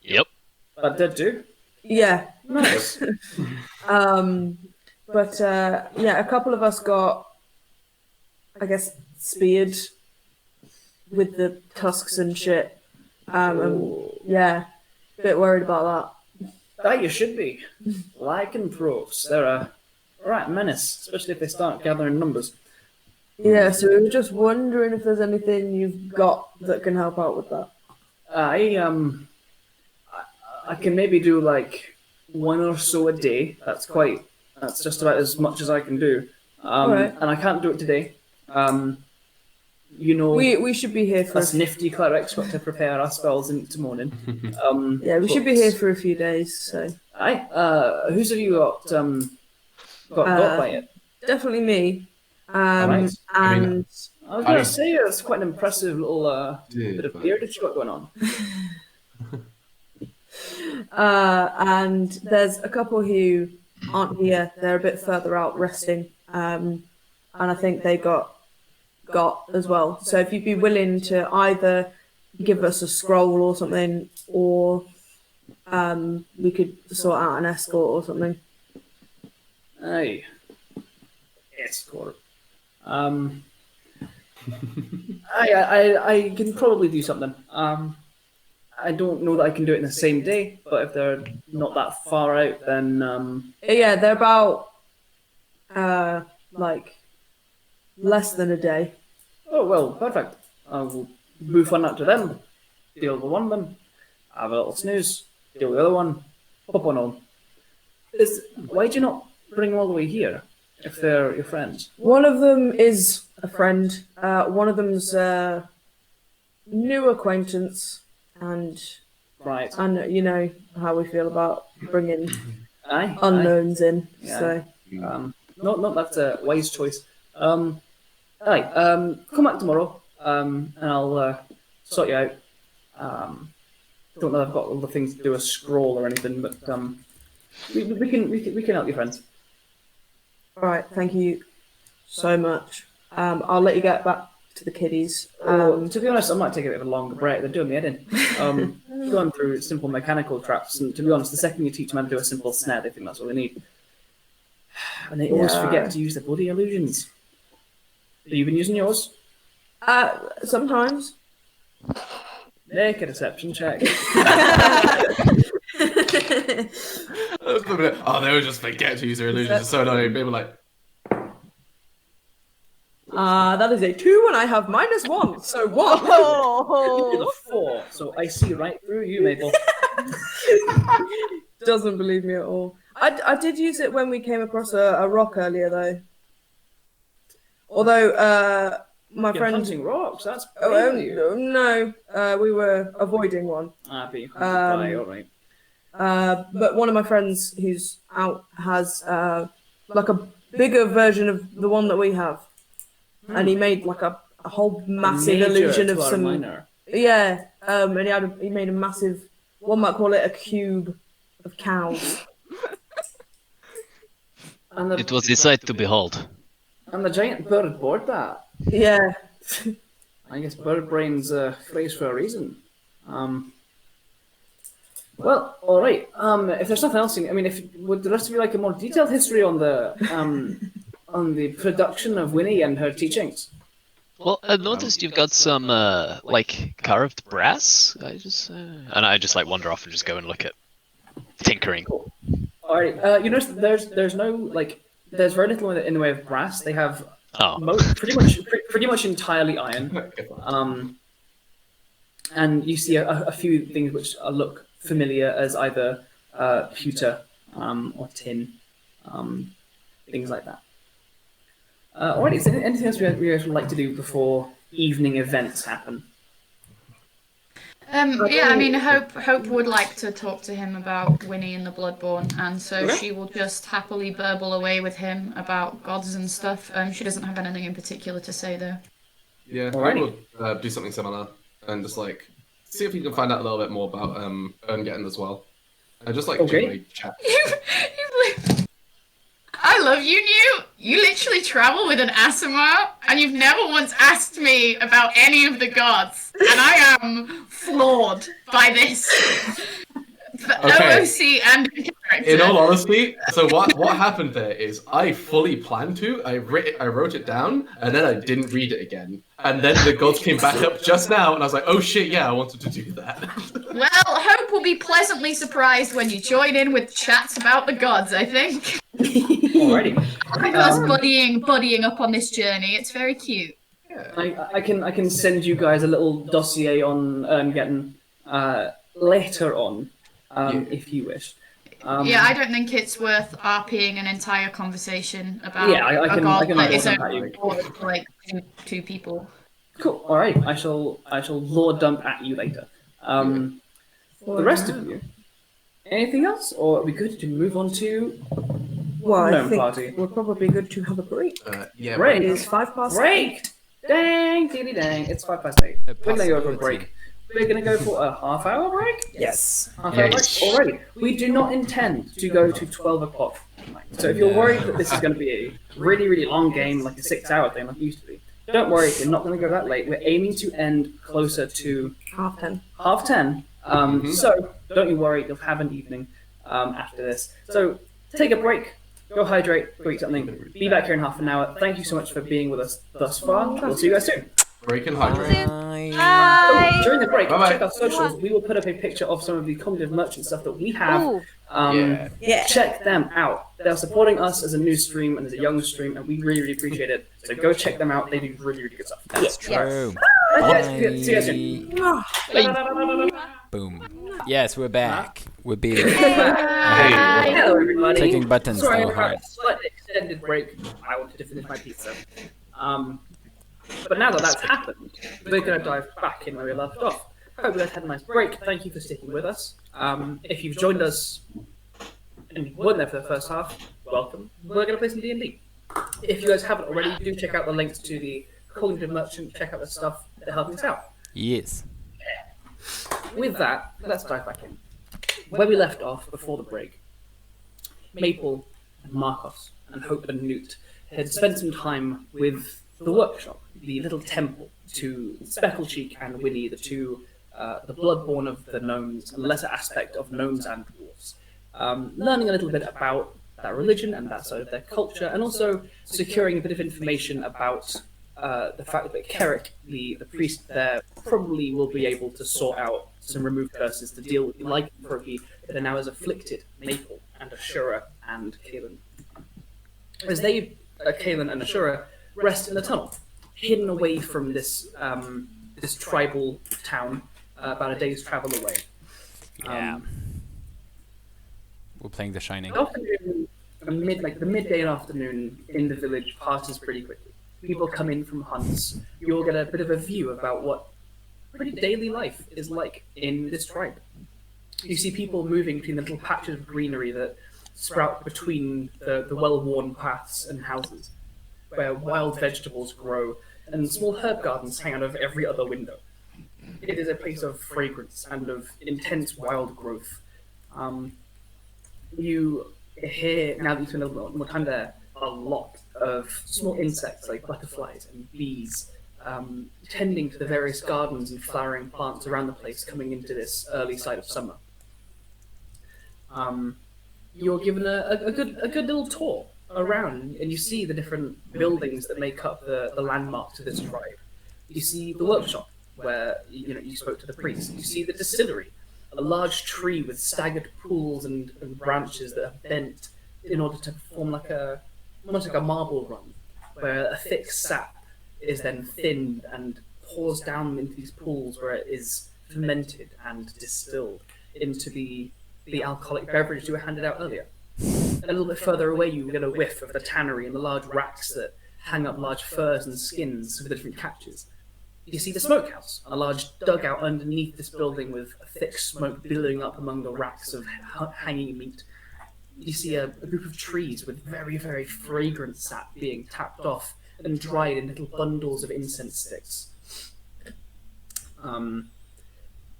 Yep. That did too. Yeah. Nice. But yeah, a couple of us got, I guess, speared with the tusks and shit. And yeah, a bit worried about That you should be. Lycanthropes, they're a right menace, especially if they start gathering numbers. that. Yeah, so we were just wondering if there's anything you've got that can help out with that. I can maybe do like one or so a day. That's just about as much as I can do. Right. And I can't do it today. You know, We should be here for us nifty clerics got to prepare our spells into morning. yeah, we should be here for a few days. So who's of you got by it? definitely me. Right. And I was gonna say it's quite an impressive little bit of beard that you got going on. and there's a couple who aren't here. They're a bit further out resting. And I think they got as well. So if you'd be willing to either give us a scroll or something, or we could sort out an escort or something. Aye. Escort. I can probably do something. I don't know that I can do it in the same day, but if they're not that far out, then Yeah, they're about like less than a day. oh well, perfect. I will move on up to them, deal with one of them, have a little snooze, deal with the other one, pop on home. Why do you not bring them all the way here if they're your friends? One of them is a friend. One of them's a new acquaintance, and Right. you know how we feel about bringing Aye. unknowns in. Yeah. So Not that's a wise choice. Aye. Come back tomorrow. And I'll sort you out. Don't know if I've got all the things to do a scroll or anything, but we can help you, friends. all right, thank you so much. I'll let you get back to the kiddies. To be honest, I might take a bit of a longer break. They're doing me head in. Going through simple mechanical traps, and to be honest, the second you teach them how to do a simple snare, they think that's all they need. And they always Yeah. forget to use their bloody illusions. Have you been using yours? Sometimes. Make a deception check. Oh, they would just forget to use their illusions. It's so annoying. People like, That is a 2, and I have -1, so what? You're the 4, so I see right through you, Mabel. Doesn't believe me at all. I did use it when we came across a rock earlier, though. Although my You're friend. hunting rocks. That's Oh, brave. no, we were avoiding one. Happy. Right, all right. But one of my friends who's out has like a bigger version of the one that we have, and he made like a whole massive Major illusion of to our some. minor. Yeah, and he made a massive. One might call it a cube of cows. And the, It was a sight to behold. and the giant bird bored that. Yeah. I guess bird brain's a phrase for a reason. Well, all right. If there's nothing else, would the rest of you like a more detailed history on the production of Winnie and her teachings? Well, I noticed you've got some like carved brass. I just like wander off and just go and look at tinkering. All right. You notice that there's no there's very little in the way of brass. They have pretty much entirely iron. And you see a few things which look familiar as either pewter or tin, things like that. Alright, is there anything else we guys would like to do before evening events happen? Hope would like to talk to him about Winnie and the Bloodborne, and so Okay. she will just happily burble away with him about gods and stuff. She doesn't have anything in particular to say, though. yeah, Alrighty. I will do something similar and just see if you can find out a little bit more about Erngetton as well. And just Okay. generally chat. I love you, Newt. You literally travel with an Asimar, and you've never once asked me about any of the gods, and I am floored by this. The Okay. OOC and character. In all honesty, so what happened there is I fully planned to. I wrote it down, and then I didn't read it again. And then the gods came back up just now, and I was like, oh shit, yeah, I wanted to do that. Well, Hope will be pleasantly surprised when you join in with chats about the gods, I think. Alrighty. Because buddying up on this journey, it's very cute. I can send you guys a little dossier on Erngetton later on, if you wish. Yeah, I don't think it's worth RPing an entire conversation about Yeah, I a can- god I can that write is one only down. important for like two people. Cool. All right. I shall lore dump at you later. The rest of you. Anything else, or are we good to move on to Well, I Gnome think party? we're probably good to have a break. Yeah, Break. It is 8:05. Break. Dang, diddy dang. It's 8:05. We're gonna go for a possibility. break. We're gonna go for a half-hour break. Yes. Half-hour break. Alrighty. We do not intend to go to 12 o'clock tonight. So if you're worried that this is going to be a really, really long game, like a 6-hour thing, like it used to be, don't worry. We're not going to go that late. We're aiming to end closer to 10:30. 10:30. So don't you worry. You'll have an evening after this. So take a break. go hydrate, go eat something. Be back here in half an hour. Thank you so much for being with us thus far. We'll see you guys soon. Break and hydrate. Bye. During the break, Bye-bye. check our socials. We will put up a picture of some of the cognitive merchant stuff that we have. Ooh. Yeah. Check them out. They're supporting us as a new stream and as a young stream, and we really, really appreciate it. So go check them out. They do really, really good stuff. That's true. See you guys soon. Boom. Yes, we're back. We're big. Hello, everybody. Clicking buttons Sorry, so we had hard. a slightly extended break. I wanted to finish my pizza. But now that that's happened, we're going to dive back in where we left off. Hope you guys had a nice break. Thank you for sticking with us. If you've joined us and you weren't there for the first half, welcome. We're going to play some D&D. If you guys haven't already, do check out the links to the Cognitive Merchant. Check out the stuff that helps us out. Yes. With that, let's dive back in. Where we left off before the break, Maple and Markos and Hope and Newt had spent some time with the workshop, the little temple to Specklecheek and Winnie, the two, the bloodborn of the gnomes, a lesser aspect of gnomes and dwarves. Learning a little bit about that religion and that side of their culture, and also securing a bit of information about the fact that Kerrick, the priest there, probably will be able to sort out some removed curses to deal with the lycanthropy that are now as afflicted Maple and Ashura and Caelan. As they, Caelan and Ashura, rest in the tunnel, hidden away from this this tribal town, about a day's travel away. Yeah. We're playing The Shining. The afternoon, the midday afternoon in the village passes pretty quickly. People come in from hunts. You'll get a bit of a view about what pretty daily life is like in this tribe. You see people moving between the little patches of greenery that sprout between the well-worn paths and houses, where wild vegetables grow and small herb gardens hang out of every other window. It is a place of fragrance and of intense wild growth. You hear, now that you spend a little more time there, a lot of small insects like butterflies and bees tending to the various gardens and flowering plants around the place coming into this early side of summer. You're given a good little tour around, and you see the different buildings that make up the landmarks of this tribe. You see the workshop, where you spoke to the priest. You see the distillery, a large tree with staggered pools and branches that are bent in order to form almost like a marble run, where a thick sap is then thinned and pours down into these pools where it is fermented and distilled into the alcoholic beverage you were handed out earlier. A little bit further away, you get a whiff of the tannery and the large racks that hang up large furs and skins with the different catches. You see the smokehouse, a large dugout underneath this building with a thick smoke billowing up among the racks of hanging meat. You see a group of trees with very, very fragrant sap being tapped off and dried in little bundles of incense sticks.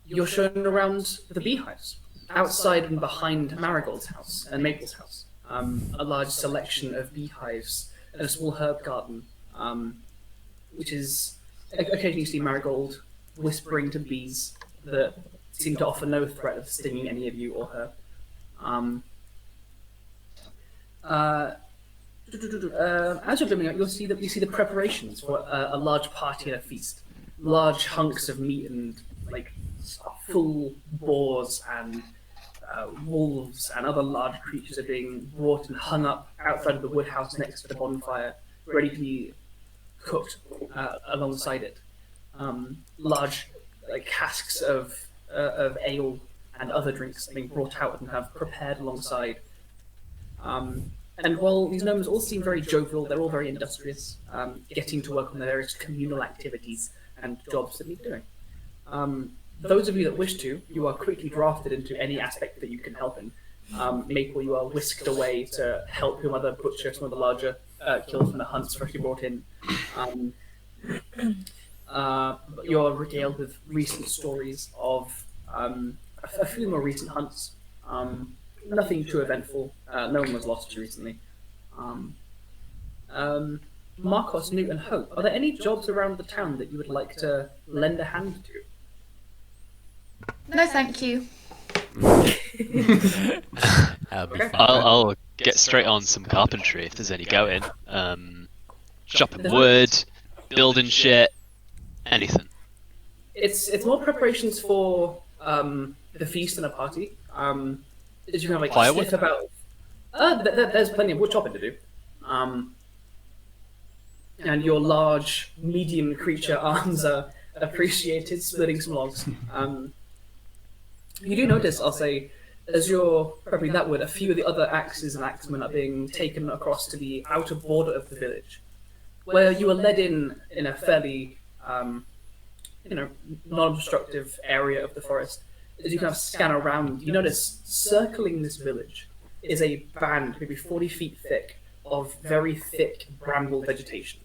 You're shown around the beehives, outside and behind Marigold's house and Maple's house. A large selection of beehives and a small herb garden, which is... Occasionally you see Marigold whispering to bees that seem to offer no threat of stinging any of you or her. As you're building up, you see the preparations for a large party and a feast. Large hunks of meat and full boars and wolves and other large creatures are being brought and hung up outside of the wood house next to the bonfire, ready to be cooked alongside it. Large casks of ale and other drinks being brought out and have prepared alongside. And while these gnomes all seem very jovial, they're all very industrious, getting to work on the various communal activities and jobs that need doing. Those of you that wish to, you are quickly drafted into any aspect that you can help in. Maple, you are whisked away to help your mother butcher some of the larger kills from the hunts freshly brought in. You're regaled with recent stories of a few more recent hunts. Nothing too eventful. No one was lost recently. Markos, Newt, and Hope, are there any jobs around the town that you would like to lend a hand to? No, thank you. That'll be Okay. fun. I'll get straight on some carpentry if there's any going. Chopping wood, building shit, anything. It's more preparations for the feast and a party. As you kind of like Firewood? sniff about. There's plenty of wood chopping to do. And your large, medium creature arms are appreciated, splitting some logs. You do notice, I'll say, as you're prepping that wood, a few of the other axes and axemen are being taken across to the outer border of the village, where you were led in a fairly, non-obstructive area of the forest. As you kind of scan around, you notice circling this village is a band, maybe 40 feet thick, of very thick bramble vegetation,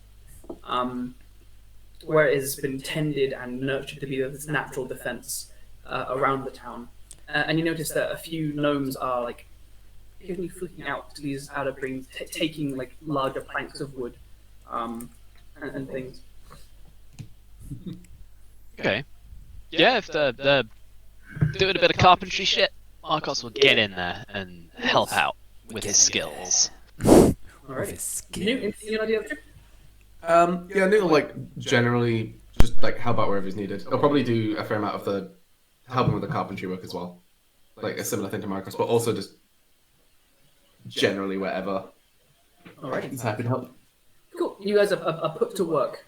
where it has been tended and nurtured to be this natural defense around the town. And you notice that a few gnomes are like occasionally flicking out to these outer greens, taking like larger planks of wood and things. Okay. Yeah, if they're doing a bit of carpentry shit, Markos will get in there and help out with his skills. Alright. Newt, any idea of the trip? Yeah, Newt will like generally just like help out wherever he's needed. He'll probably do a fair amount of the helping with the carpentry work as well, like a similar thing to Markos, but also just generally wherever. Alright. He's happy to help. Cool. You guys are put to work,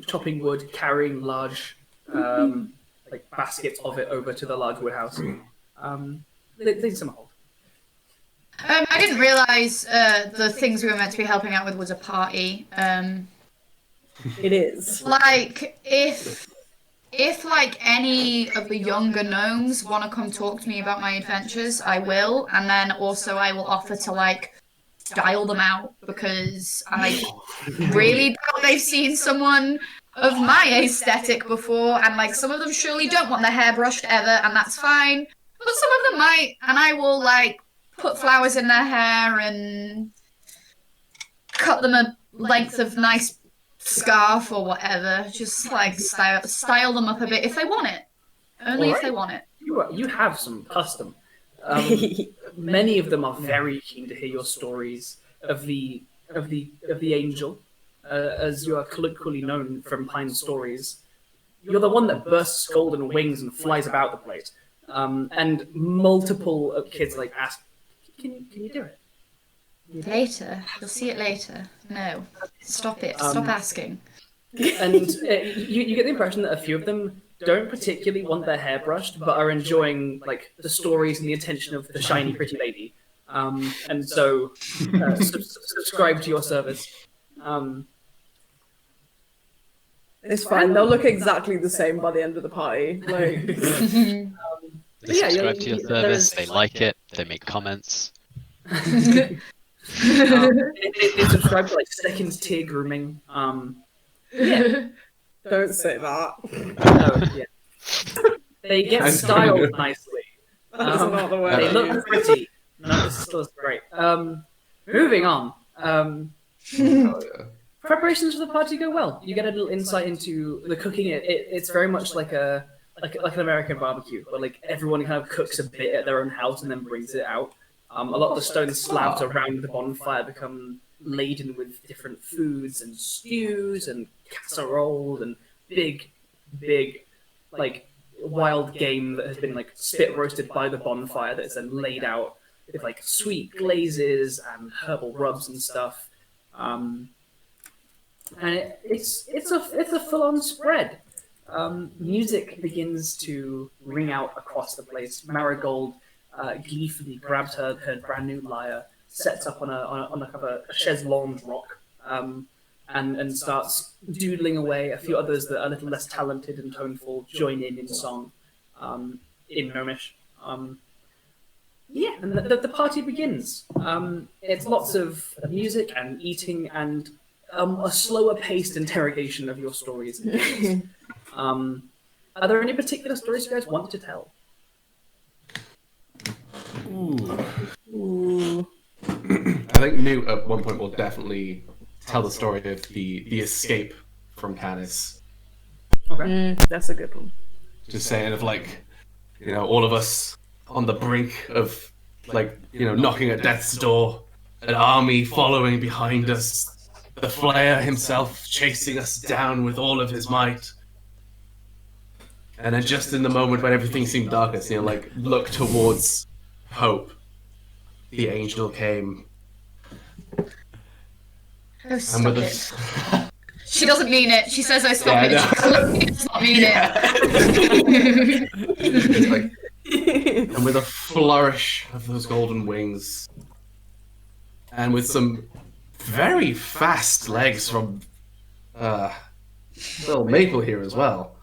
chopping wood, carrying large, like baskets of it over to the large wood house. Summerhold. I didn't realise the things we were meant to be helping out with was a party. It is. Like, if like any of the younger gnomes want to come talk to me about my adventures, I will, and then also I will offer to like dial them out because I really doubt they've seen someone of my aesthetic before, and like some of them surely don't want their hair brushed ever, and that's fine. But some of them might, and I will like put flowers in their hair and cut them a length of nice scarf or whatever. Just like style them up a bit if they want it. Only if they want it. You have some custom. Many of them are very keen to hear your stories of the angel, as you are colloquially known from Pine's stories. You're the one that bursts golden wings and flies about the place. And multiple kids like ask, "Can you do it?" Later. You'll see it later. No. Stop it. Stop asking. And you get the impression that a few of them don't particularly want their hair brushed, but are enjoying like the stories and the attention of the shiny, pretty lady, and so subscribe to your service. It's fine. They'll look exactly the same by the end of the party. Like, They subscribe to your service, they like it, they make comments. They subscribe to like second tier grooming. Yeah. don't say that. They get styled nicely. That's not the way. They look pretty. No, this is still great. Moving on. Oh, yeah. Preparations for the party go well. You get a little insight into the cooking. It's very much like an American barbecue, where like everyone kind of cooks a bit at their own house and then brings it out. A lot of the stone slabs around the bonfire become laden with different foods and stews and casseroles and big, like wild game that has been like spit roasted by the bonfire that's then laid out with like sweet glazes and herbal rubs and stuff. And it's a full-on spread. Music begins to ring out across the place. Marigold gleefully grabs her brand new lyre, sets up on a kind of a chaise longue rock, and starts doodling away. A few others that are a little less talented and toneful join in song, in Gnomish. And the party begins. It's lots of music and eating and a slower paced interrogation of your stories. Are there any particular stories you guys want to tell? Ooh. I think Newt at one point will definitely tell the story of the escape from Canis. Okay. That's a good one. Just saying of like, all of us on the brink of, like, knocking at death's door. An army following behind us. The Flayer himself chasing us down with all of his might. And then just in the moment when everything seemed darkest, look towards hope. The angel came. Oh, stop it. She doesn't mean it. She says, "Oh, stop it." She does not mean it. And with a flourish of those golden wings, and with some very fast legs from little Maple here as well,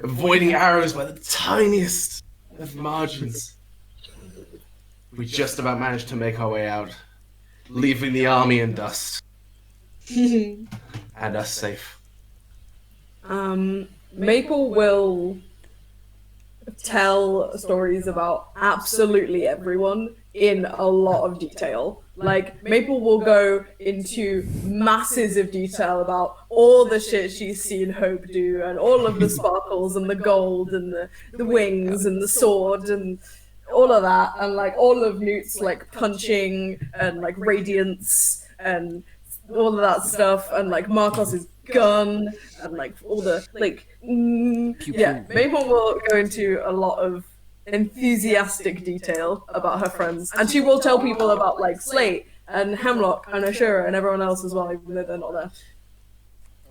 avoiding arrows by the tiniest of margins, we just about managed to make our way out, leaving the army in dust. And us safe. Maple will tell stories about absolutely everyone in a lot of detail. Like, Maple will go into masses of detail about all the shit she's seen Hope do, and all of the sparkles and the gold and the wings and the sword and all of that, and like all of Newt's like punching and like radiance and all of that stuff, and like Markos's gun and like all the yeah. Maple will go into a lot of enthusiastic detail about her friends, and she will tell people about like Slate and Hemlock and Ashura and everyone else as well, even though they're not there.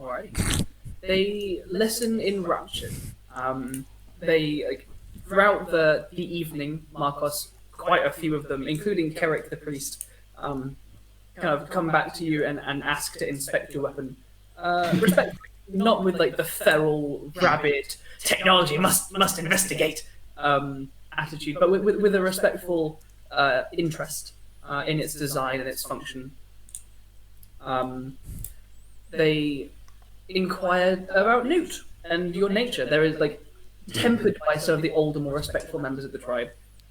Alright. They listen in rapture. They throughout the evening, Markos, quite a few of them, including Kerrick the priest, kind of come back to you and ask to inspect your weapon. Respectfully, not with like the feral, rabid, technology must investigate attitude, but with a respectful interest in its design and its function. They inquired about Newt and your nature. There is like tempered by some of the older, more respectful members of the tribe.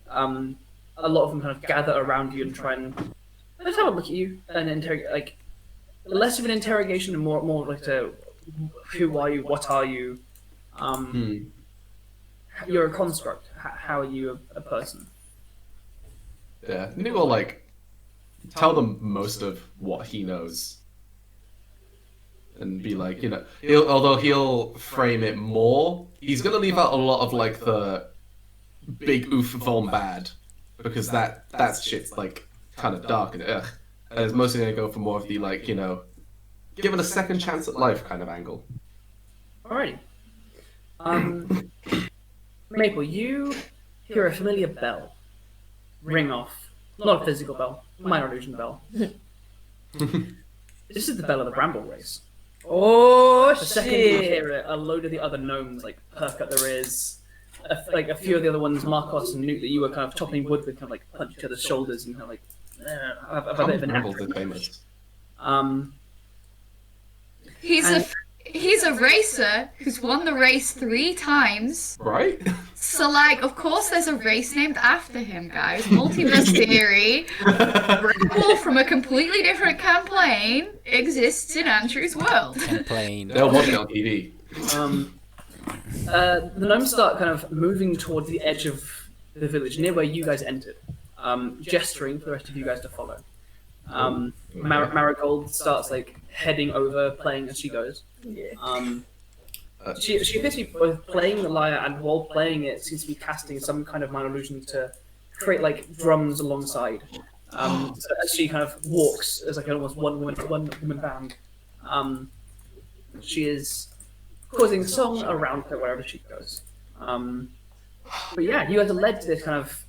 A lot of them kind of gather around you and try and let's have a look at you and interrogate, like, less of an interrogation and more like a who are you, what are you, you're a construct, how are you a person? Yeah, Nick will like tell them most of what he knows. And be like, he'll frame it more, he's gonna leave out a lot of like the big oof von bad, because that shit's like kind of dark and ugh. And it's mostly gonna go for more of the like, give it a second chance at life kind of angle. Alrighty. Maple, you hear a familiar bell ring off. Not a physical bell, minor illusion bell. This is the bell of the Bramble race. Oh, the second you hear it, a load of the other gnomes like perk up their ears. Like a few of the other ones, Markos and Newt, that you were kind of chopping wood with, kind of like punch each other's shoulders and kind of like have a bit of an He's a racer who's won the race 3 times. Right? So, like, of course there's a race named after him, guys. Multiverse theory. Bramble from a completely different campaign exists in Andrew's world. Campaign. They'll watch it on TV. The gnomes start kind of moving towards the edge of the village, near where you guys entered, gesturing for the rest of you guys to follow. Marigold starts like heading over, playing as she goes. She appears to be both playing the lyre and while playing it seems to be casting some kind of minor illusion to create like drums alongside. So as she kind of walks as like almost one woman band, she is causing song around her wherever she goes. But yeah, you guys are led to this kind of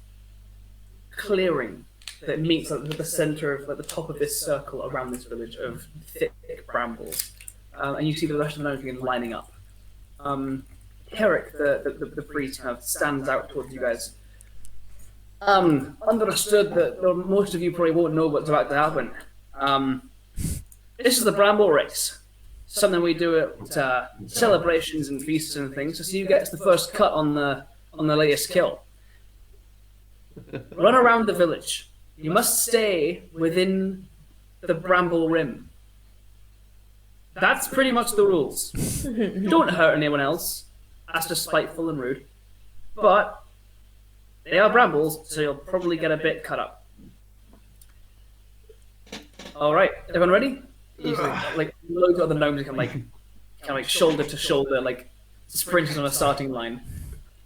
clearing that meets at the center of like the top of this circle around this village of thick brambles, and you see the rest of the gnomes begin lining up. Herrick, the priest, kind of stands out towards you guys. Understood that most of you probably won't know what's about to happen. This is the Bramble Race. Something we do at celebrations and feasts and things. So you get the first cut on the latest kill. Run around the village. You must stay within the Bramble Rim. That's pretty much the rules. Don't hurt anyone else. That's just spiteful and rude. But They are brambles, so you'll probably get a bit cut up. All right, everyone ready? Like loads of other gnomes can kind of like shoulder to shoulder, like sprinting on a starting line.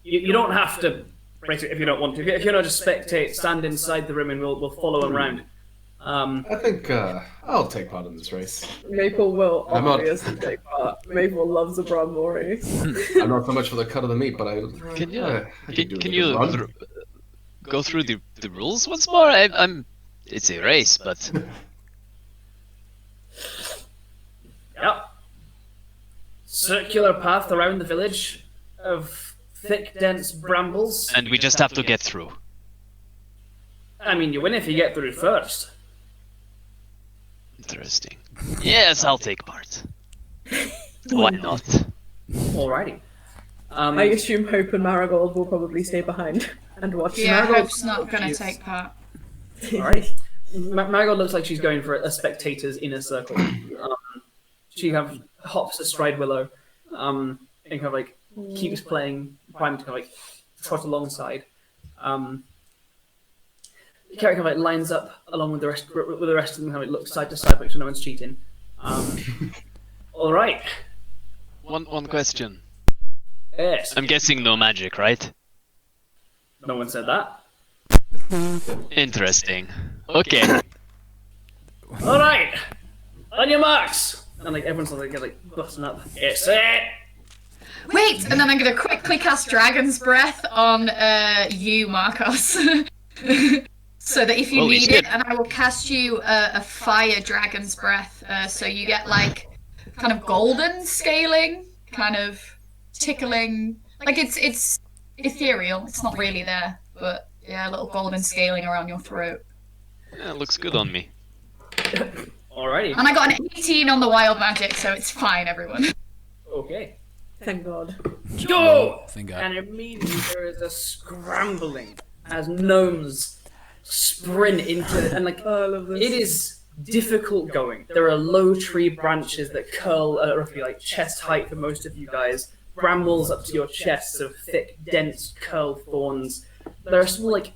You don't have to race it if you don't want to. If you want to just spectate, stand inside the rim, and we'll follow around. I think I'll take part in this race. Maple will I'm not- obviously take part. Maple loves a bramble race. I'm not so much for the cut of the meat, but I Can you I could do a can good you run. go through the rules once more? I'm. It's a race, but Yep. Circular path around the village of thick, dense brambles. and we just have to get through. I mean, you win if you get through first. Interesting. Yes, I'll take part. Why not? Alrighty. I assume Hope and Marigold will probably stay behind and watch. Yeah, Marigold- Hope's not gonna take part. Alright. Marigold looks like she's going for a spectator's inner circle. She kind of hops astride Willow, and kind of like keeps playing, trying to kind of like trot alongside. The character kind of like lines up along with the rest of them, kind of like looks side to side, make sure no one's cheating. All right. One question. Yes. I'm guessing no magic, right? No one said that. Interesting. Okay. All right. On your marks. And like everyone's like busting up. It's it. Wait, and then I'm gonna quickly cast Dragon's Breath on you, Markos. So that if you Holy need shit. it, and I will cast you a Fire Dragon's Breath, so you get like kind of golden scaling, kind of tickling. Like it's ethereal. It's not really there, but yeah, a little golden scaling around your throat. Yeah, looks good on me. Alrighty. And I got an 18 on the wild magic, so it's fine, everyone. Okay. Thank God. Go! Thank God. And immediately there is a scrambling as gnomes sprint into and like I love this. it is difficult going. There are low tree branches that curl at roughly like chest height for most of you guys. Brambles up to your chests of thick, dense, curled thorns. There are small like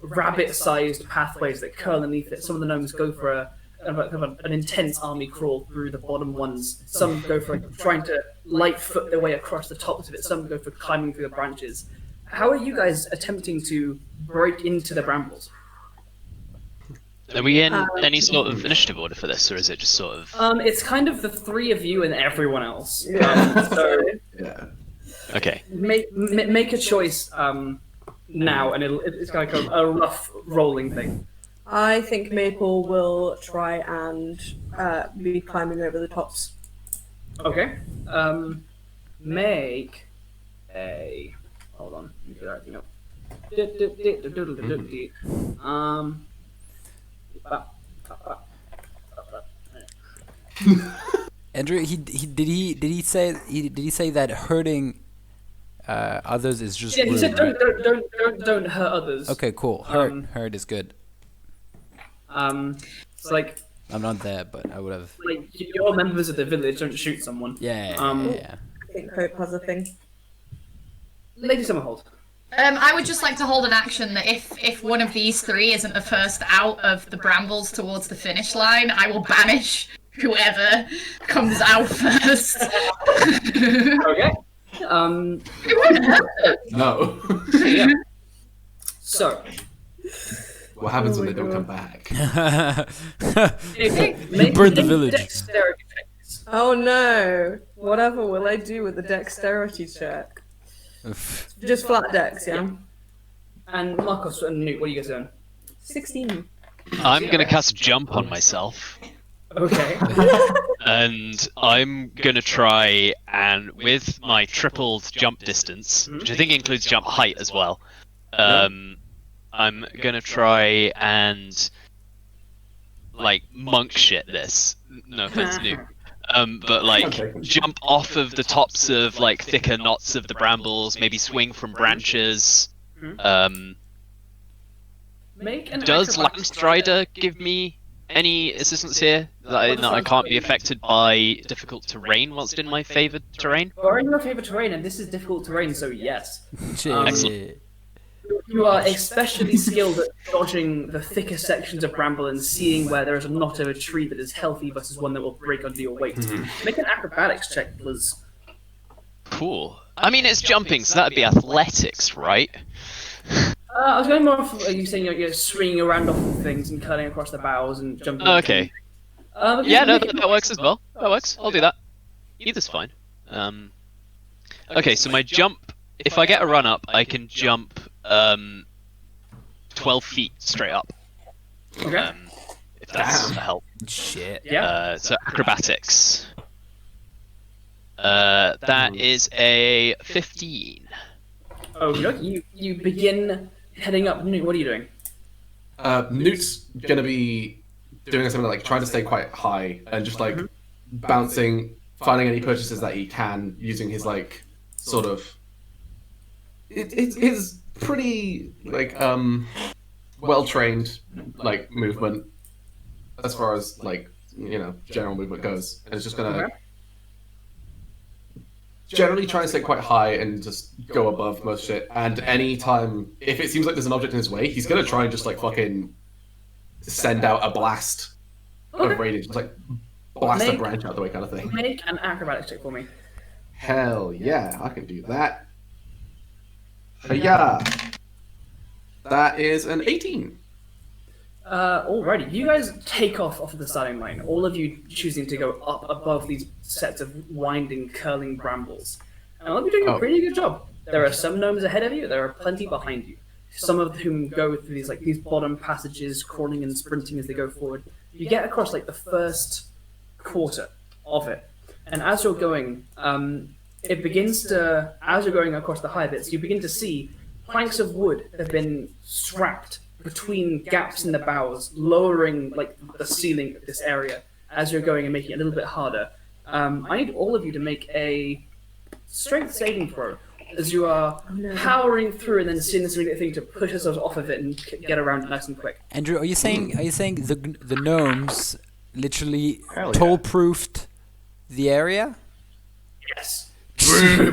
rabbit-sized pathways that curl underneath it. Some of the gnomes go for an intense army crawl through the bottom ones. Some go for trying to light foot their way across the tops of it. Some go for climbing through the branches. How are you guys attempting to break into the brambles? Are we in any sort of initiative order for this, or is it just sort of... It's kind of the three of you and everyone else. Yeah. So Yeah. Okay. make a choice now, and it's kind of a rough rolling thing. I think Maple will try and be climbing over the tops. Okay. Make a. Hold on. Let me get everything up. Andrew, did he say that hurting others is just Yeah, he rude, said right? don't hurt others. Okay, cool. Hurt is good. It's like I'm not there, but I would have. you're members of the village. Don't shoot someone. Yeah. I think Hope has a thing. Lady Summerhold. I would just like to hold an action that if one of these three isn't the first out of the brambles towards the finish line, I will banish whoever comes out first. Okay. It won't hurt. No. Yeah. So What happens when they don't come back? You burned the village. Dexterity checks. Oh no! Whatever will I do with the dexterity check? Just flat dex, yeah? And Markos and Newt, what are you guys doing? 16. I'm gonna cast Jump on myself, Okay. and I'm gonna try and, with my tripled jump distance, which I think includes jump height as well, I'm gonna try and, like, monk shit this. No offense, Newt. But like jump off of the tops of like thicker knots of the brambles, maybe swing from branches. Make an Does acrobatics Lamstrider give me any assistance here? That I can't be affected by difficult terrain whilst in my favoured terrain? Or in your favorite terrain, and this is difficult terrain, so yes. Shit. Excellent. You are especially skilled at dodging the thicker sections of bramble and seeing where there is a knot of a tree that is healthy versus one that will break under your weight. Make an acrobatics check, please. Cool. I mean, it's jumping, so that'd be athletics, right? I was going more for you saying you're swinging around off of things and curling across the boughs and jumping. Okay. Yeah, no, that works as well. That works. I'll do that. Either's fine. Okay, so my jump, if I get a run up, I can jump 12 feet straight up. Okay. If that's a help. Shit. Yeah. So acrobatics. That is a 15. Oh, you begin heading up. Newt, what are you doing? Newt's gonna be doing something like trying to stay quite high and just like bouncing, finding any purchases that he can using his like sort of. It's his pretty like well trained like movement as far as like general movement goes, and it's just gonna. Okay. Generally try and stay quite high and just go above most shit. And any time, if it seems like there's an object in his way, he's gonna try and just like fucking send out a blast of radiance, just like blast a branch out the way kind of thing. Make an acrobatics check for me. Hell yeah, I can do that. Yeah, that is an 18. Alrighty, you guys take off of the starting line, all of you choosing to go up above these sets of winding, curling brambles. And all of you doing a pretty good job. There are some gnomes ahead of you, there are plenty behind you. Some of whom go through these bottom passages, crawling and sprinting as they go forward. You get across like the first quarter of it. And as you're going, it begins to, as you're going across the high bits, you begin to see planks of wood have been strapped between gaps in the boughs, lowering like the ceiling of this area as you're going and making it a little bit harder. I need all of you to make a strength saving throw as you are powering through and then seeing this thing to push yourselves off of it and get around nice and quick. Andrew, are you saying the gnomes literally Hell yeah. toll-proofed the area Yes.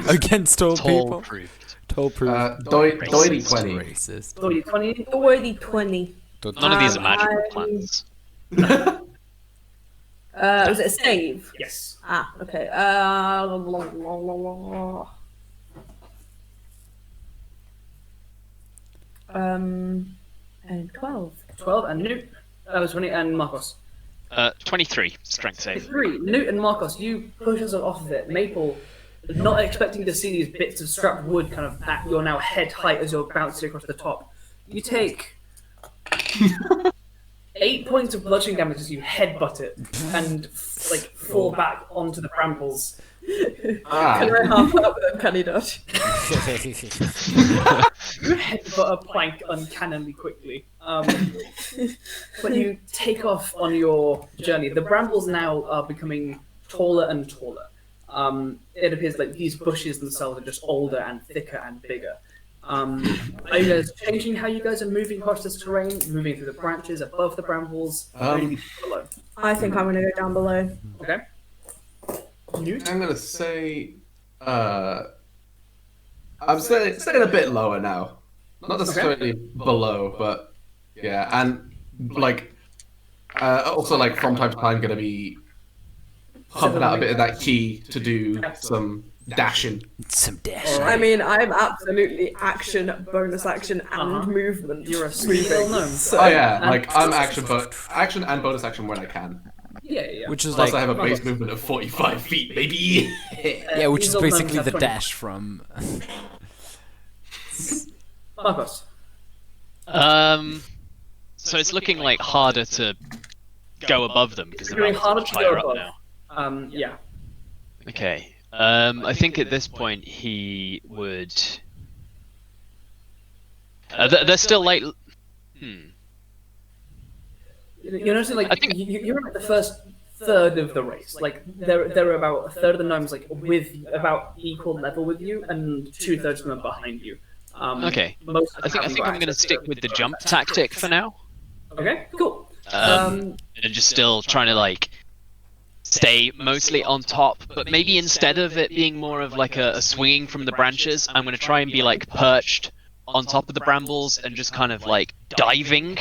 against tall people? Toll-proofed. Toll-proof. Doily 20. Racist. So you 20. Already 20. None of these are magical plants. Was it a save? Yes. Ah, okay. And 12. 12 and Newt. That was 20 and Markos. 23 strength save. 3. Newt and Markos, you push yourself off of it. Maple, not expecting to see these bits of strapped wood kind of at your now head height as you're bouncing across the top. You take 8 points of bludgeoning damage as you headbutt it and fall back onto the brambles. Can I half up with uncanny dodge? You headbutt a plank uncannily quickly. But you take off on your journey. The brambles now are becoming taller and taller. It appears like these bushes themselves are just older and thicker and bigger. Are you guys changing how you guys are moving across this terrain? Moving through the branches, above the brambles, or maybe below? I think I'm going to go down below. Okay. Newt? I'm gonna say, I'm staying a bit lower now. Not necessarily below, but yeah, and also from time to time gonna be pumping out a bit of that key to do some dashing. Some dash. I mean, I'm absolutely action, bonus action, and movement. You're a sweet little gnome. So, Oh yeah, I'm action and bonus action when I can. Yeah. Which is Plus, like I have a base movement of 45 feet, baby. yeah, which these is little basically gnomes the have 20. dash from. Markos. So it's looking like harder to go above them because the Doing mountain's harder much to go higher up above. now. Yeah. Okay. I think at this point he would. They're still like. You're noticing, I think- you're at the first third of the race. Like, there are about a third of the gnomes, with about equal level with you, and 2/3 of them are behind you. Okay. Most I think I'm going to stick with the jump tactic for now. Okay, cool. And just still trying to stay mostly on top, but maybe instead of it being more of a swinging from the branches, I'm going to try and be perched on top of the brambles and just kind of like diving,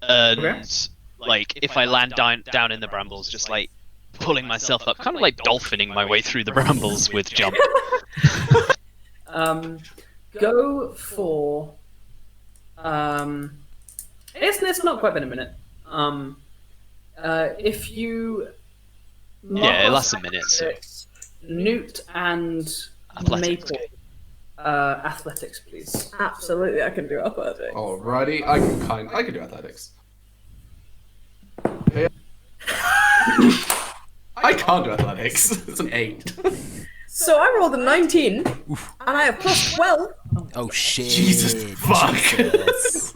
and like if I land down in the brambles, just like pulling myself up, kind of like dolphining my way through the brambles with jump. Go for. It's not quite been a minute. If you. Yeah, it lasts a minute. So. Newt and Athletics. Maple. Athletics, please. Absolutely, I can do athletics. Alrighty, I can do athletics. Yeah. I can't do athletics. It's an 8. So I rolled a 19, and I have plus 12. Oh shit! Jesus fuck! Jesus.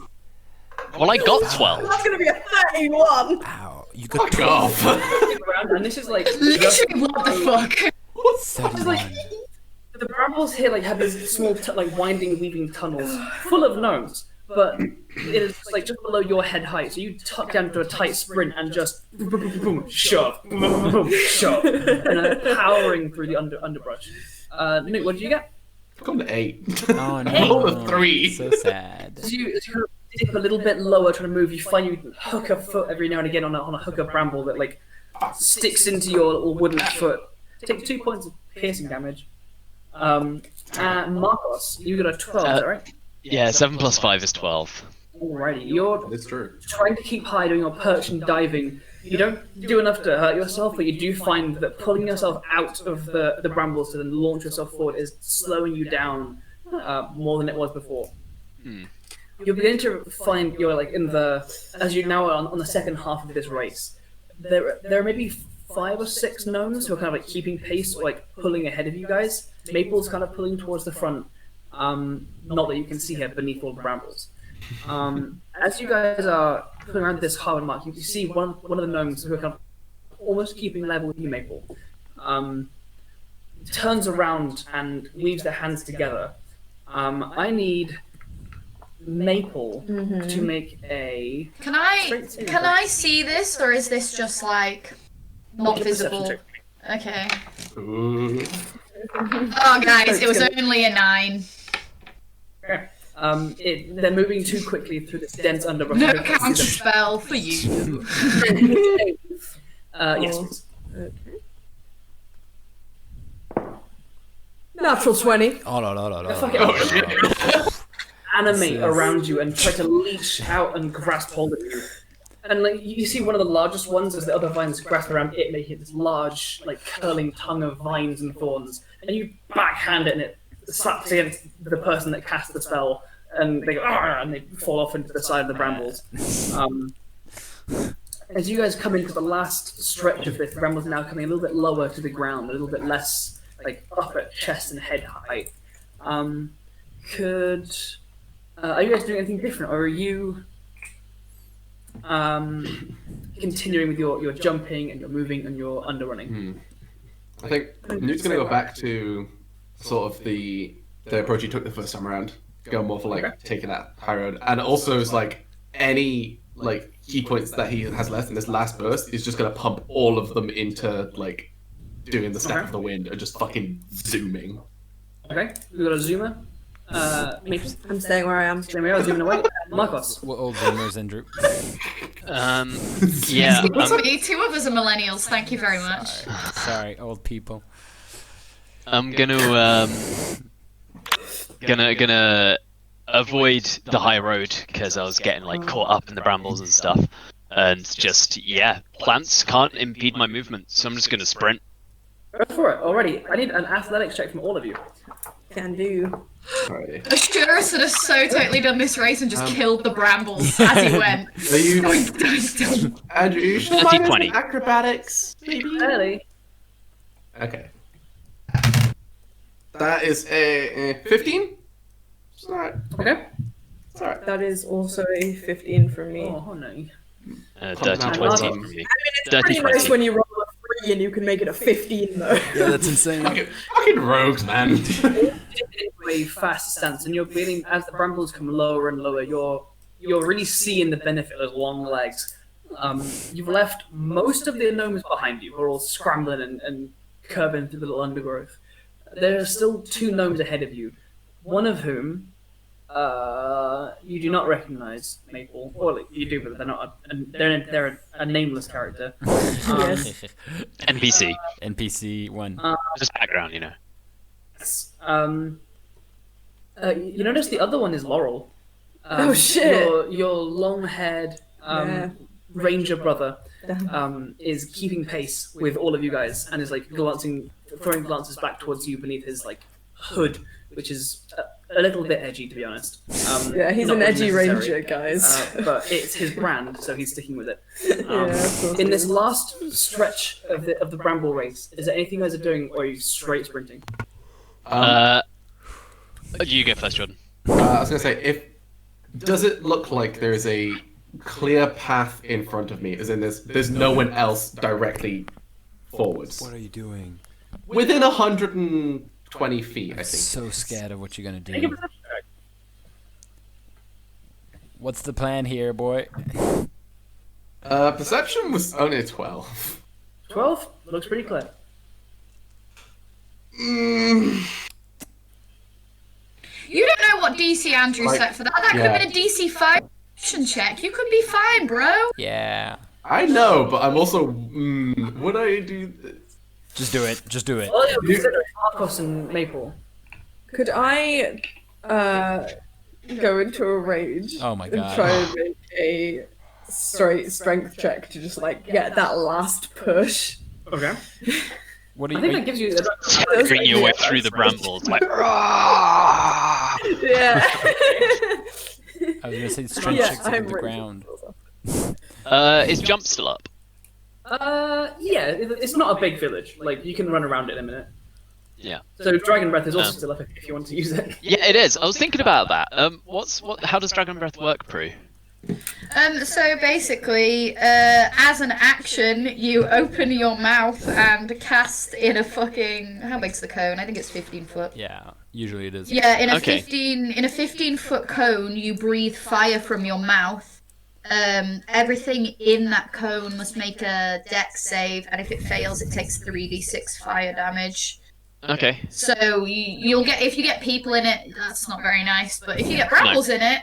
Well, I got 12. That's gonna be a 31. Ow! You got Fuck off! And this is like. Literally, what the fuck? 31. The brambles here like have these small, like winding, weaving tunnels full of gnomes, but it is like just below your head height. So you tuck down to a tight sprint and just shove, shove, and powering through the underbrush. Nick, what did you get? Come to 8. Oh no! Roll a 3. So sad. As you dip a little bit lower, trying to move, you find you hook a foot every now and again on a hook of bramble that like sticks into your little wooden foot. Take 2 points of piercing damage. Markos, you got a 12, is that right? Yeah, 7 plus 5 is 12. Alrighty, you're It's true. trying to keep high doing your perch and diving. You don't do enough to hurt yourself, but you do find that pulling yourself out of the brambles to then launch yourself forward is slowing you down more than it was before. You're beginning to find you're like as you now are on the second half of this race. There are maybe 5 or 6 gnomes who are kind of like keeping pace, or like pulling ahead of you guys. Maple's kind of pulling towards the front. Not that you can see here beneath all the brambles. As you guys are pulling around this harbor mark, you see one of the gnomes who are kind of almost keeping level with you, Maple. Turns around and weaves their hands together. I need Maple to make a. Can I see this, or is this just like not visible? Okay. Ooh. Oh, guys, it was only a 9. Okay. They're moving too quickly through this dense underbrush. No counter spell for you. Yes, please. Okay. Natural 20. Oh no! Fuck it. Animate around you and try to leash out and grasp hold of you. And like you see one of the largest ones as the other vines grasp around it, making this large, like curling tongue of vines and thorns. And you backhand it and it slaps against the person that cast the spell, and they go and they fall off into the side of the brambles. As you guys come into the last stretch of this, the brambles are now coming a little bit lower to the ground, a little bit less like up at chest and head height. Are you guys doing anything different, or are you continuing with your jumping and your moving and your underrunning? I think Newt's gonna go back to sort of the approach he took the first time around. Go more for like taking that high road, and also is like any like key points that he has left in this last burst is just gonna pump all of them into like doing the step of the wind and just fucking zooming. Okay, we got a zoomer. Maybe I'm staying where I am. then we are zooming away. Markos. We're all zoomers, Andrew. Yeah. It's me. 2 of us are millennials. Thank you very much. Sorry, old people. I'm gonna avoid the high road because I was getting like caught up in the brambles and stuff, and just plants can't impede my movement, so I'm just gonna sprint. Go for it. Already, I need an athletics check from all of you. Can do. Alrighty. Ashura should have so totally done this race and just killed the brambles as he went. Are you Andrew? You should Dirty find 20. some acrobatics, maybe. Early. Okay. That is a 15. It's alright. Okay. It's alright. That is also a 15 from me. Oh no. Dirty on, 20 Markos. from me. It's Dirty pretty nice 20. when you roll a 3 and you can make it a 15 though. Yeah, that's insane. Fucking rogues, man. Into a fast stance, and you're feeling as the brambles come lower and lower. You're really seeing the benefit of those long legs. You've left most of the gnomes behind you, who are all scrambling and curving through the little undergrowth. There are still 2 gnomes ahead of you, one of whom You do not recognize Maple. Well, you do, but they're not. They're a nameless character. Yes. NPC. NPC 1. Just background, you know. You notice the other one is Laurel. Oh, shit. Your long-haired ranger brother is keeping pace with all of you guys and is like throwing glances back towards you beneath his like hood, which is a little bit edgy, to be honest. Yeah, he's not an edgy necessary, ranger, guys. but it's his brand, so he's sticking with it. Yeah, of course In he this is. last stretch of the bramble race, is there anything you guys are doing, or are you straight sprinting? You go first, Jordan. I was gonna say, does it look like there's a clear path in front of me? As in, there's no one else directly forwards. What are you doing? Within 120 feet, I think. So scared of what you're gonna Make a do. perception check. What's the plan here, boy? Perception was only a 12. 12 looks pretty clear. You don't know what DC Andrew Like, set for that. That could have been a DC 5 perception check. You could be fine, bro. Yeah. I know, but I'm also. Would I do this? Just do it. Just do it. Oh, yeah, consider Markos and Maple. Could I go into a rage Oh my and god. try and make a straight strength check to just like get that last push? Okay. What are I you? think that gives you. Bring your way through the brambles, like. Yeah. I was gonna say strength Yeah, checks I'm on the ready. ground. Is jump still up? Yeah, it's not a big village. Like you can run around it in a minute. Yeah. So Dragon Breath is also still up if you want to use it. Yeah, it is. I was thinking about that. How does Dragon Breath work, Prue? So basically, as an action, you open your mouth and cast in a fucking. How big's the cone? I think it's 15 foot. Yeah. Usually it is. Yeah, in a Okay. 15-foot cone, you breathe fire from your mouth. Everything in that cone must make a dex save, and if it fails, it takes 3d6 fire damage. Okay. So you'll get if you get people in it, that's not very nice. But if you get brambles in it,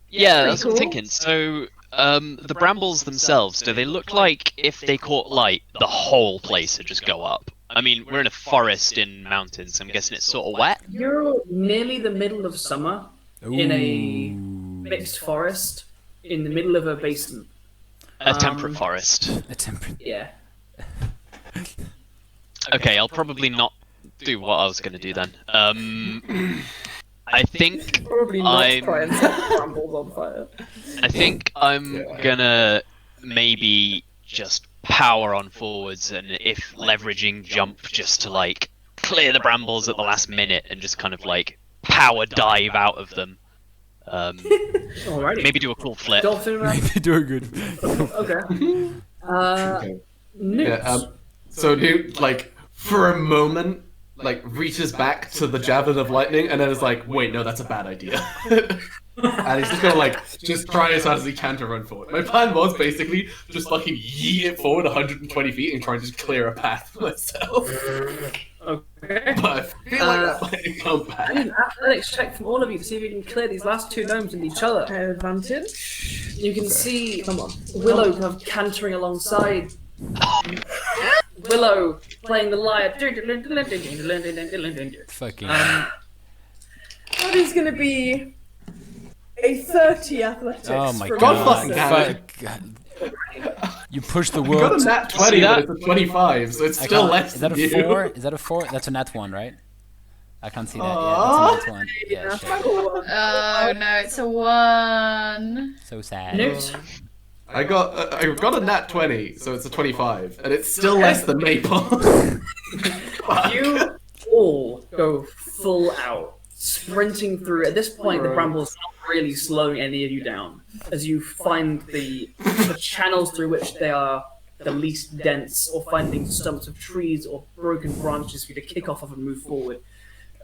Yeah, pretty that's what I'm cool. thinking. So, the brambles themselves, do they look like if they caught light, the whole place would just go up? I mean, we're in a forest in mountains, so I'm guessing it's sort of wet. You're nearly the middle of summer in a Ooh. mixed forest in the middle of a basin. A temperate forest. A temperate. Yeah. Okay, I'll probably not do what I was going to do then. I think Probably not I'm- try and set the brambles on fire. I'm gonna maybe just power on forwards, and if leveraging jump just to like clear the brambles at the last minute and just kind of like power dive out of them. Alrighty. Maybe do a cool flip. Dolphin. Maybe do a good. Okay. Okay. Newt. Yeah, so Newt, like, for a moment, like, reaches back to the javelin of lightning, and then is like, wait, no, that's a bad idea. And he's just gonna, like, just try as hard as he can to run forward. My plan was, basically, just fucking yeet it forward 120 feet and try and just clear a path for myself. Okay. But I feel like that might come I need back. an athletics check from all of you to see if you can clear these last two gnomes and each other. Advantage. You can see Come on. Willow kind of cantering alongside. Willow playing the lyre. Fucking. That is gonna be a 30 athletics. Oh my from God god. fucking damn it. Fuck. You pushed the You got a world. nat 20, but it's a 25, so it's I still can't- less Is that than a you. 4? Is that a 4? That's a nat 1, right? I can't see that. Yeah, that's a nat 1. Yeah, shit. Oh no, it's a 1. So sad. Newt. I got a nat 20, so it's a 25, and it's still less than Maple. Fuck. You all go full out, sprinting through. At this point, the brambles not really slowing any of you down as you find the channels through which they are the least dense, or finding stumps of trees or broken branches for you to kick off of and move forward.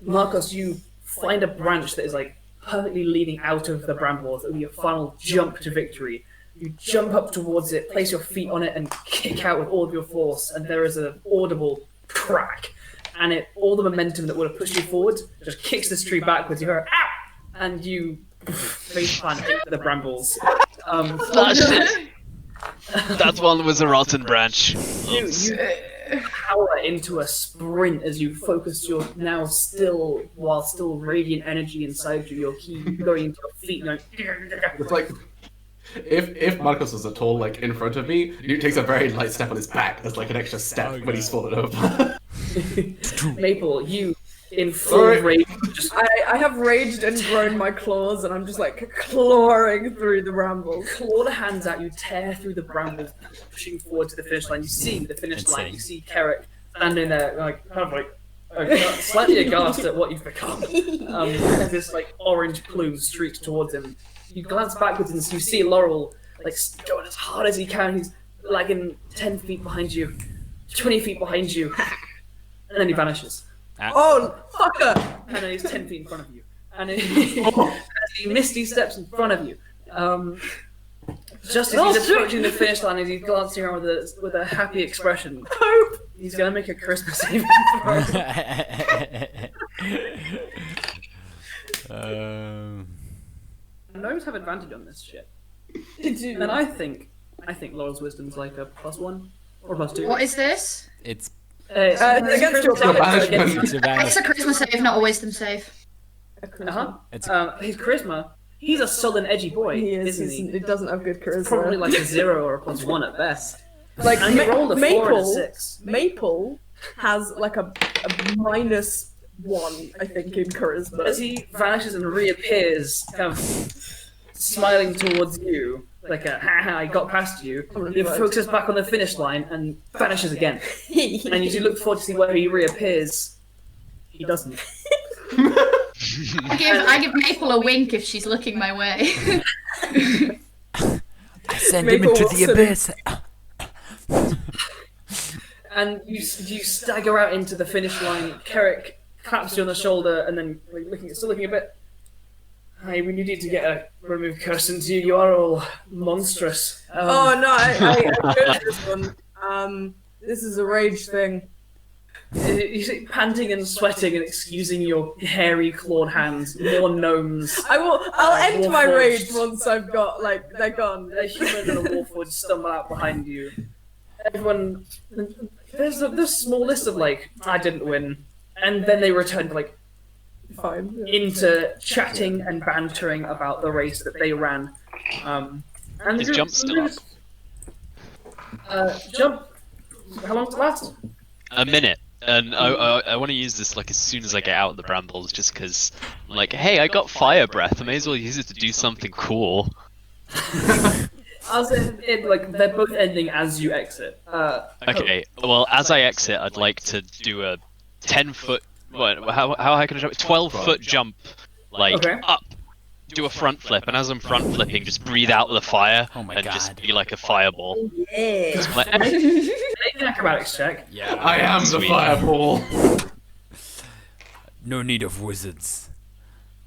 Markos, you find a branch that is like perfectly leading out of the brambles. It'll be your final jump to victory. You jump up towards it, place your feet on it, and kick out with all of your force, and there is an audible crack. And all the momentum that would have pushed you forward just kicks this tree backwards. You hear, "Ow!" and you face plant into the brambles. That one was a rotten branch. You power into a sprint as you focus your now still radiant energy inside you. Your key going into your feet. Going, It's like if Markos was at all like in front of me, he takes a very light step on his back as like an extra step when he's fallen over. Maple, you in full rage. I have raged and grown my claws, and I'm just like clawing through the brambles. Claw the hands out, you tear through the brambles, pushing forward to the finish line. You see the finish line. You see Carrick standing there, like kind of like slightly aghast at what you've become. This like orange plume streaks towards him. You glance backwards and you see Laurel like going as hard as he can. He's lagging 10 feet behind you, 20 feet behind you, and then he vanishes. Oh, fucker! And then he's 10 feet in front of you. And he misty steps in front of you. Just as he's approaching the finish line, as he's glancing around with a happy expression, he's going to make a Christmas saving throw. Gnomes have advantage on this shit. And I think Laurel's wisdom's like a +1 or +2. What is this? It's against your banishment. It's a charisma save, not a wisdom save. His charisma. He's a sullen, edgy boy, He isn't is. he? It doesn't have good charisma. Probably like a 0 or a +1 at best. Like And he rolled a 4 and a 6. Maple has like a -1, I think, in charisma. As he vanishes and reappears, kind of smiling towards you, like a ha I got past you, he focuses back on the finish line and vanishes again. And as you look forward to see where he reappears, he doesn't. I give Maple a wink if she's looking my way. I send him into the abyss. And you stagger out into the finish line. Carrick claps you on the shoulder and then still looking a bit. Hey, we need to remove curse into you. You are all monstrous. Oh no, I heard this one. This is a rage thing. You see, panting and sweating and excusing your hairy clawed hands, more gnomes. I'll end my rage once I've got they're gone. A human and a warforged stumble out behind you. Everyone, there's this small list of I didn't win, and then they return to Fine. into chatting and bantering about the race that they ran. And Is Jump still up? Jump. How long does it last? A minute. And I want to use this as soon as I get out of the brambles, just because, hey, I got fire breath. I may as well use it to do something cool. As they're both ending as you exit. Okay. Well, as I exit, I'd like to do a 10-foot. How high can I jump? 12-foot jump, up. Do a front flip, and as I'm front flipping, just breathe out the fire just be like a fireball. Yeah. Make an acrobatics check. Yeah. I am the fireball. No need of wizards.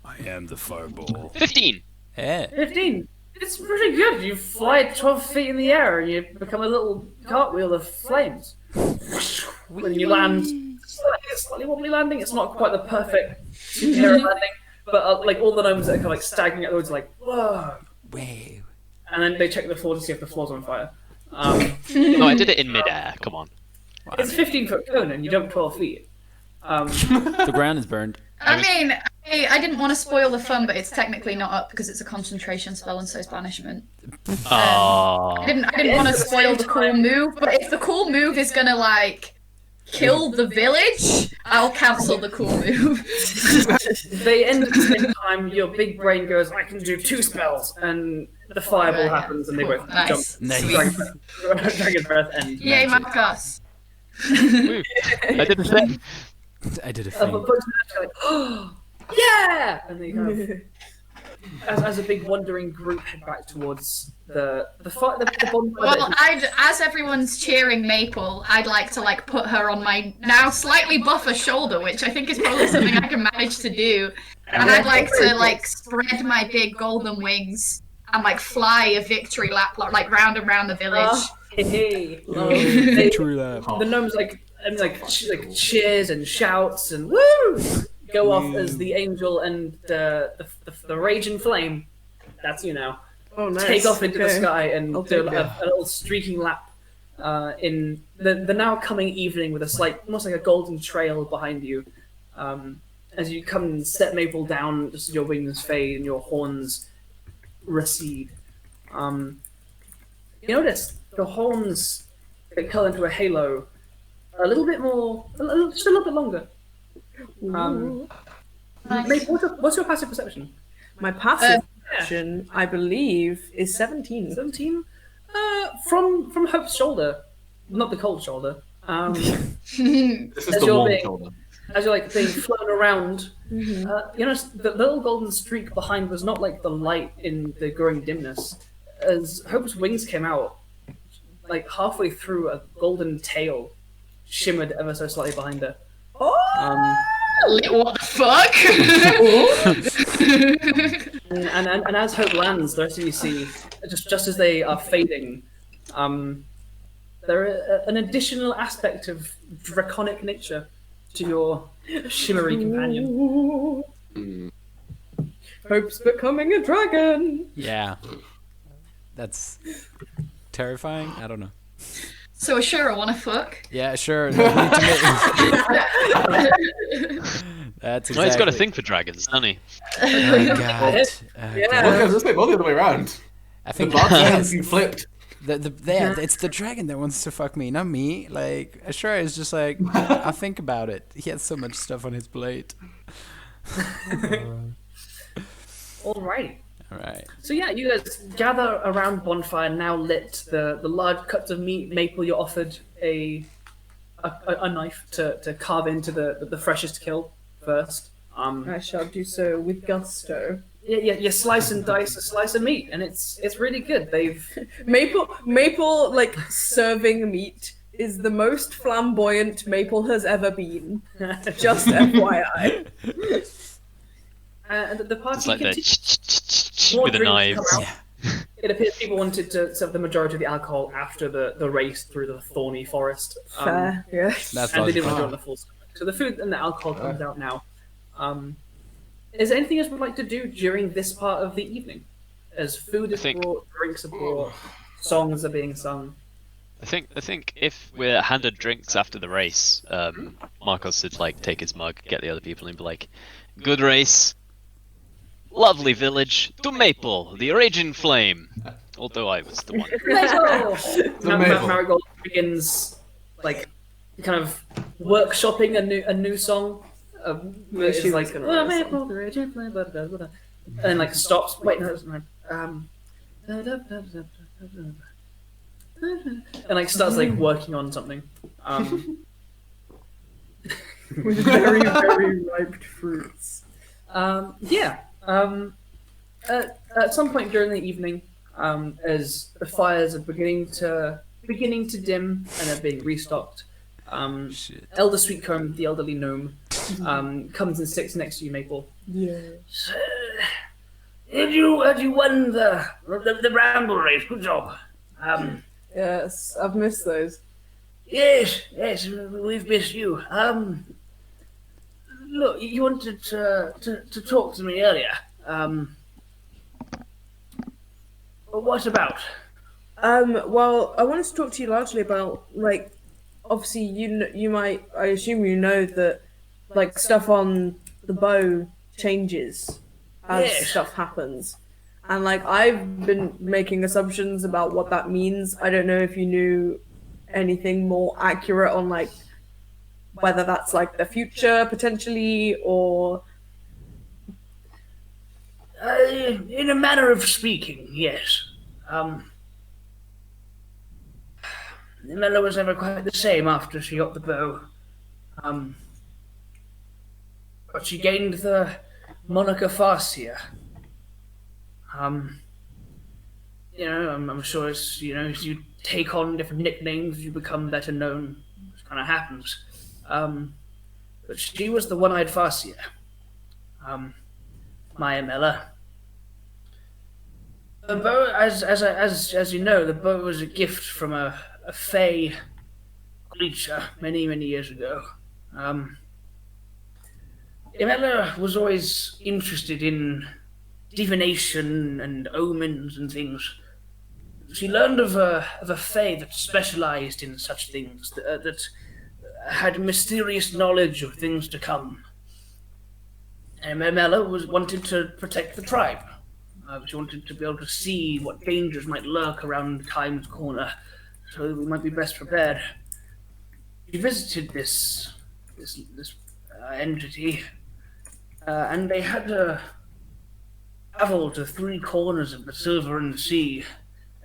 I am the fireball. 15. Yeah. 15. It's pretty good. You fly 12 feet in the air and you become a little cartwheel of flames. When you land, slightly wobbly landing. It's not quite the perfect superhero landing, but all the gnomes that are kind of staggering at the roads are whoa. Wow. And then they check the floor to see if the floor's on fire. No, I did it in midair. Come on. It's a 15-foot cone and you jump 12 feet. The ground is burned. I mean, I didn't want to spoil the fun, but it's technically not up because it's a concentration spell and so is banishment. I didn't want to spoil the cool move, but if the cool move is gonna kill the village, I'll cancel the cool move. They end at the same time. Your big brain goes, I can do 2 spells, and the fireball happens, and they both jump. Nice. Dragon breath and Yay, Markos. I did the thing. I did a but thing. both of them are oh, yeah! And they kind of, as a big wandering group, head back towards the bonfire. Well, as everyone's cheering Maple, I'd like to put her on my now slightly buffer shoulder, which I think is probably something I can manage to do. And I'd like to spread my big golden wings and fly a victory lap round and round the village. Oh, hey. Victory lap. The gnomes cheers and shouts and woo go off as the angel and the raging flame. That's you now. Oh, nice. Take off into the Okay. sky and I'll do take a little streaking lap in the now coming evening with a slight, almost like a golden trail behind you. As you come and set Maple down, just your wings fade and your horns recede. You notice the horns that curl into a halo a little bit more, just a little bit longer. Nice. Maple, what's your passive perception? My passive perception, I believe, is 17. 17? From Hope's shoulder, not the cold shoulder. This is As the you're warm being- shoulder. As you're like being flown around, you notice the little golden streak behind was not like the light in the growing dimness. As Hope's wings came out, like halfway through, a golden tail shimmered ever so slightly behind her. Oh! What the fuck? And as Hope lands, the rest of you see, just as they are fading, there an additional aspect of draconic nature to your shimmery companion. Hope's becoming a dragon! Yeah. That's terrifying. I don't know. So Ashura wanna fuck? Yeah, sure. No, we need to make- That's exactly. Well, he's got a thing for dragons, doesn't he? Oh, God. Yeah. Well, okay, let's make all the other way around. I The think box yes, has been flipped. it's the dragon that wants to fuck me, not me. Like, Ashura is just like, I'll think about it. He has so much stuff on his plate. Alrighty. All right. So yeah, you guys gather around bonfire now lit. The large cuts of meat. Maple, you're offered a knife to carve into the freshest kill first. I shall do so with gusto. Yeah, you slice and dice a slice of meat, and it's really good. They've Maple, like, serving meat is the most flamboyant Maple has ever been. Just FYI. and the party It's like the continues. More with a drinks knife. come out. It appears people wanted to serve the majority of the alcohol after the race through the thorny forest. Fair, yes. That's And they didn't logical. want to do it on the full stomach. So the food and the alcohol comes out now. Is there anything else we'd like to do during this part of the evening? As food is brought, drinks are brought, songs are being sung. I think if we're handed drinks after the race, Markos should like take his mug, get the other people, and be like, "Good race, lovely village, to Maple, the raging flame." Although I was the one. Maple. Marigold begins like kind of workshopping a new song. Which is like, "Oh, Maple, the raging flame," blah, blah, blah, blah. And then like stops. Wait, no, it's not. And like starts like working on something. With very, very ripe fruits. Yeah. At some point during the evening, as the fires are beginning to dim and are being restocked, Shit. Elder Sweetcomb, the elderly gnome, comes and sits next to you, Maple. Yeah. Had you won the Bramble race? Good job. Yes, I've missed those. Yes, we've missed you. Look, you wanted to talk to me earlier. What about? Well, I wanted to talk to you largely about, like, obviously you might, I assume you know that, like, stuff on the bow changes as Yes. stuff happens. And, like, I've been making assumptions about what that means. I don't know if you knew anything more accurate on, like, whether that's, like, the future, potentially, or... In a manner of speaking, yes. Mella was never quite the same after she got the bow. But she gained the moniker Farseer. I'm sure it's, as you take on different nicknames, you become better known. It kind of happens. But she was the one-eyed Farseer. Maya Mella. The bow, as you know, the bow was a gift from a fey creature many years ago. Emella was always interested in divination and omens and things. She learned of a fae that specialized in such things, that had mysterious knowledge of things to come. And Emella wanted to protect the tribe. She wanted to be able to see what dangers might lurk around Caelan's corner, so that we might be best prepared. She visited this entity, and they had to travel to 3 corners of the Silvern Sea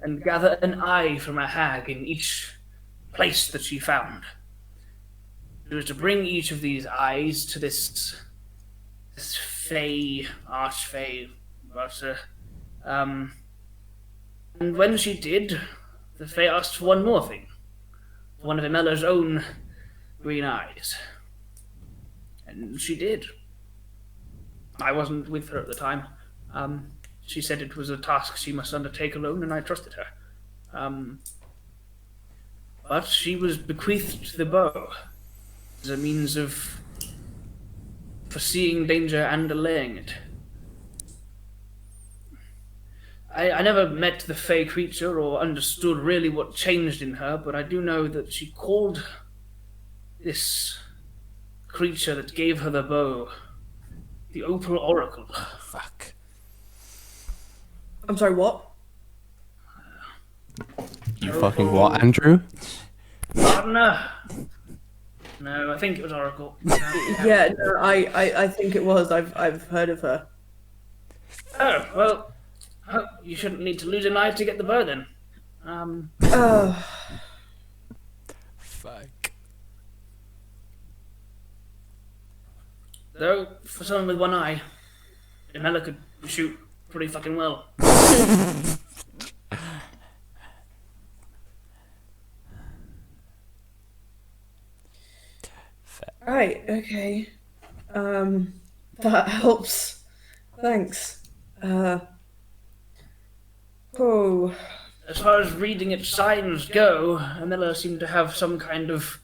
and gather an eye from a hag in each place that she found. It was to bring each of these eyes to this fey, archfey, and when she did, the fey asked for one more thing, one of Emella's own green eyes, and she did. I wasn't with her at the time. She said it was a task she must undertake alone, and I trusted her. But she was bequeathed the bow as a means of foreseeing danger and allaying it. I never met the fey creature or understood really what changed in her, but I do know that she called this creature that gave her the bow the Opal Oracle. Fuck. I'm sorry, what? You fucking what, Andrew? Partner? No, I think it was Oracle. Yeah, no, I think it was. I've heard of her. Oh, well, you shouldn't need to lose an eye to get the bow then. Fuck. Though, for someone with one eye, Emella could shoot pretty fucking well. Right, okay. That helps. Thanks. Oh. As far as reading its signs go, Emella seemed to have some kind of...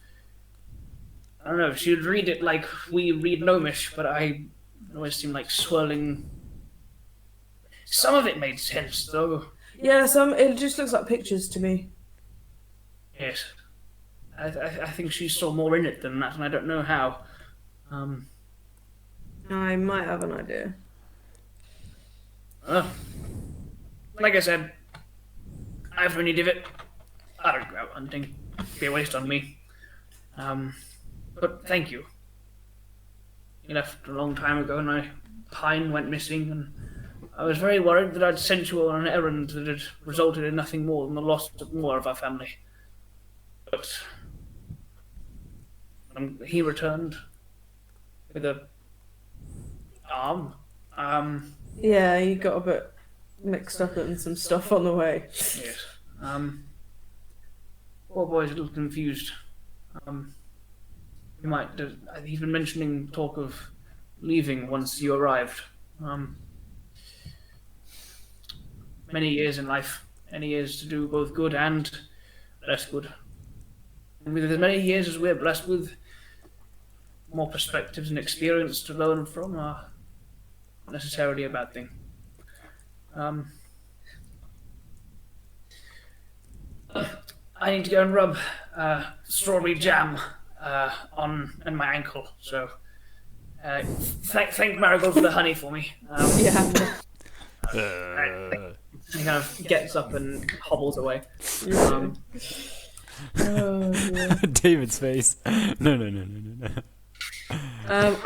I don't know, she would read it like we read Gnomish, but it always seemed like swirling... Some of it made sense, though. Yeah, it just looks like pictures to me. Yes. I think she saw more in it than that, and I don't know how. I might have an idea. Like I said, I have no need of it. I don't go out hunting. It'd be a waste on me. But thank you. You left a long time ago, and my pine went missing, and I was very worried that I'd sent you on an errand that had resulted in nothing more than the loss of more of our family. But he returned with a arm. Yeah, he got a bit mixed up in some stuff on the way. Yes. Poor boy's a little confused. He's been mentioning talk of leaving once you arrived. Many years in life, many years to do both good and less good. And with as many years as we're blessed with, more perspectives and experience to learn from are not necessarily a bad thing. I need to go and rub strawberry jam on my ankle, so thank Marigold for the honey for me. Yeah. He kind of gets up and hobbles away. David's face. No.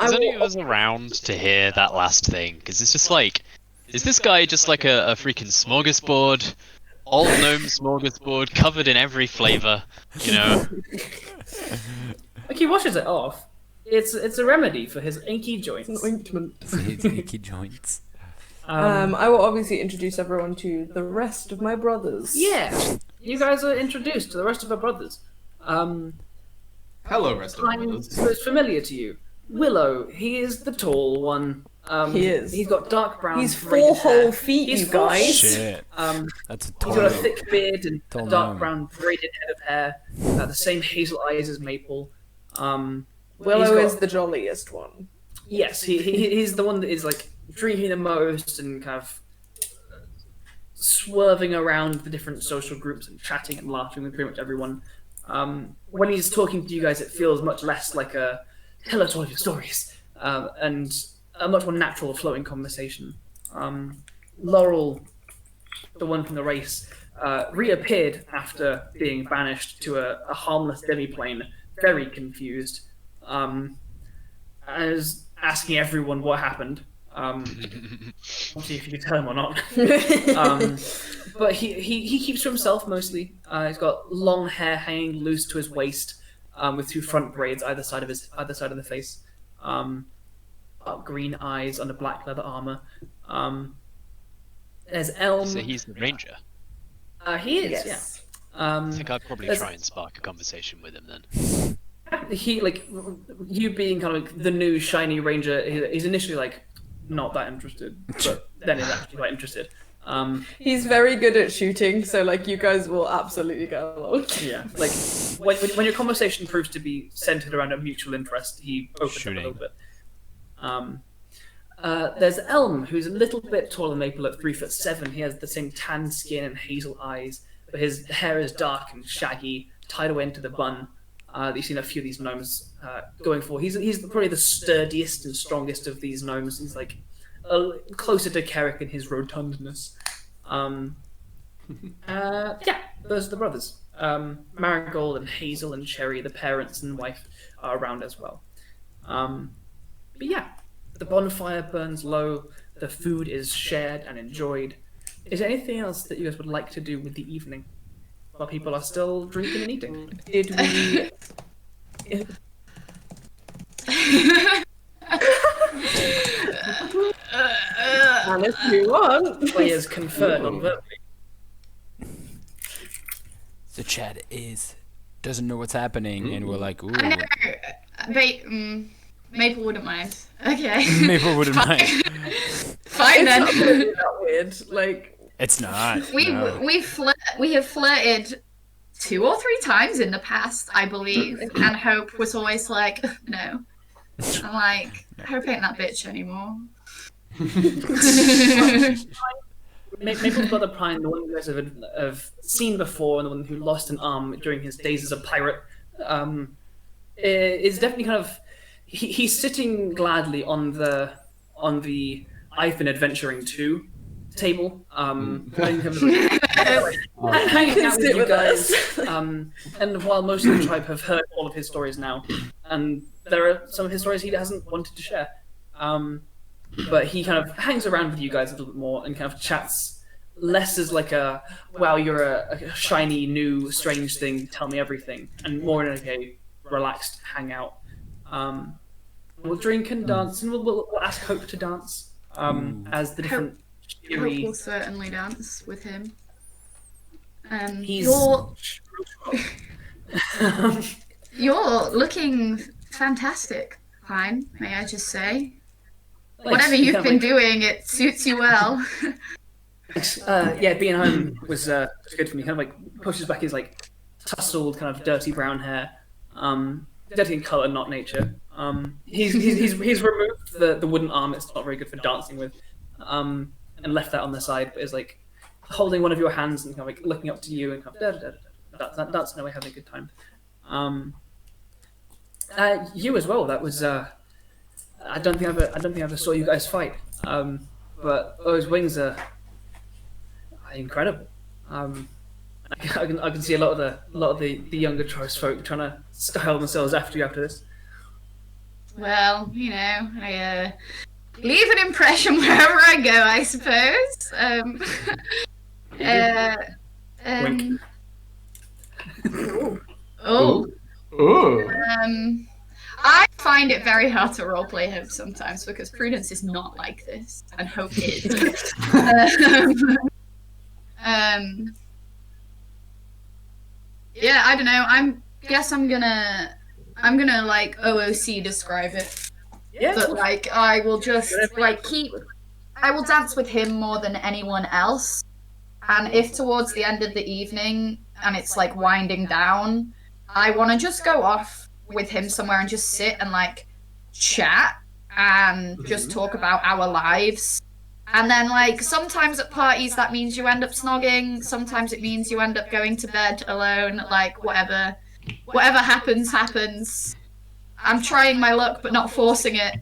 Is any of us around to hear that last thing? Because it's just like, is this guy just like a freaking smorgasbord? Old gnome smorgasbord covered in every flavour, you know? Like he washes it off. It's a remedy for his inky joints. It's an ointment. His icky joints. I will obviously introduce everyone to the rest of my brothers. Yeah, you guys are introduced to the rest of our brothers. Hello, rest of the brothers. So it's familiar to you. Willow, he is the tall one. He is. He's got dark brown. He's braided 4 hair. whole feet, He's you full guys. Shit. That's a He's got a tall. thick beard and Tall a dark gnome. brown braided head of hair. The same hazel eyes as Maple. Willow He's got- is the jolliest one. Yes, he's the one that is like drinking the most and kind of swerving around the different social groups and chatting and laughing with pretty much everyone. When he's talking to you guys, it feels much less like a tell us all your stories and a much more natural, flowing conversation. Laurel, the one from the race, reappeared after being banished to a harmless demiplane, very confused, as asking everyone what happened. See if you can tell him or not. But he keeps to himself mostly. He's got long hair hanging loose to his waist, with 2 front braids either side of the face. Green eyes under black leather armor. There's Elm. So he's the ranger. He is, Yes. yeah. I think I'd probably try and spark a conversation with him then. He you being kind of like the new shiny ranger. He's initially like not that interested, but then he's actually quite interested. He's very good at shooting, so like you guys will absolutely get along. Yeah, like when your conversation proves to be centered around a mutual interest, he opens up a little bit. There's Elm, who's a little bit taller than Maple at 3'7". He has the same tan skin and hazel eyes, but his hair is dark and shaggy, tied away into the bun. You've seen a few of these gnomes going for. He's probably the sturdiest and strongest of these gnomes. He's like closer to Carrick in his rotundness. Yeah, those are the brothers. Marigold and Hazel and Cherry, the parents and wife, are around as well. But yeah, the bonfire burns low, the food is shared and enjoyed. Is there anything else that you guys would like to do with the evening while people are still drinking and eating? Did we... And if you want. Players conferred on verbally. The chat doesn't know what's happening, and we're like, ooh. I know. Maple wouldn't mind. Okay. Maple wouldn't mind. Fine then. It's not really that weird. Like It's not. We no. we have flirted 2 or 3 times in the past, I believe, and Hope was always like, no. I'm like, Hope ain't that bitch anymore. Maple's brother Prime, the one you guys have seen before, and the one who lost an arm during his days as a pirate, is definitely kind of he's sitting gladly on the I've been adventuring too table, hanging out with you guys. And while most of the tribe have heard all of his stories now, and there are some of his stories he hasn't wanted to share. But he kind of hangs around with you guys a little bit more and kind of chats less as like a, wow, you're a shiny, new, strange thing, tell me everything, and more in like a relaxed hangout. We'll drink and dance, and we'll ask Hope to dance as the different... Hope will certainly dance with him. He's... You're looking fantastic, Klein, may I just say. Thanks. Whatever you've been doing, it suits you well. Yeah, being home was good for me. Kind of like pushes back his like tousled, kind of dirty brown hair. Dirty in colour, not nature. He's removed the wooden arm. It's not very good for dancing with, and left that on the side. But is like holding one of your hands and kind of like looking up to you and kind of dancing away, having a good time. You as well. That was. I don't think I ever saw you guys fight. But those wings are incredible. I can see a lot of the younger choice folk trying to style themselves after you after this. Well, you know, I leave an impression wherever I go, I suppose. Wink. Oh. Ooh. I find it very hard to roleplay him sometimes because Prudence is not like this, and Hope is. Yeah, I don't know. I'm gonna like OOC describe it. Yeah. But like I will just like I will dance with him more than anyone else. And if towards the end of the evening and it's like winding down, I want to just go off with him somewhere and just sit and like chat and just talk about our lives. And then, like, sometimes at parties that means you end up snogging, sometimes it means you end up going to bed alone, like, whatever happens. I'm trying my luck, but not forcing it,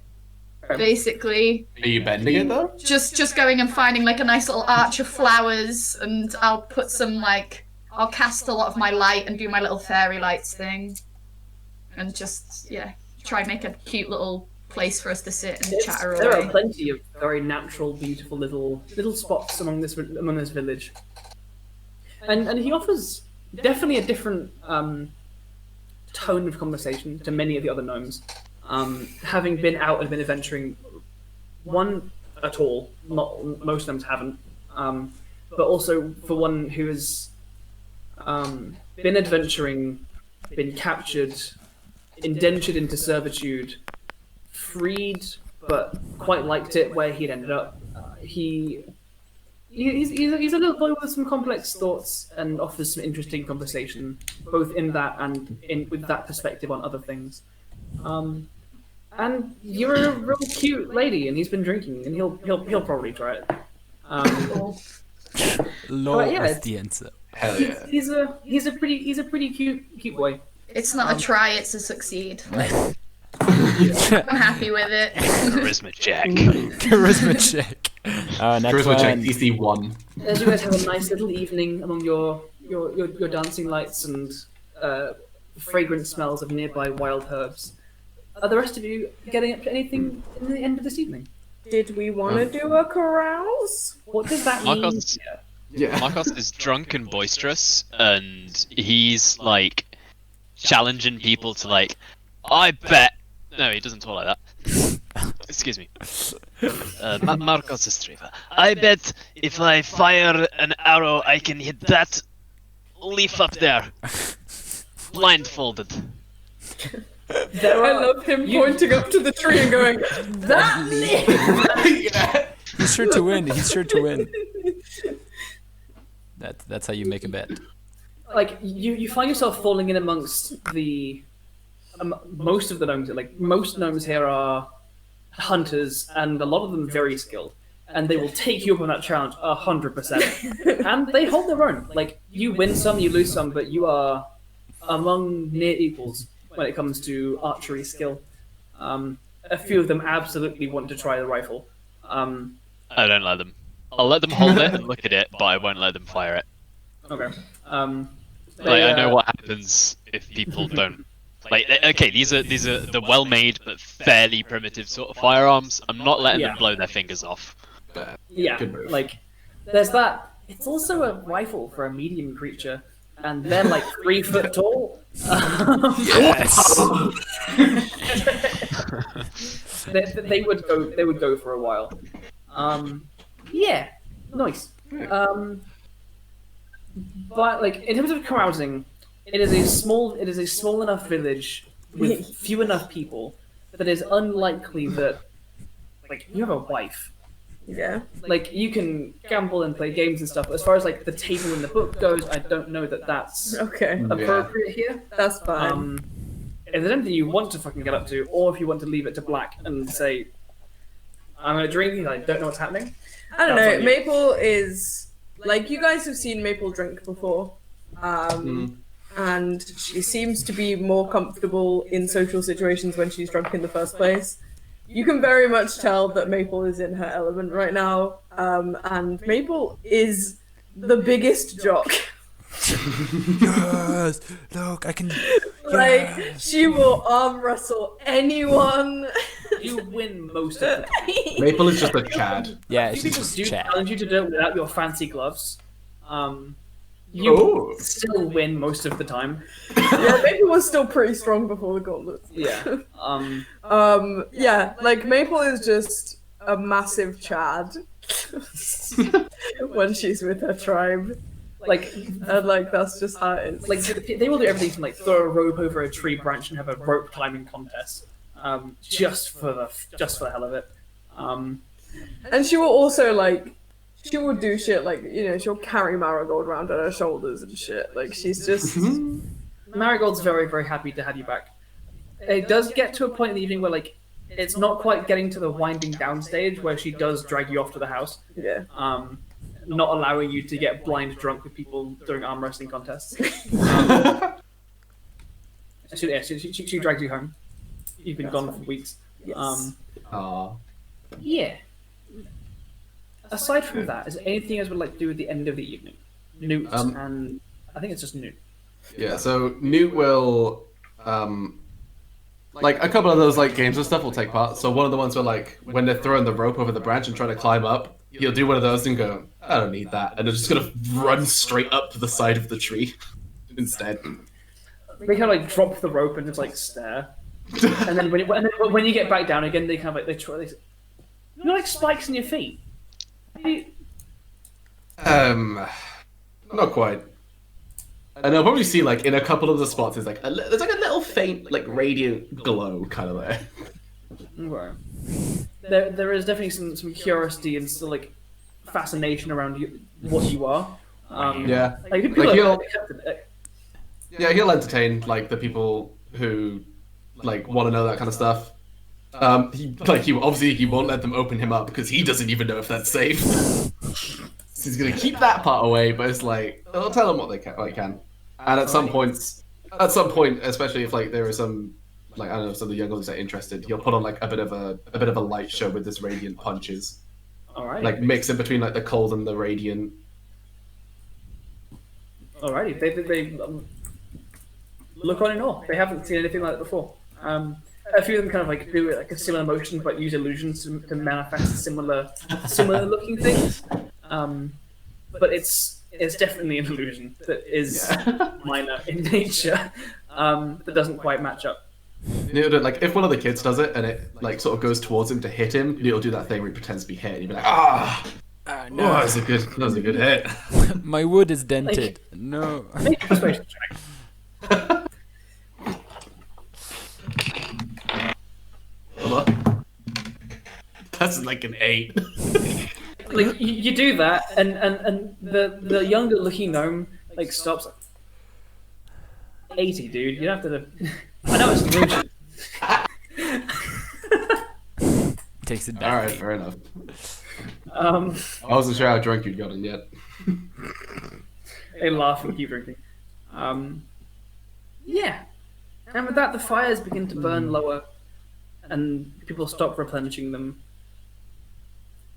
basically. Are you bending it, though? Just going and finding, like, a nice little arch of flowers, and I'll put some, like, I'll cast a lot of my light and do my little fairy lights thing. And just, yeah, try and make a cute little place for us to sit and chatter away. There are plenty of very natural, beautiful little spots among this village, and he offers definitely a different tone of conversation to many of the other gnomes. Having been out and been adventuring, one at all, not most gnomes haven't, but also for one who has been adventuring, been captured, indentured into servitude, freed, but quite liked it where he'd ended up. He's a little boy with some complex thoughts and offers some interesting conversation, both in that and with that perspective on other things. And you're a real cute lady, and he's been drinking, and he'll probably try it. Low yeah, is the answer. Hell yeah. He's a pretty cute boy. It's not a try, it's a succeed. I'm happy with it. Charisma check. Charisma check. Next Charisma check, one. DC 1. As you guys have a nice little evening among your dancing lights and fragrant smells of nearby wild herbs, are the rest of you getting up to anything in the end of this evening? Did we want to do a carouse? What does that mean? Markos is drunk and boisterous, and he's like challenging people to like, I bet. No, he doesn't talk like that. Excuse me. Markos Astreva. I bet if I fire an arrow, I can hit that leaf up there, blindfolded. I love him pointing up to the tree and going, that leaf! Yeah. He's sure to win. He's sure to win. That's how you make a bet. Like you find yourself falling in amongst the most of the gnomes. Like most gnomes here are hunters, and a lot of them very skilled, and they will take you up on that challenge 100%. And they hold their own. Like you win some, you lose some, but you are among near equals when it comes to archery skill. A few of them absolutely want to try the rifle. I don't let them. I'll let them hold it and look at it, but I won't let them fire it. Okay. I know what happens if people don't. Like, okay, these are the well-made but fairly primitive sort of firearms. I'm not letting them blow their fingers off. Yeah, like there's that. It's also a rifle for a medium creature, and they're like 3 foot tall. Yes. they would go for a while. Yeah, nice. But like in terms of carousing, it is a small enough village with few enough people that it's unlikely that like you have a wife. Yeah. Like you can gamble and play games and stuff. As far as like the table in the book goes, I don't know that that's Okay. appropriate here. That's fine. If there's anything you want to fucking get up to, or if you want to leave it to Black and say, I'm gonna drink and I don't know what's happening. I don't that's know. on you. Maple is like you guys have seen Maple drink before, and she seems to be more comfortable in social situations when she's drunk in the first place. You can very much tell that Maple is in her element right now, and Maple is the biggest jock. Yes. Look, I can. Like she will arm wrestle anyone. You win most of the time. Maple is just a Chad. Yeah, If she's people just do chat. challenge you to do it without your fancy gloves, you Oh. still win most of the time. Yeah, Maple was still pretty strong before the gauntlet. Yeah. Yeah, like Maple is just a massive Chad when she's with her tribe. Like, And like that's just how it is. like they will do everything from like throw a rope over a tree branch and have a rope climbing contest, just for the hell of it. And she will also like she will do shit like, you know, she'll carry Marigold around on her shoulders and shit. Like she's just Marigold's very, very happy to have you back. It does get to a point in the evening where like it's not quite getting to the winding down stage where she does drag you off to the house. Yeah. Not allowing you to get blind drunk with people during arm wrestling contests. She drags you home. You've been gone for weeks. Yes. Yeah. Aside from that, is there anything else would like to do at the end of the evening? Newt and I think it's just Newt. Yeah, so Newt will, like a couple of those like games and stuff will take part. So one of the ones where like when they're throwing the rope over the branch and trying to climb up, he'll do one of those and go, I don't need that, and they're just gonna run straight up to the side of the tree instead. They kind of like drop the rope and just like stare, and then when you get back down again, they kind of like you know, like spikes in your feet. Not quite. And I'll probably see like in a couple of the spots there's like a little faint like radiant glow kind of there. Okay. There is definitely some curiosity and still like fascination around what you are. Yeah. Like, people Like, are Yeah, he'll entertain like the people who like want to know that kind of stuff. He won't let them open him up because he doesn't even know if that's safe. So he's gonna keep that part away, but it's like they'll tell them what they can. And at some point, especially if like there is some like I don't know, some of the young ones are interested, he'll put on like a bit of a light show with this radiant punches. Alright. Like mix in between like the cold and the radiant. Alrighty, they look on in awe. They haven't seen anything like that before. A few of them kind of like do like a similar motion, but use illusions to manifest similar looking things. But it's definitely an illusion that is minor in nature, that doesn't quite match up. Like if one of the kids does it and it like sort of goes towards him to hit him, he'll do that thing where he pretends to be hit, and he'll be like, no, that was a good hit. My wood is dented. No. Make a persuasion check. That's like an 8. Like you do that, and the younger looking gnome like stops. Like, 80, dude. You don't have to. I know it's an illusion. Takes it back. All right, fair enough. I I wasn't sure how drunk you'd gotten yet. They laugh and keep drinking. Yeah. And with that, the fires begin to burn lower, and people stop replenishing them.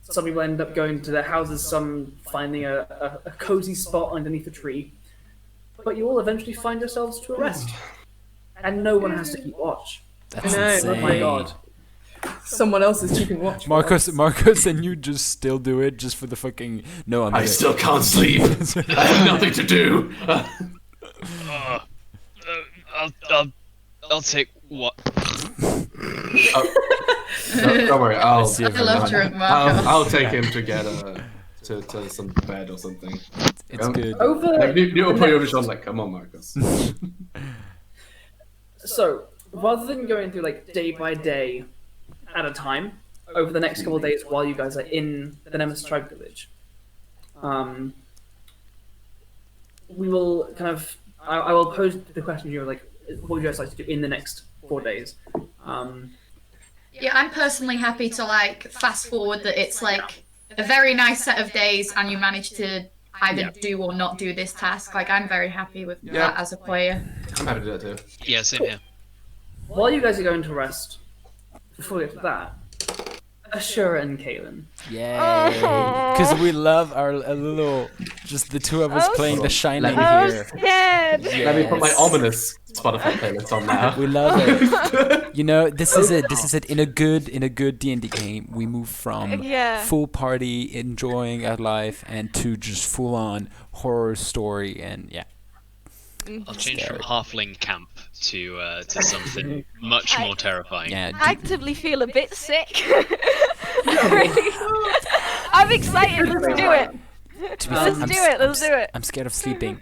Some people end up going to their houses, some finding a cozy spot underneath a tree. But you all eventually find yourselves to a rest. And no one has to keep watch. That's No, insane. Oh my god. Someone else is keeping watch. for us. Markos, and you just still do it just for the fucking. No, I'm. I still can't sleep. I have nothing to do. I'll take what? Don't worry, I'll see I if love drunk Markos. I'll take him to get to some bed or something. It's good. Over. Like, Newt will put you over his shoulder like, come on, Marcus. So, rather than going through like day by day at a time, over the next couple of days while you guys are in the Nemus Tribe village, we will kind of. I will pose the question to you like, what would you guys like to do in the next 4 days? Yeah, I'm personally happy to like fast forward that it's like a very nice set of days and you manage to either do or not do this task. Like I'm very happy with that as a player. I'm happy to do that too. Yeah, same here. While you guys are going to rest, before we get to that, Ashura and Caelen. Yay! Because we love our little, just the two of us playing The Shining here. Scared. Let me put my ominous Spotify playlist on now. We love it. You know, this is it. This is it. In a good D&D game, we move from full party, enjoying our life, and to just full on horror story and I'll change from halfling camp to something much more terrifying. yeah. I actively feel a bit sick. I'm excited. Let's do it. To be fair, Let's do it. I'm scared of sleeping.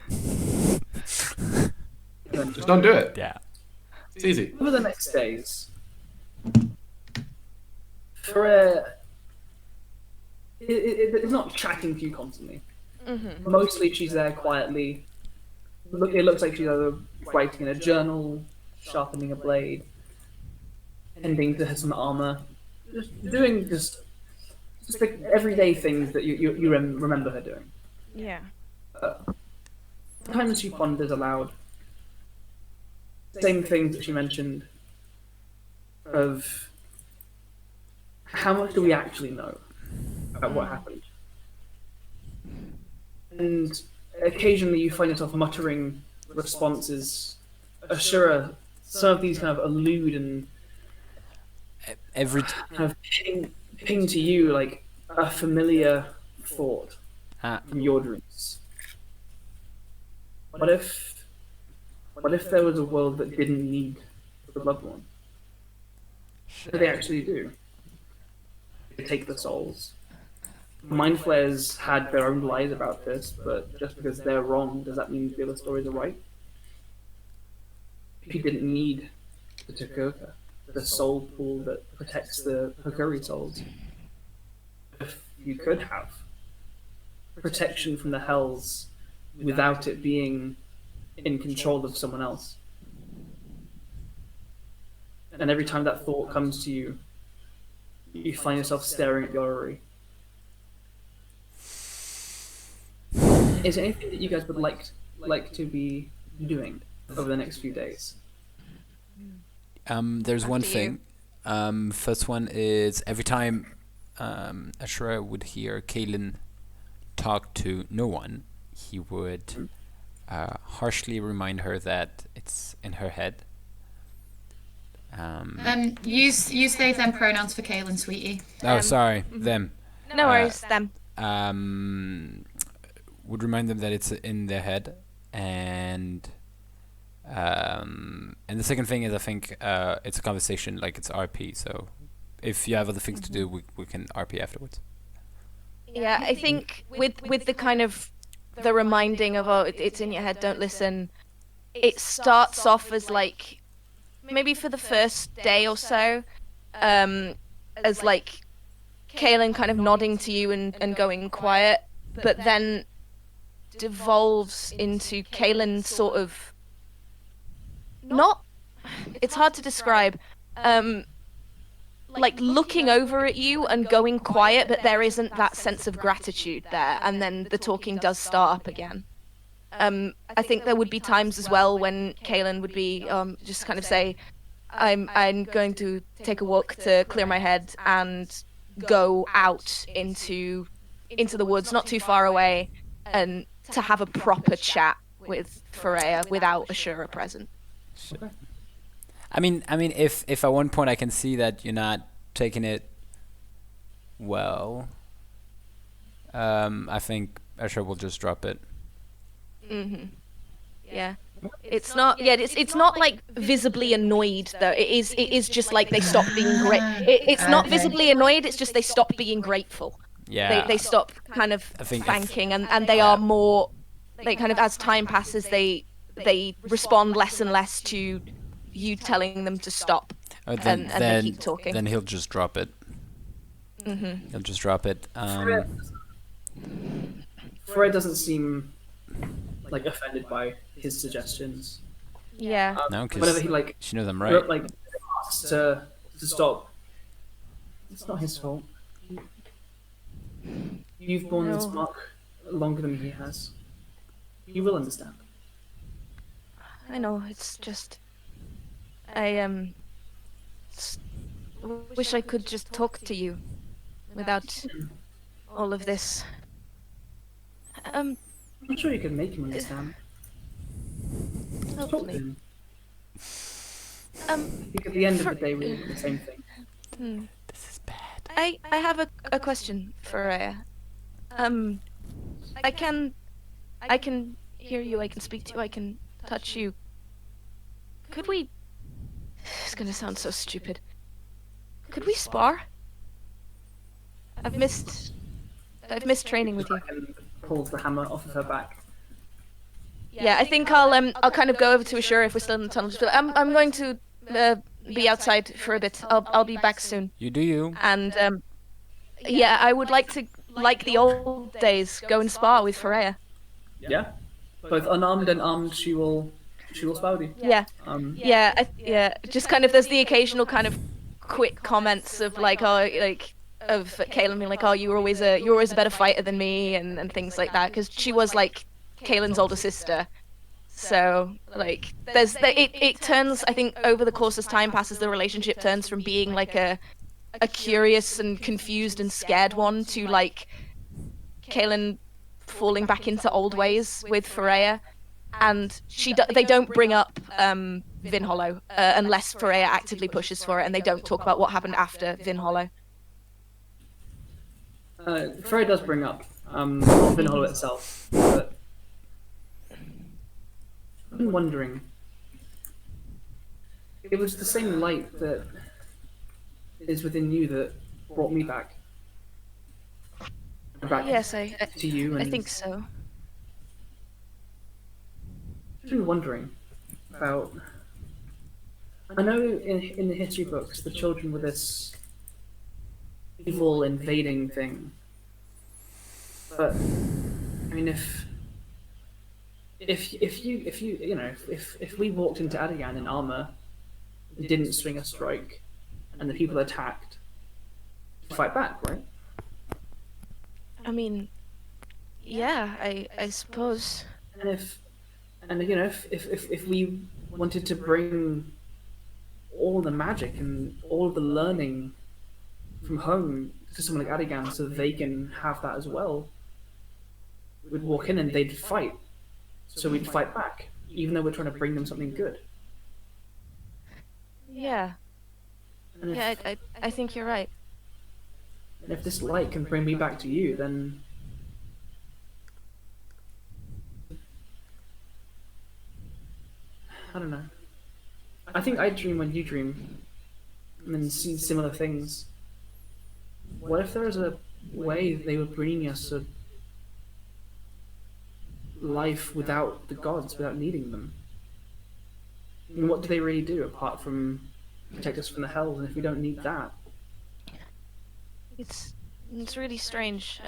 Just don't do it. Yeah. It's easy. Over the next days, for it's not chatting to you constantly. Mostly, she's there quietly. It looks like she's either writing in a journal, sharpening a blade. tending to some armor, just like everyday things that you remember her doing. Yeah. Sometimes she ponders aloud. Same things that she mentioned of how much do we actually know about what happened. And occasionally you find yourself muttering responses. Ashura, some of these kind of allude and Every kind of ping to you like a familiar thought from your dreams. What if there was a world that didn't need the loved one? What do they actually do? They take the souls. Mind Flayers had their own lies about this, but just because they're wrong, does that mean the other stories are right? If you didn't need the Takoka, the soul pool that protects the Hokuri souls, if you could have protection from the hells without it being in control of someone else. And every time that thought comes to you, you find yourself staring at the orrery. Is there anything that you guys would like to be doing over the next few days? There's one thing. First one is every time Ashura would hear Caelan talk to no one, he would harshly remind her that it's in her head. Use they them pronouns for Caelan, sweetie. Oh, sorry, them. No worries, them. Would remind them that it's in their head, and the second thing is I think it's a conversation, like it's RP. So if you have other things to do, we can RP afterwards. Yeah, I think with the kind of the reminding of it's in your head, don't listen. It starts off as like maybe for the first day or so, as like Caelan kind of nodding to you and going quiet, but then devolves into Caelan sort of not. It's hard to describe. Like looking over at you and going quiet, but there isn't that sense of gratitude there, and then the talking does start up again. I think there would be times as well when Caelan would be just kind of say, I'm going to take a walk to clear my head and go out into the woods, not too far away, and to have a proper chat with Freya without Ashura present. Sure. I mean, if at one point I can see that you're not taking it well, I think Ashura will just drop it. Yeah. It's not. Yeah. It's not like visibly annoyed though. It is just like they stop being great. It's not visibly annoyed. It's just they stop being grateful. Yeah. They stop kind of thanking, and they are more. They kind of, as time passes, they respond less and less to you telling them to stop, and they keep talking. Then he'll just drop it. He'll just drop it. Fred doesn't seem like offended by his suggestions. Yeah. No, because whenever he she knows I'm right. Like asks to stop, it's not his fault. You've borne this mark longer than he has. You will understand. I know. It's just I wish I could just talk to you without all of this. I'm sure you can make him understand. Talk to Hopefully. him. I think at the end of the day, we're doing the same thing. This is bad. I have a question for Rhea. I can hear you. I can speak to you. I can touch you. Could we? It's gonna sound so stupid. Could we spar? I've missed training with you. And pulls the hammer off of her back. Yeah, I think I'll kind of go over to Ashura if we're still in the tunnel. Just be like, I'm going to be outside for a bit. I'll be back soon. You do you. And yeah, I would like to, like the old days, go and spar with Freya. Yeah, both unarmed and armed. She will spar with you. Yeah. Yeah. Just kind of there's the occasional kind of quick comments of like, oh, like of Caelan being like, oh, you're always a better fighter than me, and things like that, because she was like Caelan's older sister. So like, it turns, I think, over the course as time passes, the relationship turns from being like a curious and confused and scared one to like Caelan falling back into old ways with Freya, and they don't bring up Vinhollow unless Freya actively pushes for it, and they don't talk about what happened after Vinhollow. Freya does bring up not Vinhollow itself, but I've been wondering. It was the same light that is within you that brought me back. Yes, to you. And I think so. I've been wondering about. I know in the history books the children were this evil invading thing, but I mean, if we walked into Adagan in armor, didn't swing a strike, and the people attacked, fight back, right? I mean, yeah, I suppose. And if we wanted to bring all the magic and all the learning from home to someone like Adagan so they can have that as well, we'd walk in and they'd fight. So we'd fight back, even though we're trying to bring them something good. Yeah. And I think you're right. And if this light can bring me back to you, then I don't know. I think I dream when you dream, and then see similar things. What if there was a way they were bringing us a life without the gods, without needing them? I mean, what do they really do apart from protect us from the hells? And if we don't need that, It's really strange.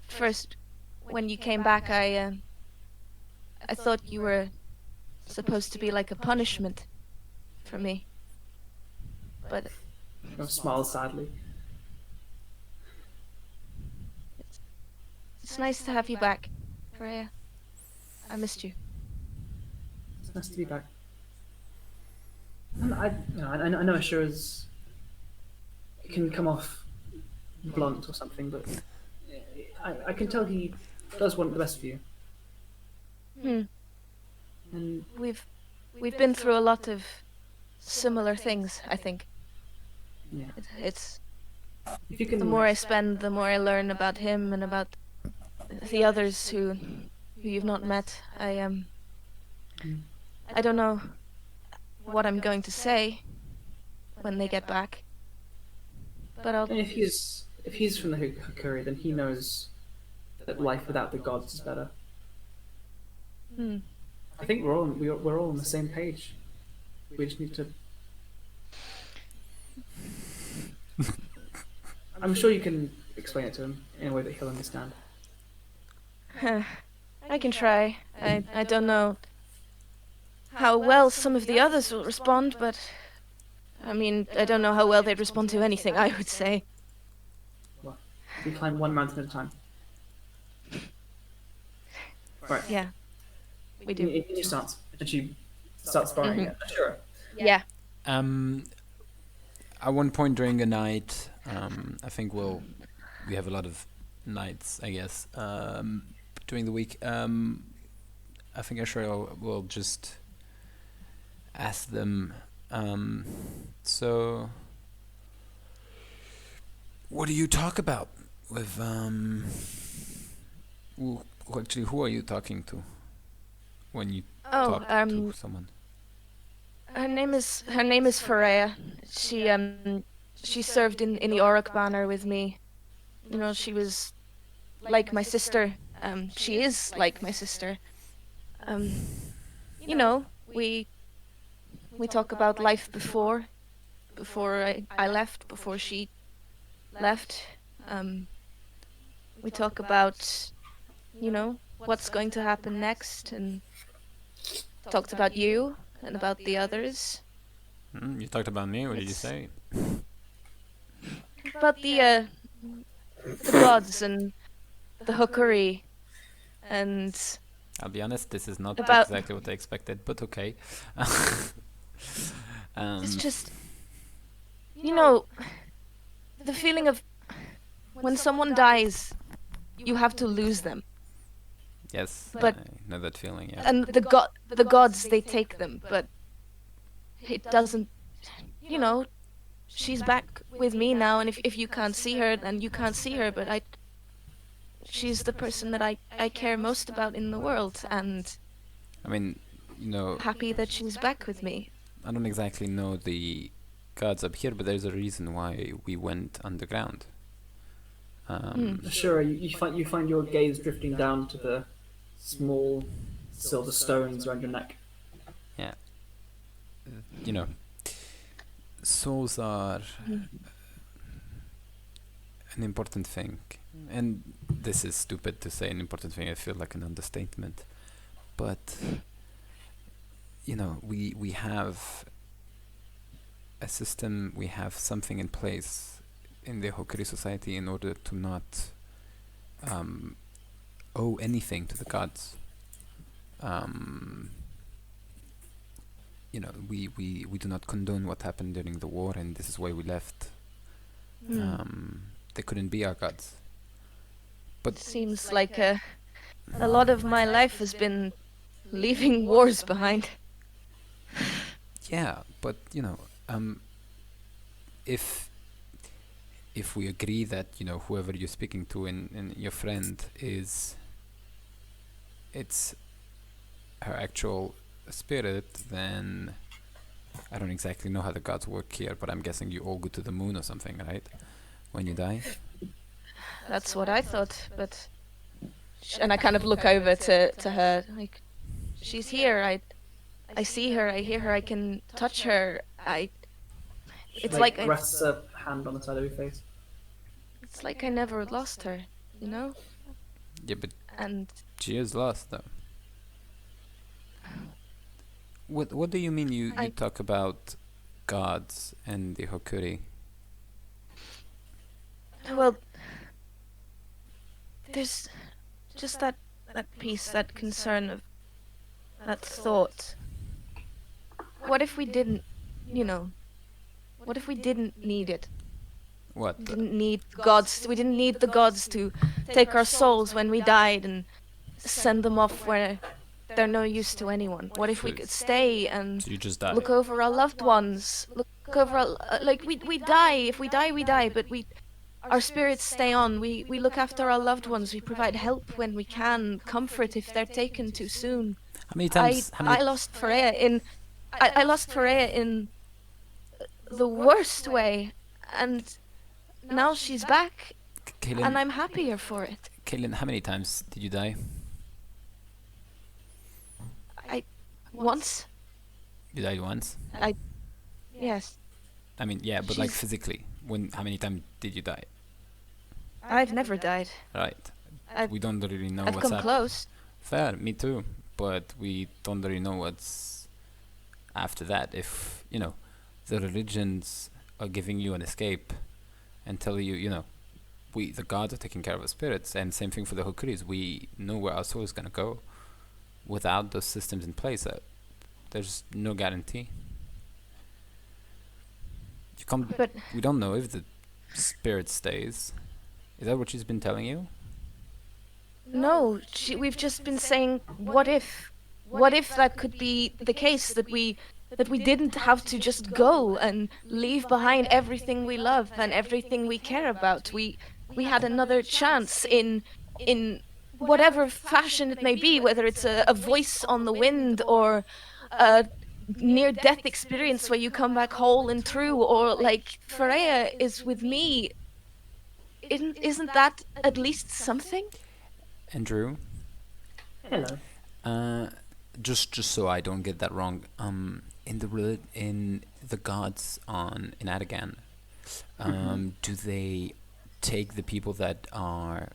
First, when you came back, I thought you were supposed to be like a punishment for me. But I smile sadly. it's nice to have you back, Freya. I missed you. It's nice to be back. And I know Ashura's it can come off blunt or something, but I can tell he does want the best for you. And We've been through a lot of similar things, I think. yeah, It's if you can, the more I spend, the more I learn about him and about the others who you've not met. I don't know what I'm going to say when they get back, but I'll. if he's from the Hukuri, then he knows that life without the gods is better. I think we're all on the same page. We just need to. I'm sure you can explain it to him in a way that he'll understand. I can try. I don't know how well some of the others will respond, but I mean, I don't know how well they'd respond to anything I would say. Well, we climb one mountain at a time. Right. Yeah, we do. In your stance, and she starts sparring it. Sure. Yeah. At one point during the night, I think we have a lot of nights, I guess, during the week. I think Ashura will just ask them, so what do you talk about with, who are you talking to when you talk to someone? Her name is Freya. She served in the Auric Banner with me. You know, she was like my sister. She is like my sister. You know, we talk about life before I left, before she left. We talk about, you know, what's going to happen next, and talked about you and about the others. You talked about me. What did you say? About the gods and the hookery, and I'll be honest, this is not About- exactly what I expected, but okay. it's just, you know, the feeling of when someone dies, you have to lose them, Yes, but- I know that feeling, yeah. and the gods they take them, but it doesn't. You know, she's back with me now, and if you can't see her, then you can't see her. But she's the person that I care most about in the world, and I mean, you know, happy that she's back with me. I don't exactly know the gods up here, but there's a reason why we went underground. Sure, you find your gaze drifting down to the small silver stones around your neck. You know, souls are an important thing, and this is stupid to say an important thing. I feel like an understatement, but you know, we have a system, we have something in place in the Hokuri society in order to not owe anything to the gods. You know, we do not condone what happened during the war, and this is why we left. They couldn't be our gods. But Seems like a lot of my life has been leaving wars behind. yeah, but you know, if we agree that, you know, whoever you're speaking to and your friend is, it's her actual spirit, then I don't exactly know how the gods work here, but I'm guessing you all go to the moon or something, right? When you die. That's what I thought, but and I kind of look over to her, like, she's here. I see her. I hear her. I can touch her. It's like rests a hand on the side of your face. it's like I never lost her, you know. Yeah, but And she is lost though. What do you mean you talk about gods and the Hokuri? well, there's just that piece, that concern of that thought. What if we didn't, you know? What if we didn't need it? What? Didn't need gods. We didn't need the gods to take our souls when we died and send them off where they're no use to anyone. What if we could stay and So you just die. look over our loved ones? Look over our, like we die. If we die, we die. But our spirits stay on. We look after our loved ones. We provide help when we can, comfort if they're taken too soon. How many times? I lost Freya in the worst way, and now she's back, and Caelan, I'm happier for it. Caelan, how many times did you die? Once, You died once. yes. I mean, yeah, but like She's- physically, how many times did you die? I've never died. Right. I've- We don't really know I've what's come happening. close. Fair, me too. But we don't really know what's after that. If, you know, the religions are giving you an escape and tell you, you know, the gods are taking care of our spirits, and same thing for the Hokuris. We know where our soul is gonna go. Without those systems in place, there's no guarantee. You can't. But We don't know if the spirit stays. Is that what she's been telling you? no, we've just been saying, what if? What if that could be the case, that we didn't have to just go and leave behind everything we love and everything we care about. We had another chance in whatever fashion it may be, whether it's a voice on the wind or a near-death experience where you come back whole and true, or like Freya is with me. Isn't that at least something? Andrew? Hello. Just so I don't get that wrong, in the gods in Adagan, do they take the people that are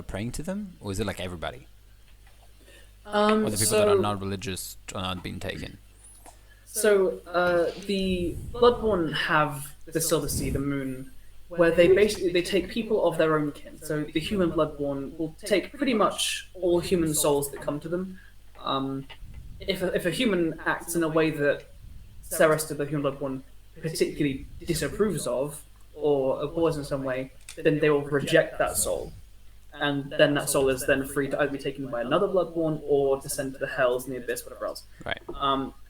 praying to them, or is it like everybody? Or the people that are not religious are not being taken? So the Bloodborne have the Silver Sea, the moon, where they take people of their own kin. So the human Bloodborne will take pretty much all human souls that come to them. If a human acts in a way that Seresta, the human Bloodborne, particularly disapproves of or abhors in some way, then they will reject that soul. And then that soul is then free to either be taken by another Bloodborne or to send to the Hells and the Abyss, whatever else. Right.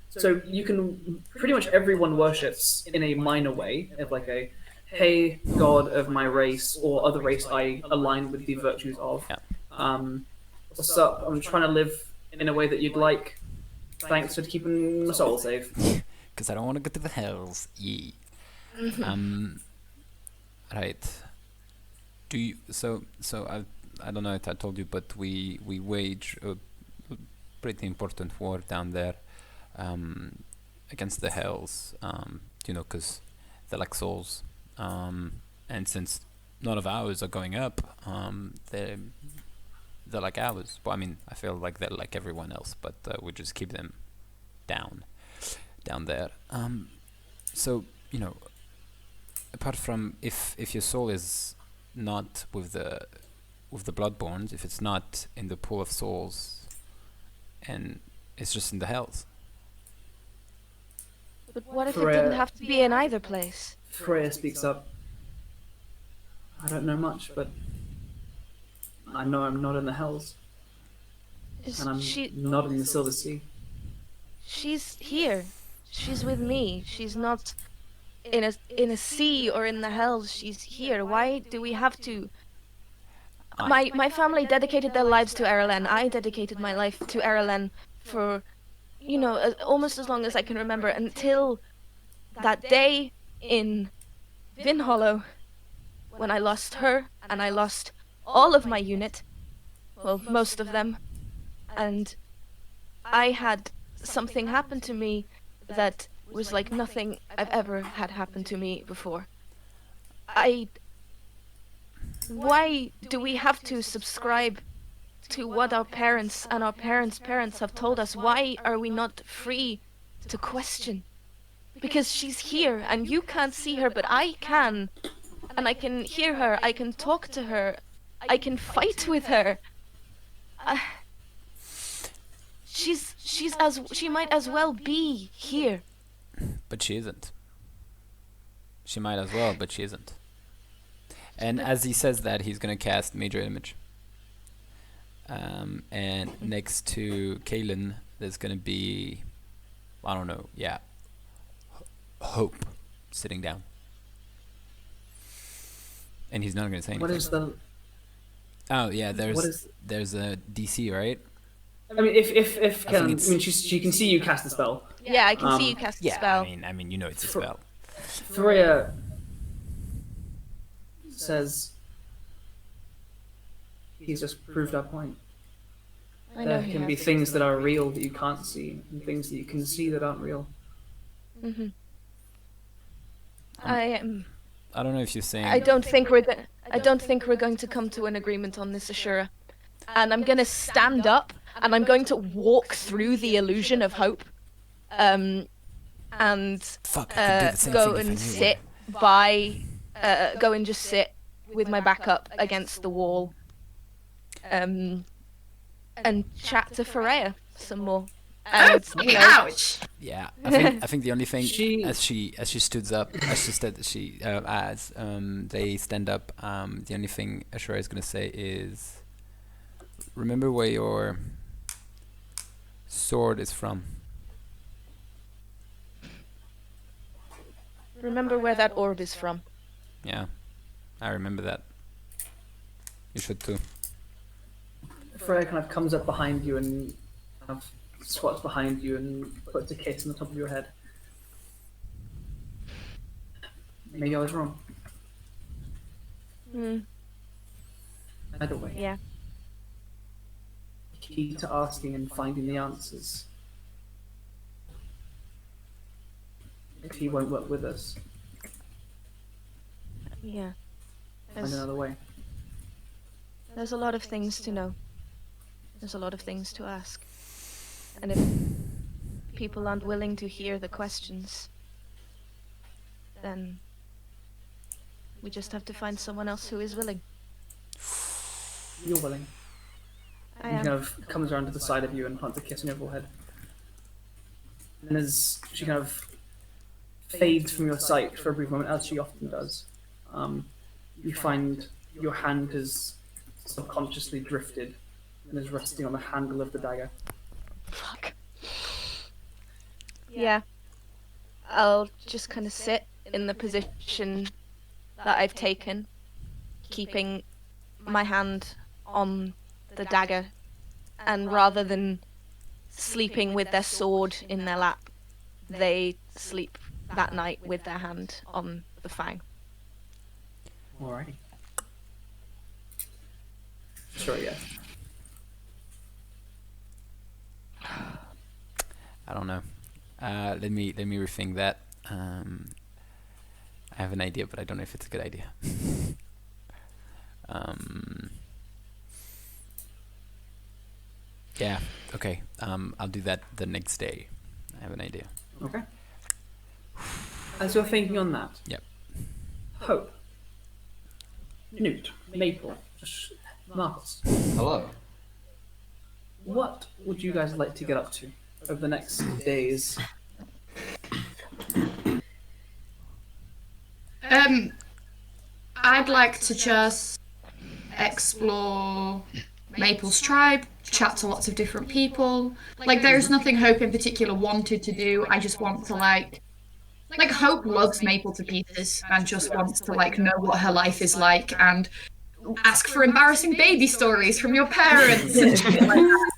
So you can pretty much everyone worships in a minor way, of like a, hey, God of my race or other race I align with the virtues of. Yeah. What's up? I'm trying to live in a way that you'd like. Thanks for keeping my soul safe. Because I don't want to go to the Hells. Yeah. Right. Do you? So I don't know if I told you, but we wage a pretty important war down there. Against the Hells, because they're like souls, and since none of ours are going up, they're like ours. Well, I mean, I feel like they're like everyone else, but we just keep them down there. So apart from if your soul is not with the Bloodborns, if it's not in the pool of souls, and it's just in the Hells. But what if it didn't have to be in either place? Freya speaks up. I don't know much, but I know I'm not in the Hells. And I'm not in the Silver Sea. She's here. She's with me. She's not in a sea or in the Hells. She's here. Why do we have to? My family dedicated their lives to Caelan. I dedicated my life to Caelan for, almost as long as I can remember, until that day in Vinhollow when I lost her and I lost all of my unit, well, most of them, and I had something happen to me that was like nothing I've ever had happen to me before. Why do we have to subscribe to what our parents and our parents' parents have told us? Why are we not free to question? Because she's here and you can't see her, but I can. And I can hear her, I can talk to her, I can fight with her. She might as well be here. But she isn't. She might as well, but she isn't. And as he says that, he's gonna cast Major Image. And next to Caelen, there's gonna be, I don't know, Hope sitting down. And he's not gonna say anything. What is the? Oh yeah, there's a DC, right? I mean, if Caelen, she can see you cast the spell. Yeah, I can see you cast the spell. I mean, it's a spell. Freya says he's just proved our point. There can be things that are real that you can't see, and things that you can see that aren't real. Mm-hmm. I don't know if you're saying. I don't think we're going to come to an agreement on this, Ashura. And I'm going to stand up and I'm going to walk through the illusion of hope. And go and sit by. Go and just sit with my back up against the wall. And chat to Freya some more. And, Ouch! Yeah, I think the only thing as she stood up, as they stand up, the only thing Ashura is gonna say is, remember where your sword is from. Remember where that orb is from. Yeah, I remember that. You should too. Freya kind of comes up behind you and kind of squats behind you and puts a kiss on the top of your head. Maybe I was wrong. Either way. Yeah. Key to asking and finding the answers. If he won't work with us, Yeah. find another way. There's a lot of things to know. There's a lot of things to ask. And if people aren't willing to hear the questions, then we just have to find someone else who is willing. You're willing. I He am. kind of comes around to the side of you and plants a kiss on your forehead. And as she kind of fades from your sight for a brief moment, as she often does, you find your hand has subconsciously drifted and is resting on the handle of the dagger. Fuck. Yeah. I'll just kind of sit in the position that I've taken, keeping my hand on the dagger, and rather than sleeping with their sword in their lap, they sleep that night with their hand on the fang. Alrighty. Sure, yeah. I don't know. Let me rethink that. I have an idea, but I don't know if it's a good idea. Yeah. Okay. I'll do that the next day. I have an idea. Okay. As you're thinking on that, Yep. Hope, Newt, Maple, Markos, Hello. what would you guys like to get up to over the next days? I'd like to just explore Maple's tribe, chat to lots of different people. Like, there's nothing Hope in particular wanted to do. I just want to, like Hope loves Maple to pieces and just wants to, like, know what her life is like and ask for embarrassing baby stories from your parents and shit like that.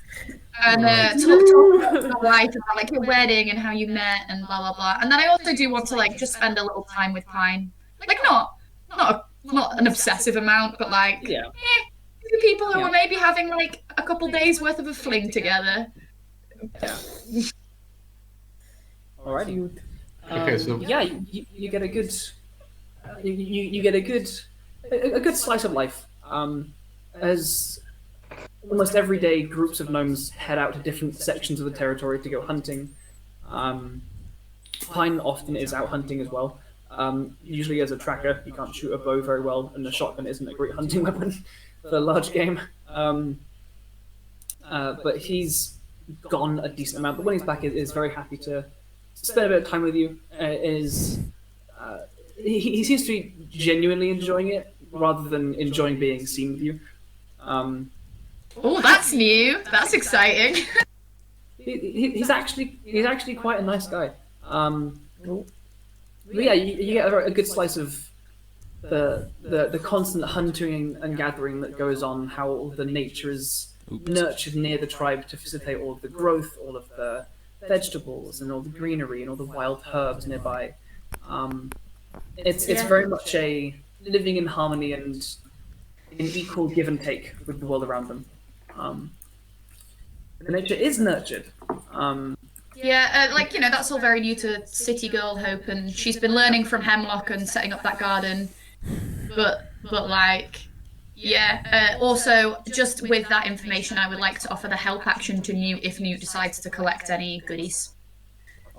And talk about your life, about, like, your wedding and how you met and blah, blah, blah. And then I also do want to, like, just spend a little time with Pine. Like, not an obsessive amount, but, like, people who are maybe having, like, a couple days worth of a fling together. Yeah. Alrighty. Okay, so yeah, you get a good, you get a good slice of life. As almost every day, groups of gnomes head out to different sections of the territory to go hunting. Pine often is out hunting as well. Usually as a tracker, he can't shoot a bow very well, and the shotgun isn't a great hunting weapon for large game. But he's gone a decent amount. But when he's back, is very happy to spend a bit of time with you. He seems to be genuinely enjoying it rather than enjoying being seen with you. Oh, that's new. That's exciting. He's actually quite a nice guy. But yeah, you get a good slice of the constant hunting and gathering that goes on, how all the nature is nurtured near the tribe to facilitate all of the growth, all of the vegetables and all the greenery and all the wild herbs nearby. It's very much a living in harmony and in equal give and take with the world around them. The nature is nurtured. Like, that's all very new to City Girl Hope, and she's been learning from Hemlock and setting up that garden. But like, also, just with that information, I would like to offer the help action to Newt if Newt decides to collect any goodies.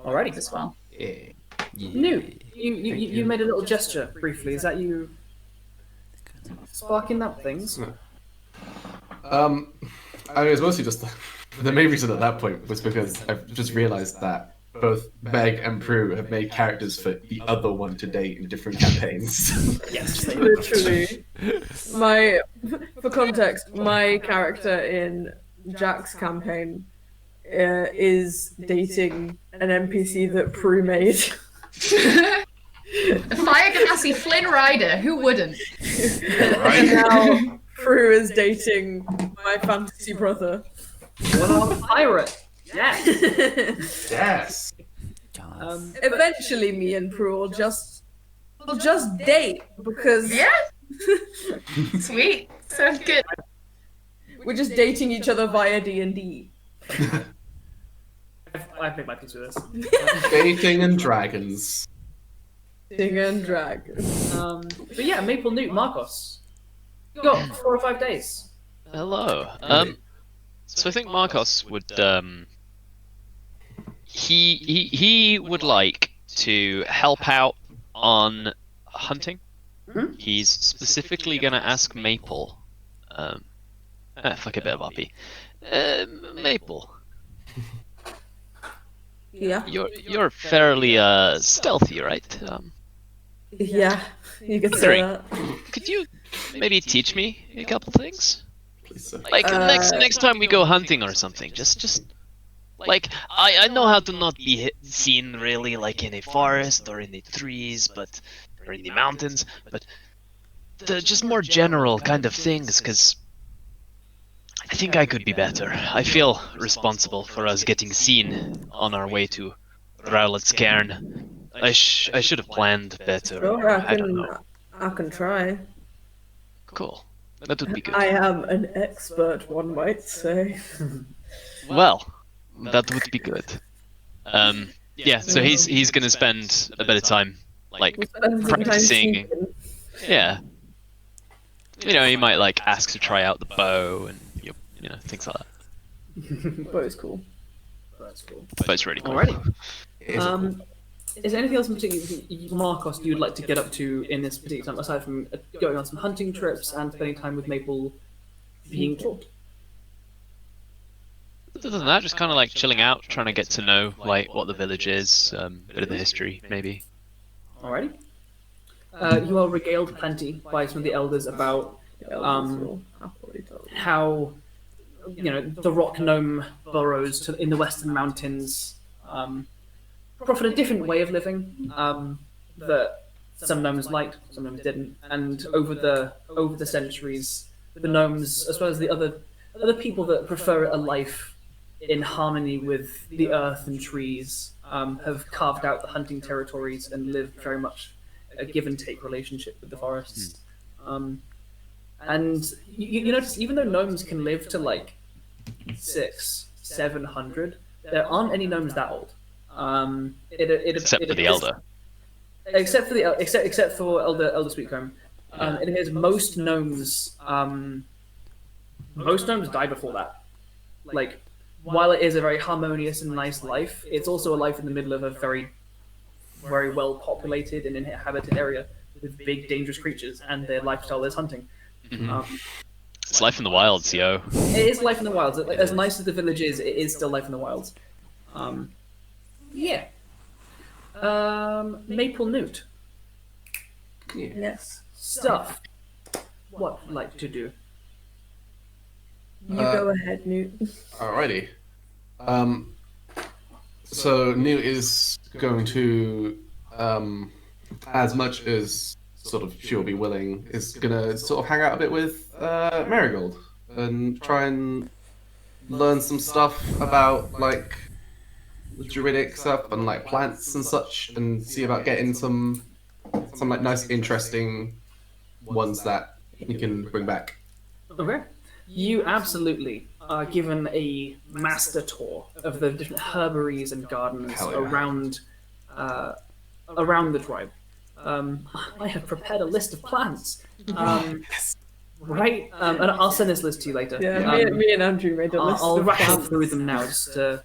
Alrighty. As well. Yeah. Newt, you made a little gesture briefly. Is that you sparking up things? I mean, it's mostly just the main reason at that point was because I've just realised that both Meg and Prue have made characters for the other one to date in different campaigns. Yes, Literally. For context, my character in Jack's campaign is dating an NPC that Prue made. The Fire Ganassi Flynn Rider, who wouldn't? And now Prue is dating my fantasy brother. Well, I'm a pirate. Yes. Yes. Eventually, me and Prue will just date because Sweet. Sounds good. we're just dating each other via D&D. I've made my peace with this. Dating and dragons. Dating and dragon. But yeah, Maple, Newt, Markos. You got 4 or 5 days. Hello. So I think Markos would he would like to help out on hunting. He's specifically gonna ask Maple. Fuck a bit of RP. Maple. Yeah. You're fairly stealthy, right? Yeah, you could say that. Could you maybe teach me a couple things? Please, sir. Like next time we go hunting or something, just like I know how to not be seen really like in a forest or in the trees, or in the mountains, but the just more general kind of things, because I think I could be better. I feel responsible for us getting seen on our way to Rowlett's cairn. I should have planned better. Sure, I don't know. I can try. Cool. That would be good. I am an expert, one might say. Well, that would be good. Yeah, so he's gonna spend a bit of time like practicing. Yeah. You know, he might like ask to try out the bow and you know things like that. Bow's cool. That's cool. But it's really cool. Alrighty. It is cool. Is there anything else in particular, Markos, you'd like to get up to in this particular time, aside from going on some hunting trips and spending time with Maple being taught? Other than that, just kind of like chilling out, trying to get to know like what the village is, a bit of the history, maybe. Alrighty. You are regaled plenty by some of the elders about how the rock gnome burrows in the western mountains proffered a different way of living that some gnomes liked, some gnomes didn't, and over the centuries, the gnomes, as well as the other people that prefer a life in harmony with the earth and trees, have carved out the hunting territories and live very much a give and take relationship with the forests. And you notice, even though gnomes can live to like 600-700, there aren't any gnomes that old. Except for the elder. Except for Elder Sweetcomb. It appears most gnomes die before that. Like, while it is a very harmonious and nice life, it's also a life in the middle of a very, very well populated and inhabited area with big dangerous creatures, and their lifestyle is hunting. It's life in the wilds, yo. It is life in the wilds. As nice as the village is, it is still life in the wilds. Yeah. Maple Newt. Yes. Stuff. What would you like to do? You go ahead, Newt. Alrighty. So Newt is going to, as much as sort of she'll be willing, is gonna sort of hang out a bit with Marigold and try and learn some stuff about like the druidic stuff and like plants and such, and see about getting some like nice, interesting ones that you can bring back. Okay. You absolutely are given a master tour of the different herbaries and gardens around the tribe. I have prepared a list of plants. Right, and I'll send this list to you later. Yeah, me and Andrew made a list. I'll rattle through them now just to...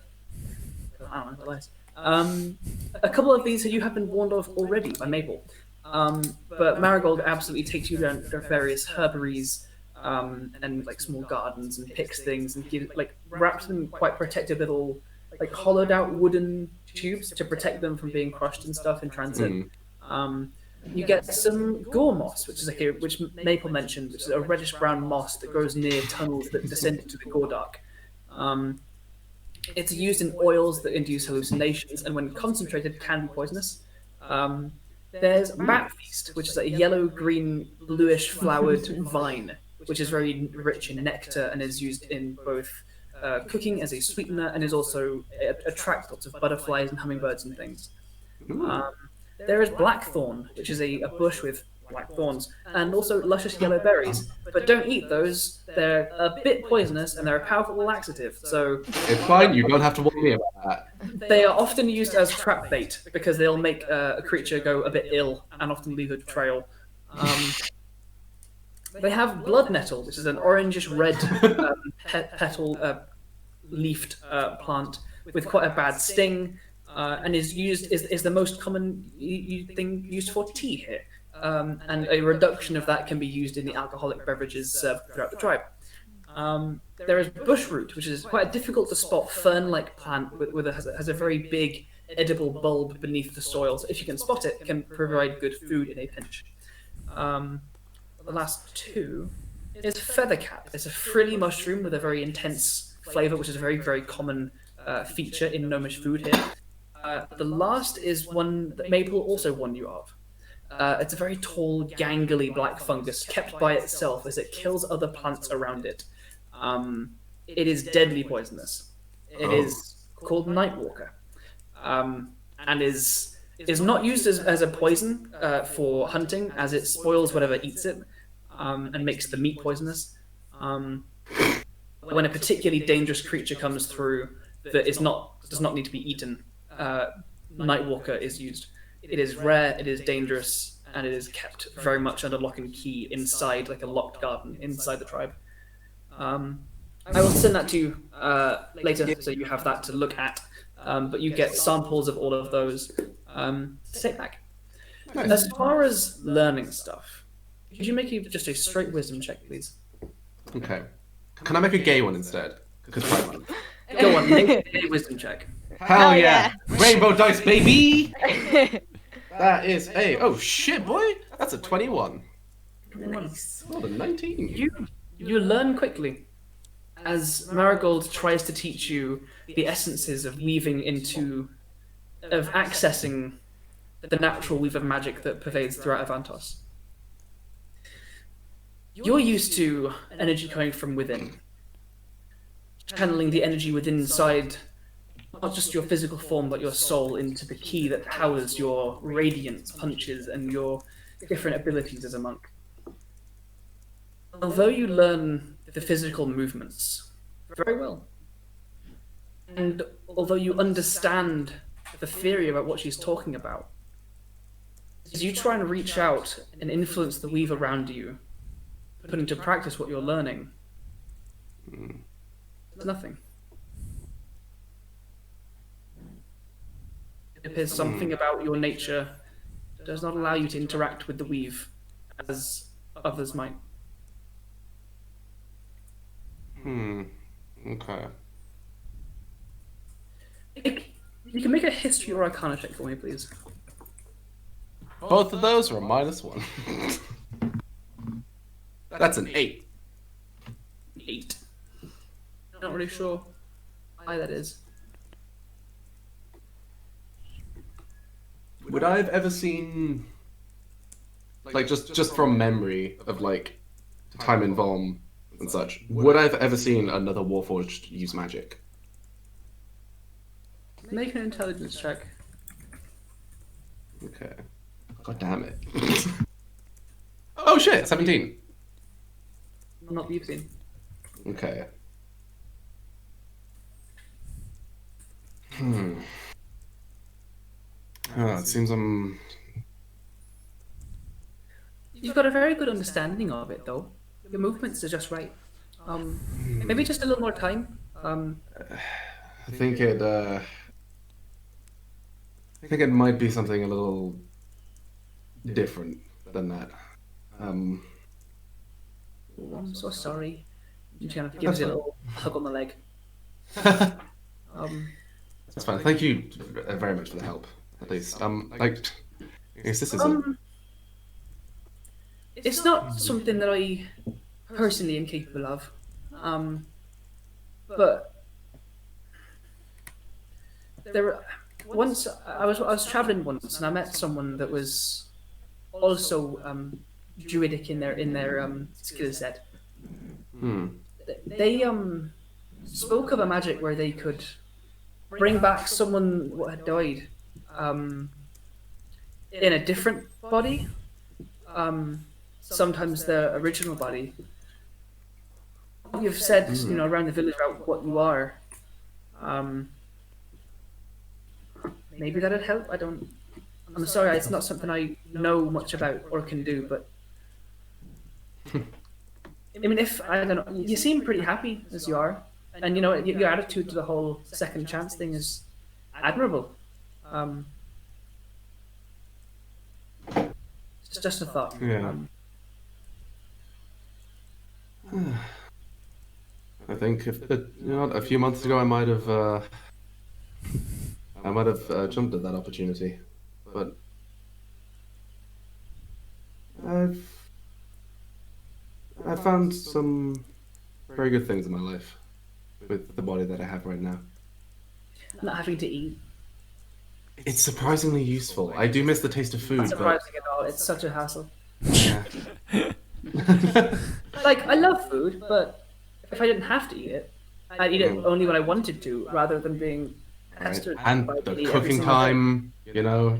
I don't know, a couple of these you have been warned of already by Maple. But Marigold absolutely takes you down to various herbaries and like small gardens and picks things and wraps them in quite protective little like hollowed out wooden tubes to protect them from being crushed and stuff in transit. You get some gore moss, which is which Maple mentioned, which is a reddish brown moss that grows near tunnels that descend into the Gordark. It's used in oils that induce hallucinations, and when concentrated, can be poisonous. There's Bat Feast, which is a yellow-green, bluish flowered vine, which is very rich in nectar and is used in both cooking as a sweetener and is also attracts lots of butterflies and hummingbirds and things. There is Blackthorn, which is a bush with black thorns, and also luscious yellow berries. But don't eat those. They're a bit poisonous, and they're a powerful laxative, so... It's fine, you don't have to worry about that. They are often used as trap bait, because they'll make a creature go a bit ill, and often leave a trail. They have blood nettle, which is an orangish red petal leafed plant, with quite a bad sting, and is the most common thing used for tea here. And a reduction of that can be used in the alcoholic beverages served throughout the tribe. There is bushroot, which is quite a difficult to spot fern-like plant has a very big edible bulb beneath the soil. So if you can spot it, it can provide good food in a pinch. The last two is feathercap. It's a frilly mushroom with a very intense flavour, which is a very, very common feature in gnomish food here. The last is one that Maple also warned you of. It's a very tall, gangly black fungus kept by itself as it kills other plants around it. It is deadly poisonous. It is called Nightwalker, and is not used as a poison for hunting, as it spoils whatever eats it, and makes the meat poisonous. When a particularly dangerous creature comes through that does not need to be eaten, Nightwalker is used. It is rare, it is dangerous, and it is kept very much under lock and key inside, like a locked garden inside the tribe. I will send that to you later, so you have that to look at. But you get samples of all of those to take back. Nice. As far as learning stuff, could you make just a straight wisdom check, please? Okay. Can I make a gay one instead? Go on, make a gay wisdom check. Hell yeah! Rainbow dice, baby! That is a... Oh, shit, boy! That's a 21. Nice. Oh, the 19. You learn quickly. As Marigold tries to teach you the essences of weaving of accessing the natural weave of magic that pervades throughout Avantos. You're used to energy coming from within, channeling the energy within inside, not just your physical form, but your soul into the key that powers your radiance punches and your different abilities as a monk. Although you learn the physical movements very well, and although you understand the theory about what she's talking about, as you try and reach out and influence the weave around you, put into practice what you're learning, there's nothing. It appears something about your nature does not allow you to interact with the weave as others might. Okay. You can make a history or arcana check for me, please. Both of those are a -1. That's an 8. 8. Not really sure why that is. Would I have ever seen, like, just from memory of, like, time in Vom and such, would I have ever seen another Warforged use magic? Make an intelligence check. Okay. God damn it. Oh shit, 17. Not that you've seen. Okay. Oh, it seems You've got a very good understanding of it, though. Your movements are just right. Maybe just a little more time. I think it might be something a little different than that. Oh, I'm so sorry. She kind of gives you a little hug on the leg. That's fine. Thank you very much for the help. At least, like, yes, this is It's not something that I personally am capable of, but once I was traveling once and I met someone that was also druidic in their skill set. They spoke of a magic where they could bring back someone who had died in a different body, sometimes the original body. You've said, around the village about what you are. Maybe that'd help. I'm sorry, it's not something I know much about or can do, but I mean, I don't know, you seem pretty happy as you are, And you know, your attitude to the whole second chance thing is admirable. It's just a thought. Yeah. I think a few months ago I might have jumped at that opportunity, but I've found some very good things in my life with the body that I have right now. Not having to eat. It's surprisingly useful. I do miss the taste of food, Not but surprising at all. It's such a hassle. yeah. Like, I love food, but if I didn't have to eat it, I'd eat it only when I wanted to, rather than being pestered And by the every cooking single time, you know.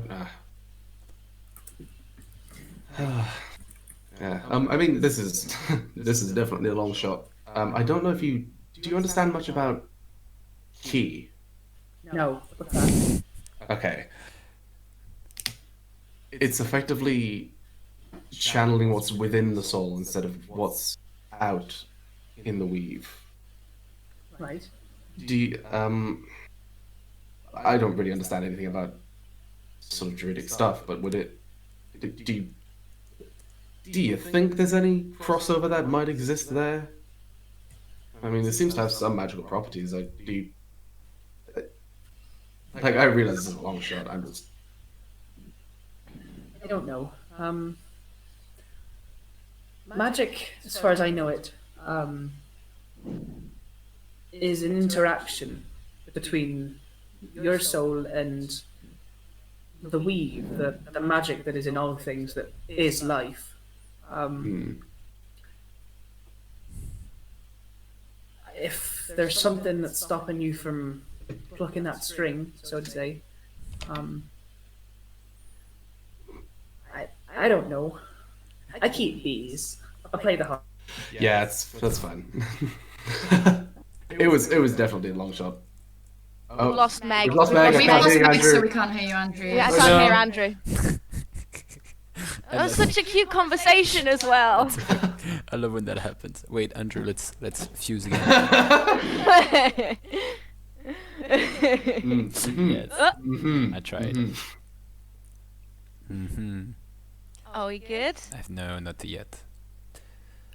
Yeah. I mean, this is definitely a long shot. I don't know if do you understand much about ki? day. No. What's that? Okay. It's effectively channeling what's within the soul instead of what's out in the weave. Right. Do you, I don't really understand anything about sort of druidic stuff, but do you think there's any crossover that might exist there? I mean, it seems to have some magical properties. I realize this is a long shot. I'm just. I don't know. Magic, as far as I know it, is an interaction between your soul and the weave, the magic that is in all things that is life. If there's something that's stopping you from plucking that string, so to say, I don't know. I keep bees. I play the harp. Yeah, that's fine. It was definitely a long shot. Oh, Lost Meg. we've lost Meg. I We've can't lost hear you, Meg, so Andrew. we can't hear you, Andrew. Yeah, I Oh, can't no. hear Andrew. That was such a cute conversation as well. I love when that happens. Wait, Andrew, let's fuse again. Yes. I tried. Are we good? No, not yet.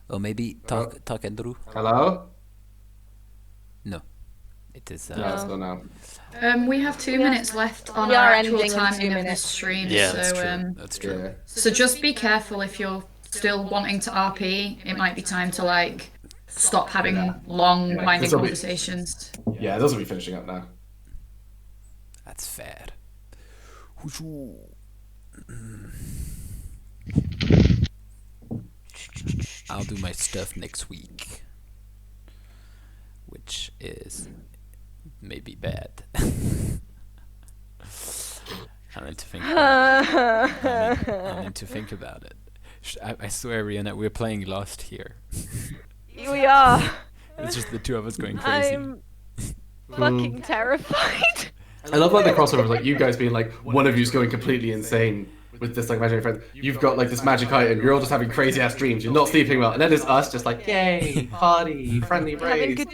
Well, maybe talk Andrew. Hello? No, it is. No, it's gone now. We have 2 minutes left on We our are actual ending in 2 timing of this minutes. stream. Yeah, so, that's true. That's true. Yeah. So just be careful if you're still wanting to RP. It might be time to stop having long, winding this'll be- conversations. Yeah, those will be finishing up now. That's fair. I'll do my stuff next week, which is maybe bad. I need to think. I need to think about it. I swear, Riona, we're playing Lost here. We are. It's just the two of us going crazy. I'm fucking terrified. I love the crossover, like you guys being like, one of you's going completely insane with this imaginary friend. You've got this magic item. You're all just having crazy ass dreams. You're not sleeping well, and then there's us just like, yay, party, friendly Having rays,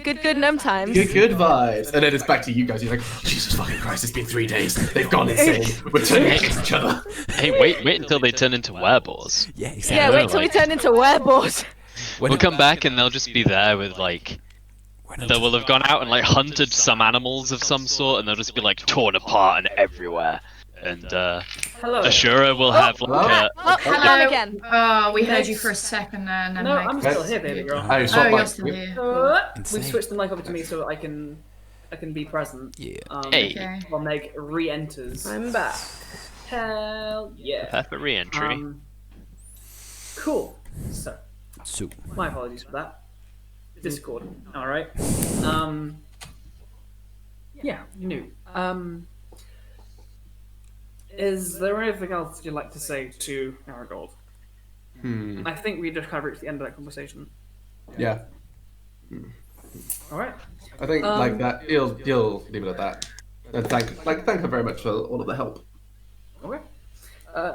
good numb times. good vibes. And then it's back to you guys. You're like, Jesus fucking Christ, it's been 3 days. They've gone insane. We're turning against each other. Hey, wait until they turn into werewolves. Yeah, exactly. Yeah, wait till we turn into werewolves. When We'll come back and they'll just be there with when they will have gone out and hunted some animals of some sort, and they'll just be torn apart and everywhere. And Hello. Ashura will have hello? a Oh, gone again. Oh, we heard you for a second there, and then No, Meg. I'm still here, baby girl. Oh, Oh, swap you're mic. still here. We've switched the mic over to me so I can be present. Yeah. Hey. Okay. While Meg re-enters. I'm back. Hell yeah. perfect re-entry. Cool. So, So, my apologies for that. Discord. All right. Yeah, new. Is there anything else you'd like to say to Marigold? I think we just kind of reached the end of that conversation. Yeah, All right. I think that you'll leave it at that. And thank her very much for all of the help. Okay.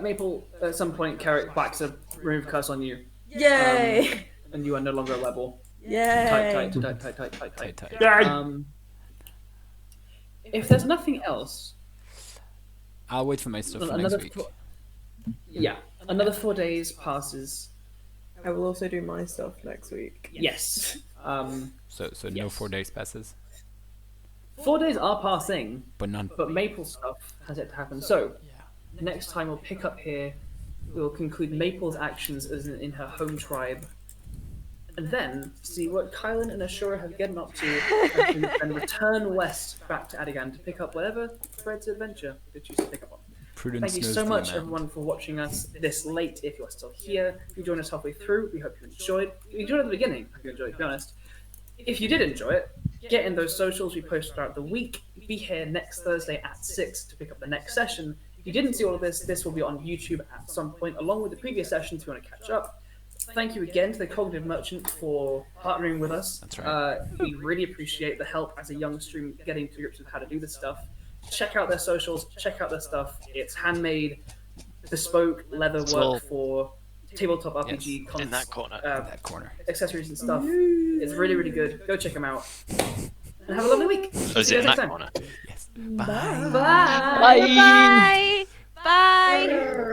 Maple, at some point, Carrick whacks a remove curse on you, Yay! and you are no longer a level. Yay! Tight. If there's nothing else, I'll wait for my stuff for another next week. another 4 days passes. I will also do my stuff next week. Yes. So no Yes. 4 days passes, 4 days are passing, but none. but Maple stuff has yet to happen. So next time we'll pick up here. We'll conclude Maple's actions as in her home tribe, and then see what Caelen and Ashura have gotten up to, and return west back to Adigan to pick up whatever threads of adventure they choose to pick up on. Prudence Thank you knows so the much, amount. everyone, for watching us this late. If you are still here, if you joined us halfway through, we hope you enjoyed. If you enjoyed at the beginning, I hope you enjoyed, to be honest. If you did enjoy it, get in those socials we post throughout the week. Be here next Thursday at 6 to pick up the next session. If you didn't see all of this, this will be on YouTube at some point, along with the previous sessions if you want to catch up. Thank you again to the Cognitive Merchant for partnering with us. That's right. We really appreciate the help as a young stream getting to grips with how to do this stuff. Check out their socials, check out their stuff. It's handmade, bespoke leather all work for tabletop RPG in that corner. That corner. accessories and stuff. It's really, really good. Go check them out. And have a lovely week. Oh, is See you it in guys that next time. corner? Yes. Bye. Bye. Bye. Bye.